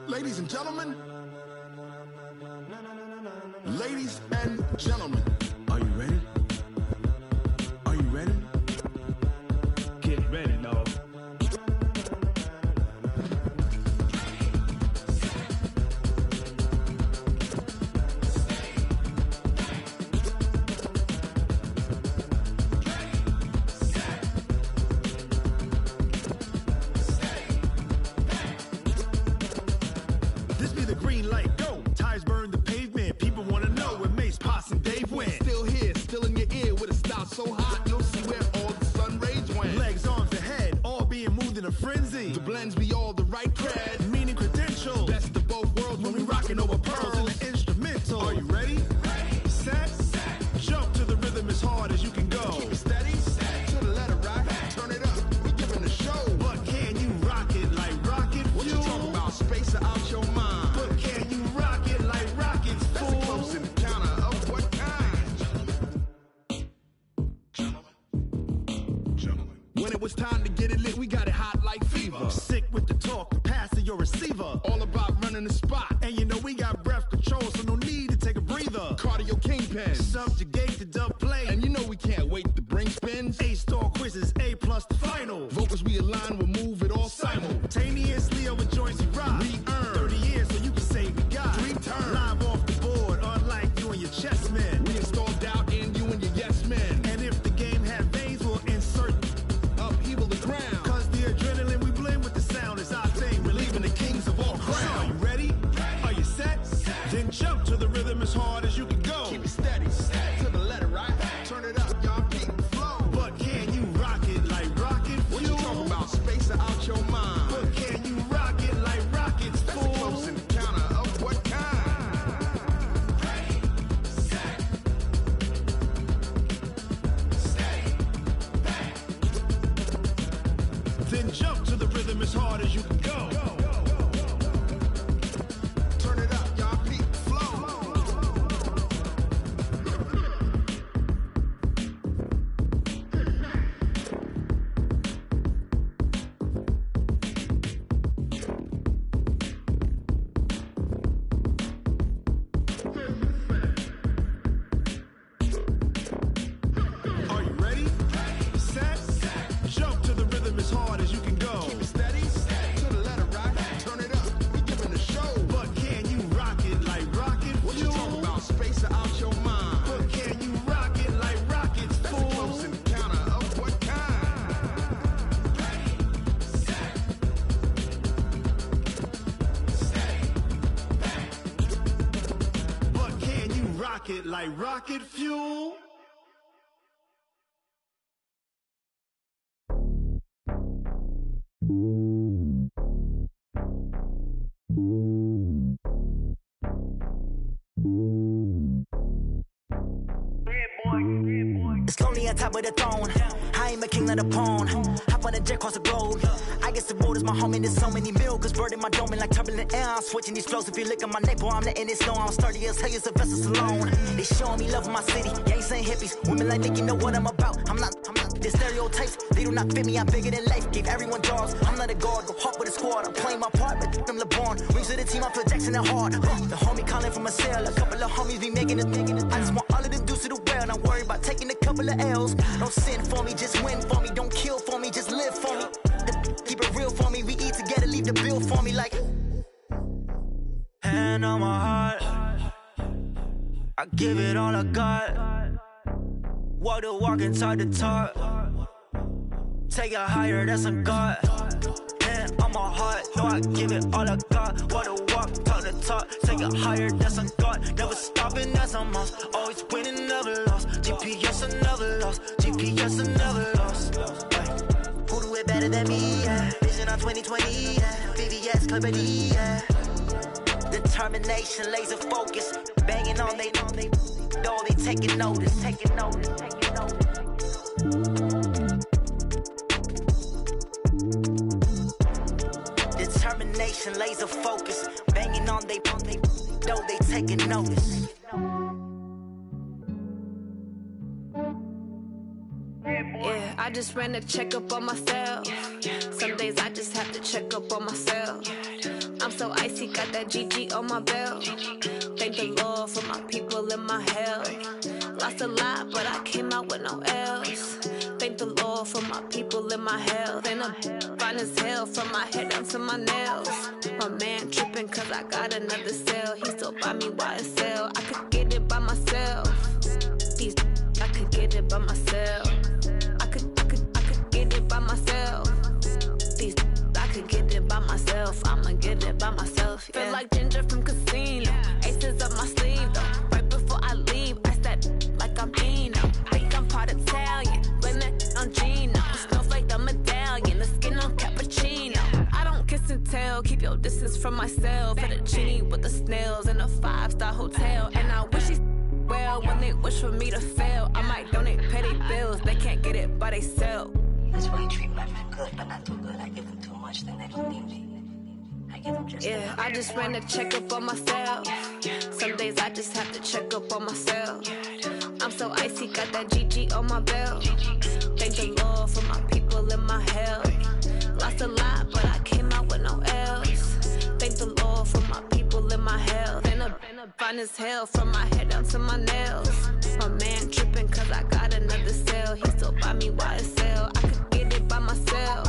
Ladies and gentlemen, ladies and gentlemen, are you ready? Are you ready? Get ready, dog. So hot, you'll see where all the sun rays went. Legs, arms, ahead, all being moved in a frenzy. The blends be all the right cred, meaning credentials. Best of both worlds when we rockin' over pearls and the instrumental. Are you ready? Ready. Set. Jump to the rhythm as hard as you can go. Keep it steady. To the letter right. Turn it up. We giving the show. But can you rock it like rocket fuel? What you talking about? Space out your mind. But can you rock it like rockets, fool? That's a close encounter of what kind? When it was time to get it lit, we got it hot like fever. Sick with the talk, the pass to your receiver. All about running the spot. And you know we got breath control, so no need to take a breather. Cardio kingpin. Subjugate the dub play. And you know we can't wait to bring spins. A-star quizzes, A+ the final. Vocals we align, we'll move it all simultaneously over joints we rock. We earn 30 years so you can say we got 3 turns. Live off the board, unlike you and your chess men. We install doubt in you and your yes men. And if the game had veins, we'll insert upheaval the ground. Cause the adrenaline we blend with the sound is our thing, relieving the kings of all crowns. So are you ready? Are you set? Then jump to the rhythm as hard as you can go. Keep it steady, to the letter right. Turn it up, y'all keep the flow. But can you rock it like rocket fuel? What you talking about? Space out your mind. But can you rock it like rockets, fool? That's a close encounter of what kind? Ready, set, steady, back. Then jump to the rhythm as hard as you can go. Turn it up, y'all keep the flow. Are you ready? Set, jump to the rhythm pocket like rocket fuel. It's lonely on top of the throne. I am a king of the pawn. Hop on a jet across the globe. I guess the road is my home and there's so many milkers burning my dome like turbulent air. I'm switching these flows. If you look at my neck, boy, I'm letting it snow. I'm sturdy as hell, it's a vessel alone. They showing me love in my city. Gangsta hippies. Women like Nick, you know what I'm about. I'm not. The stereotypes, they do not fit me. I'm bigger than life. Gave everyone jobs. I'm not a guard. Go hard with a squad. I'm playing my part, but I'm LeBron. Rings to the team, I'm Phil Jackson and hard. The homie calling from a cell. A couple of homies be making it. I just want all of them dudes to the well. Don't worry about taking a couple of L's. Don't sin for me, just win for me. Don't kill for me, just live for me. Keep it real for me. We eat together, leave the bill for me like. Hand on my heart, I give it all I got. Walk the walk and talk the talk. Take it higher, that's a God. Hand on my heart, no, I give it all I got. Walk the walk, talk the talk. Take it higher, that's a God. Never stopping, that's a must. Always winning, never lost. GPS, I never lost. GPS, I never lost. Who do it better than me? Yeah. Vision on 2020, yeah. VVS, Clarity, yeah. Determination, laser focus. Banging on they door, they taking notice, taking notice, taking notice. Determination, laser focus. Banging on they door, they taking notice. Yeah, I just ran a checkup on myself. Some days I just have to check up on myself. I'm so icy, got that GG on my belt. Thank the Lord for my people in my health. Lost a lot, but I came out with no else. Thank the Lord for my people in my health. And I'm fine as hell from my head down to my nails. My man tripping cause I got another cell. He still buy me YSL. I could get it by myself. These I could get it by myself. I could get it by myself. These I could get it by myself. I'ma get it by myself. Yeah. Feel like Ginger from Casino. Aces up my sleeve though. Right before I leave, I said like I'm Dino. Think I'm part Italian. Blame it on Gino. Snowflake the medallion. The skin on cappuccino. I don't kiss and tell. Keep your distance from myself. At a genie with the snails in a 5-star hotel. And I wish he's well when they wish for me to fail. I might donate petty bills. They can't get it by they sell. That's why you treat my men good, but not too good. I give them too much, then they don't need me. I give them just yeah, I just ran a checkup on myself. Some days I just have to check up on myself. I'm so icy, got that GG on my belt. Thank the Lord for my people in my health. Lost a lot, but I came out with no else. Thank the Lord for my people in my health. And I'm fine as hell from my head down to my nails. My man tripping cause I got another cell. He still buy me YSL. I could get it by myself.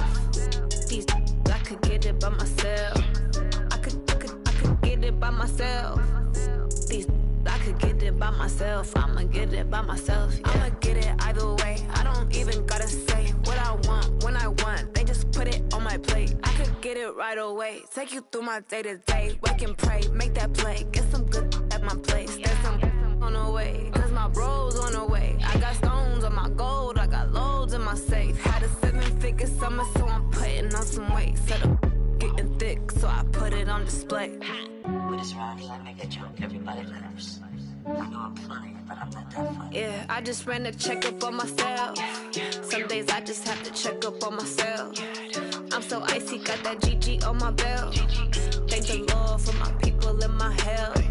These I could get it by myself. I could get it by myself. These I could get it by myself. I'ma get it by myself. Yeah. I'ma get it either way. I don't even gotta say what I want when I want. They just put it on my plate. I could get it right away. Take you through my day to day. Wake and pray, make that play. Get some good at my place. There's some on the way. Cause my bros on the way. I got stones on my gold. I got loads in my safe. Had a 7-figure summer, so I'm putting on some weight. Set up getting thick, so I put it on display. With this round, I make a joke, everybody laughs. I know I'm funny, but I'm not that funny. Yeah, I just ran a checkup on myself. Some days I just have to check up on myself. I'm so icy, got that GG on my belt. Thank the Lord for my people in my health.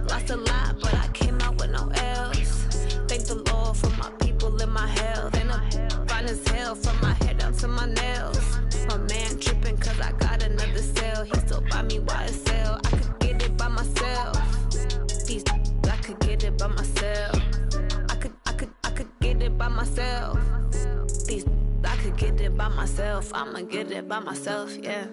Lost a lot, but I came out with no else. Thank the Lord for my people in my health. And I'm fine as hell from my head down to my nails. My man tripping cause I got another cell. He still buy me YSL. I could get it by myself. These I could get it by myself. I could get it by myself. These I could get it by myself. I'ma get it by myself, yeah.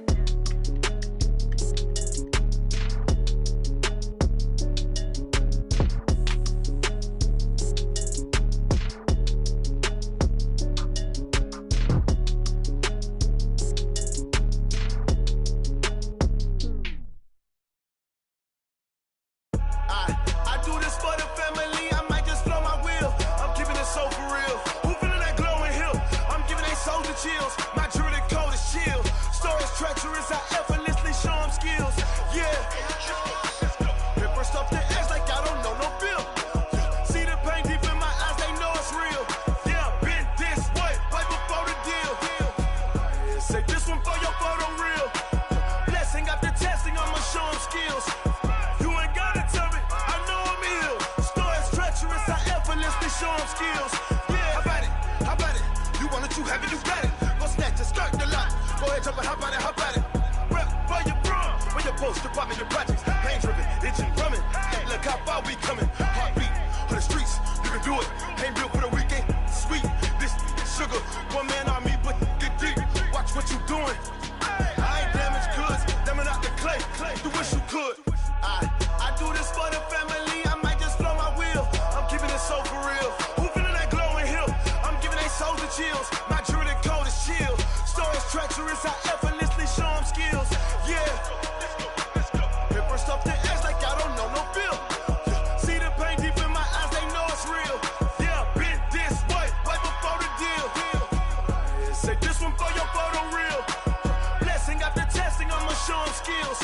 I do this for the family. Say this one for your photo reel. Blessing after testing, I'ma show them skills. You ain't gotta tell me, I know I'm ill. Stories treacherous, I effortlessly show them skills. Yeah, how about it? How about it? You want it, you have it, you got it. Go snatch it, skirt the lot. Go ahead, jump it, how about it? How about it? Rep for your bro, for your post, your pop, your projects. Pain driven, itching, drumming. Look how far we coming. Heartbeat on the streets, you can do it. Ain't built for the weekend. Sweet, this sugar, one man army, but get deep. Watch what you doing. I ain't damaged goods, them out the clay. You wish you could. I do this for the family. I might just blow my wheel. I'm keeping it so for real. Who feeling that glowing hill? I'm giving they souls the chills. My jewelry code is chill. Stories treacherous, I effortlessly show them skills. Yeah. Hit first off the edge like I don't know no feel. See the pain deep in my eyes, they know it's real. Yeah, been this way, right before the deal. Say this one for your photo reel. Blessing after testing, I'ma show them skills.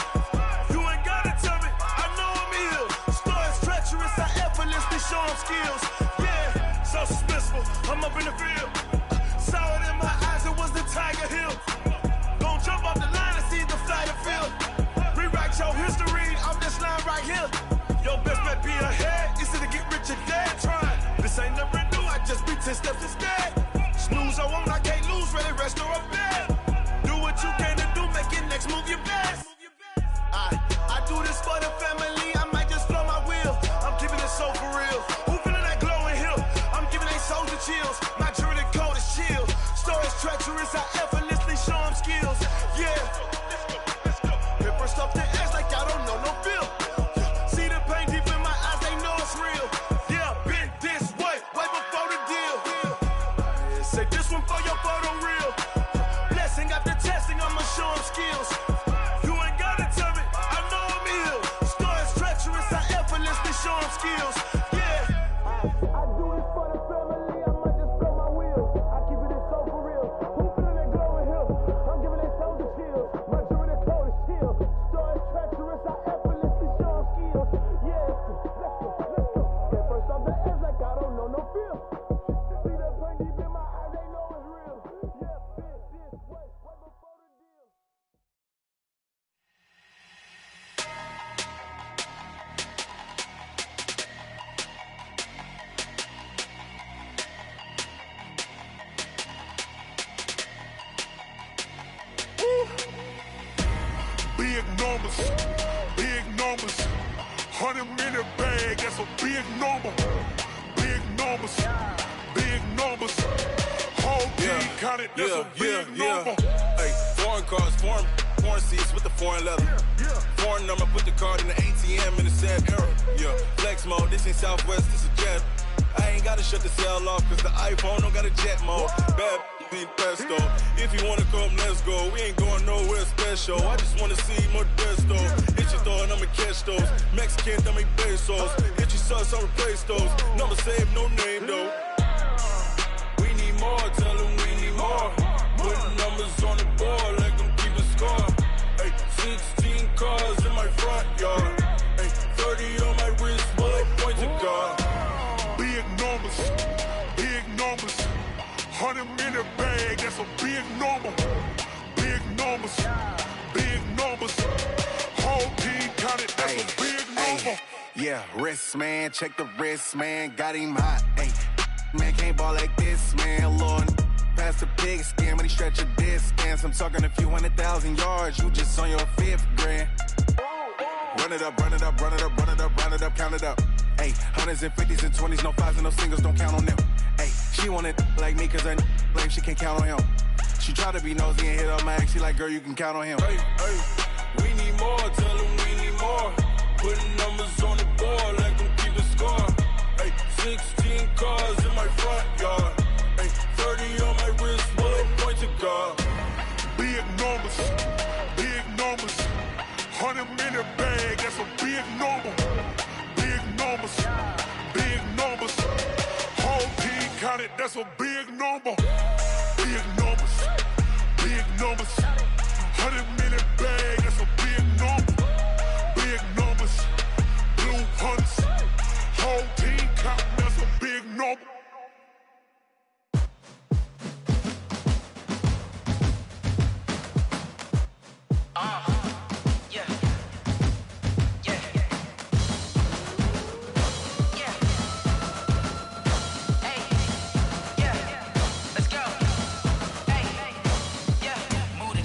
You ain't gotta tell me, I know I'm ill. Stories treacherous, I effortlessly show them skills. Yeah, so suspenseful, I'm up in the field. Saw it in my eyes, it was the Tiger Hill. Gon' jump off the line and see the flight of field. Rewrite your history off this line right here. Your best bet be ahead, easy to get rich or dead trying. This ain't never new, I just be 10 steps instead. Snooze I won't, I can't lose, ready, rest or a bed. Do what you can to do, make your next move your best. I do this for the family, I might just blow my wheel. I'm keeping it so for real. Who feeling that glowing hill? I'm giving they souls the chills. My jewelry code is chill. Stories treacherous, I effortlessly show them skills. Yeah. Hit first off the edge like I don't know no feel. See the pain deep in my eyes, they know it's real. Yeah, been this way, way before the deal. Say this one for your photo reel. Blessing after testing, I'ma show them skills. You ain't gotta tell me, I know I'm ill. Stories treacherous, I effortlessly show them skills. Yeah. I do this for the family, I might just blow my wheel. I keep it so for real. Who feeling that glowing hill? I'm giving they souls the chills. My jewelry code is chill. Stories treacherous, I effortlessly show them skills. Yeah, let's go. Get first off the edge like I don't know no feel. See that pain deep in my eyes, they know it's real. Yeah, been this way, way before the deal. Big numbers, big numbers. 100-minute bag, that's a big number. Big numbers, big numbers. Whole team counted, that's a big number. Hey, foreign cars, foreign seats with the foreign leather. Foreign number, put the card in the ATM in the sad era. Yeah, flex mode, this ain't Southwest, this is jet. I ain't gotta shut the cell off, cause the iPhone don't got a jet mode. Bad be pesto. If you wanna come, let's go. We ain't going nowhere special. I just wanna see Modesto. Hit your thought, I'ma catch those. Mexican, I make pesos. Hit your sus, I'll replace those. Number saved, no name though. We need more, tell them we need more. Putting numbers on the board like I'm keeping score. Hey, 16 cars in my front yard. Hey, 30 on my wrist, bullet point to God. Big numbers, big numbers. 100-minute bag, that's a big number. Big numbers, big numbers. Whole team counted, that's a big number. Yeah, wrist man, check the wrist man, got him hot. Ay, man can't ball like this, man. Lord, past the pig skin when he stretch a distance. I'm talking a few 100,000 yards, you just on your 5th grand. Run it up, run it up, run it up, run it up, run it up, count it up. Ay, 100s and 50s and 20s, no 5s and no singles, don't count on them. Ay, she want it like me, cause her blame, she can't count on him. She try to be nosy and hit up my ex, she like, girl, you can count on him. Hey, hey, we need more, tell them we need more. Putting numbers on the board like I'm keeping score. Hey, 16 cars in my front yard. Hey, 30 on my wrist, bullet point to God. Big numbers, big numbers. 100-minute bag, that's a big number. Big numbers, big numbers. Whole team counted, that's a big number. Big numbers, big numbers. 100-minute bag, that's a big number. Big numbers, blue hunts. Whole team counting, that's a big number.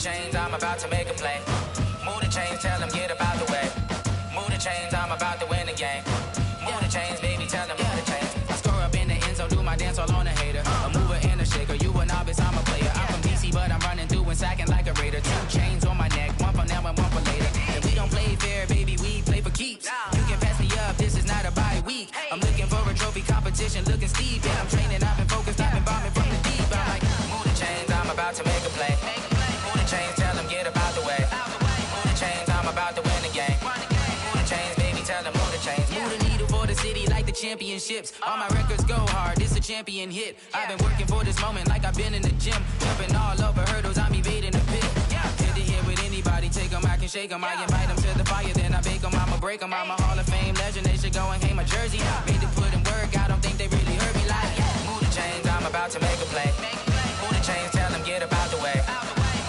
chains, I'm about to make a play. Move the chains, tell them get about the way. Move the chains, I'm about to win the game. Move the chains, baby, tell them move the chains. I score up in the end zone, do my dance all on a hater. A mover and a shaker, you a novice, I'm a player. I'm from DC, but I'm running through and sacking like a raider. 2 chains on my neck, one for now and one for later. And we don't play fair, baby, we play for keeps. You can pass me up, this is not a bye week. I'm looking for a trophy competition, looking steep. And I'm training, I've been focused, I've been bombing from the deep. I'm like, move the chains, I'm about to make a play. Move the chains, tell them get about the way. Move the chains, I'm about to win the game. Move the chains, baby, tell them move the chains. Move the needle for the city like the championships. All my records go hard, this a champion hit. I've been working for this moment like I've been in the gym. Jumping all over hurdles, I'm evading the pit. Hit to hit with anybody, take them, I can shake them. I invite them to the fire, then I bake them, I'ma break them. I'm a Hall of Fame legend, they should go and hang my jersey. Made to put in work, I don't think they really heard me like, move the chains, I'm about to make a play. Move the chains, tell them get about the way.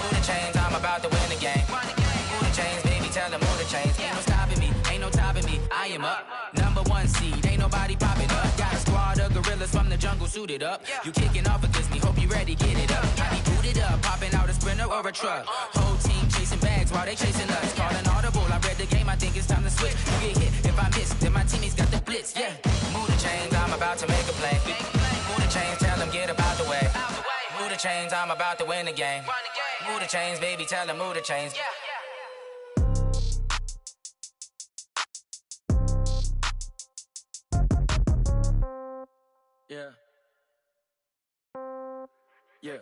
Move the chains, I'm about to win the game. Move the chains, baby, tell them move the chains. Ain't no stopping me, ain't no topping me. I am up, #1 seed, ain't nobody popping up. Got a squad of gorillas from the jungle suited up. You kicking off against me, hope you ready, get it up. I be booted up, popping out a Sprinter or a truck. Whole team chasing bags while they chasing us. Call an audible, I read the game, I think it's time to switch. You get hit, if I miss, then my teammates got the blitz, yeah. Move the chains, I'm about to make a play. Move the chains, tell them get about the way. Move the chains, I'm about to win the game. Move the chains, baby, tell them move the chains. Yeah. Yeah.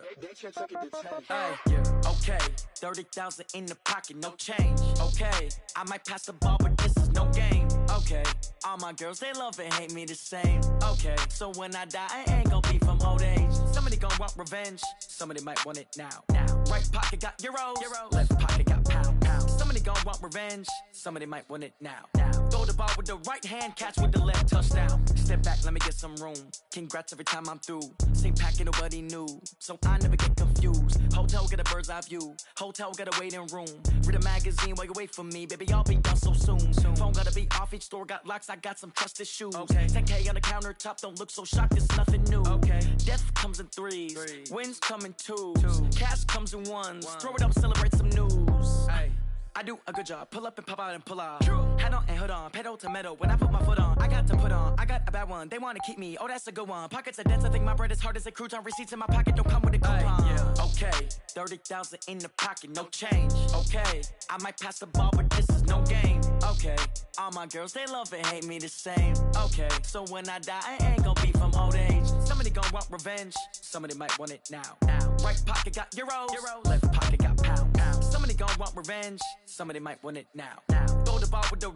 Hey, yeah. Okay. 30,000 in the pocket, no change. Okay. I might pass the ball, but this is no game. Okay. All my girls, they love and hate me the same. Okay. So when I die, I ain't gon' be from old age. Somebody gon' want revenge. Somebody might want it now. Right pocket got euros. Left pocket got pound. Somebody gon' want revenge. Somebody might want it now. Throw the ball with the right hand, catch with the left, touchdown. Step back, let me get some room. Congrats every time I'm through. Same packet, nobody knew. So I never get confused. Hotel get a bird's eye view. Hotel get a waiting room. Read a magazine while you wait for me. Baby, I'll be done so soon. Phone gotta be off, each store got locks. I got some trusted shoes. 10K on the countertop, don't look so shocked, it's nothing new. Death comes in threes. Wins come in twos. Cash comes in ones. Throw it up, celebrate some news. I do a good job, pull up and pop out and pull out. Head on and hood on, pedal to metal. When I put my foot on, I got to put on. I got a bad one, they wanna keep me. Oh, that's a good one. Pockets are dense, I think my bread is hard as a crouton. Receipts in my pocket don't come with a coupon. Okay, 30,000 in the pocket, no change. Okay, I might pass the ball, but this is no game. Okay, all my girls, they love and hate me the same. Okay, so when I die, I ain't gon' be from old age. Somebody gon' want revenge. Somebody might want it now. Right pocket got euros. Left pocket got pound. Somebody gon' want revenge. Somebody might want it now. Throw the ball with the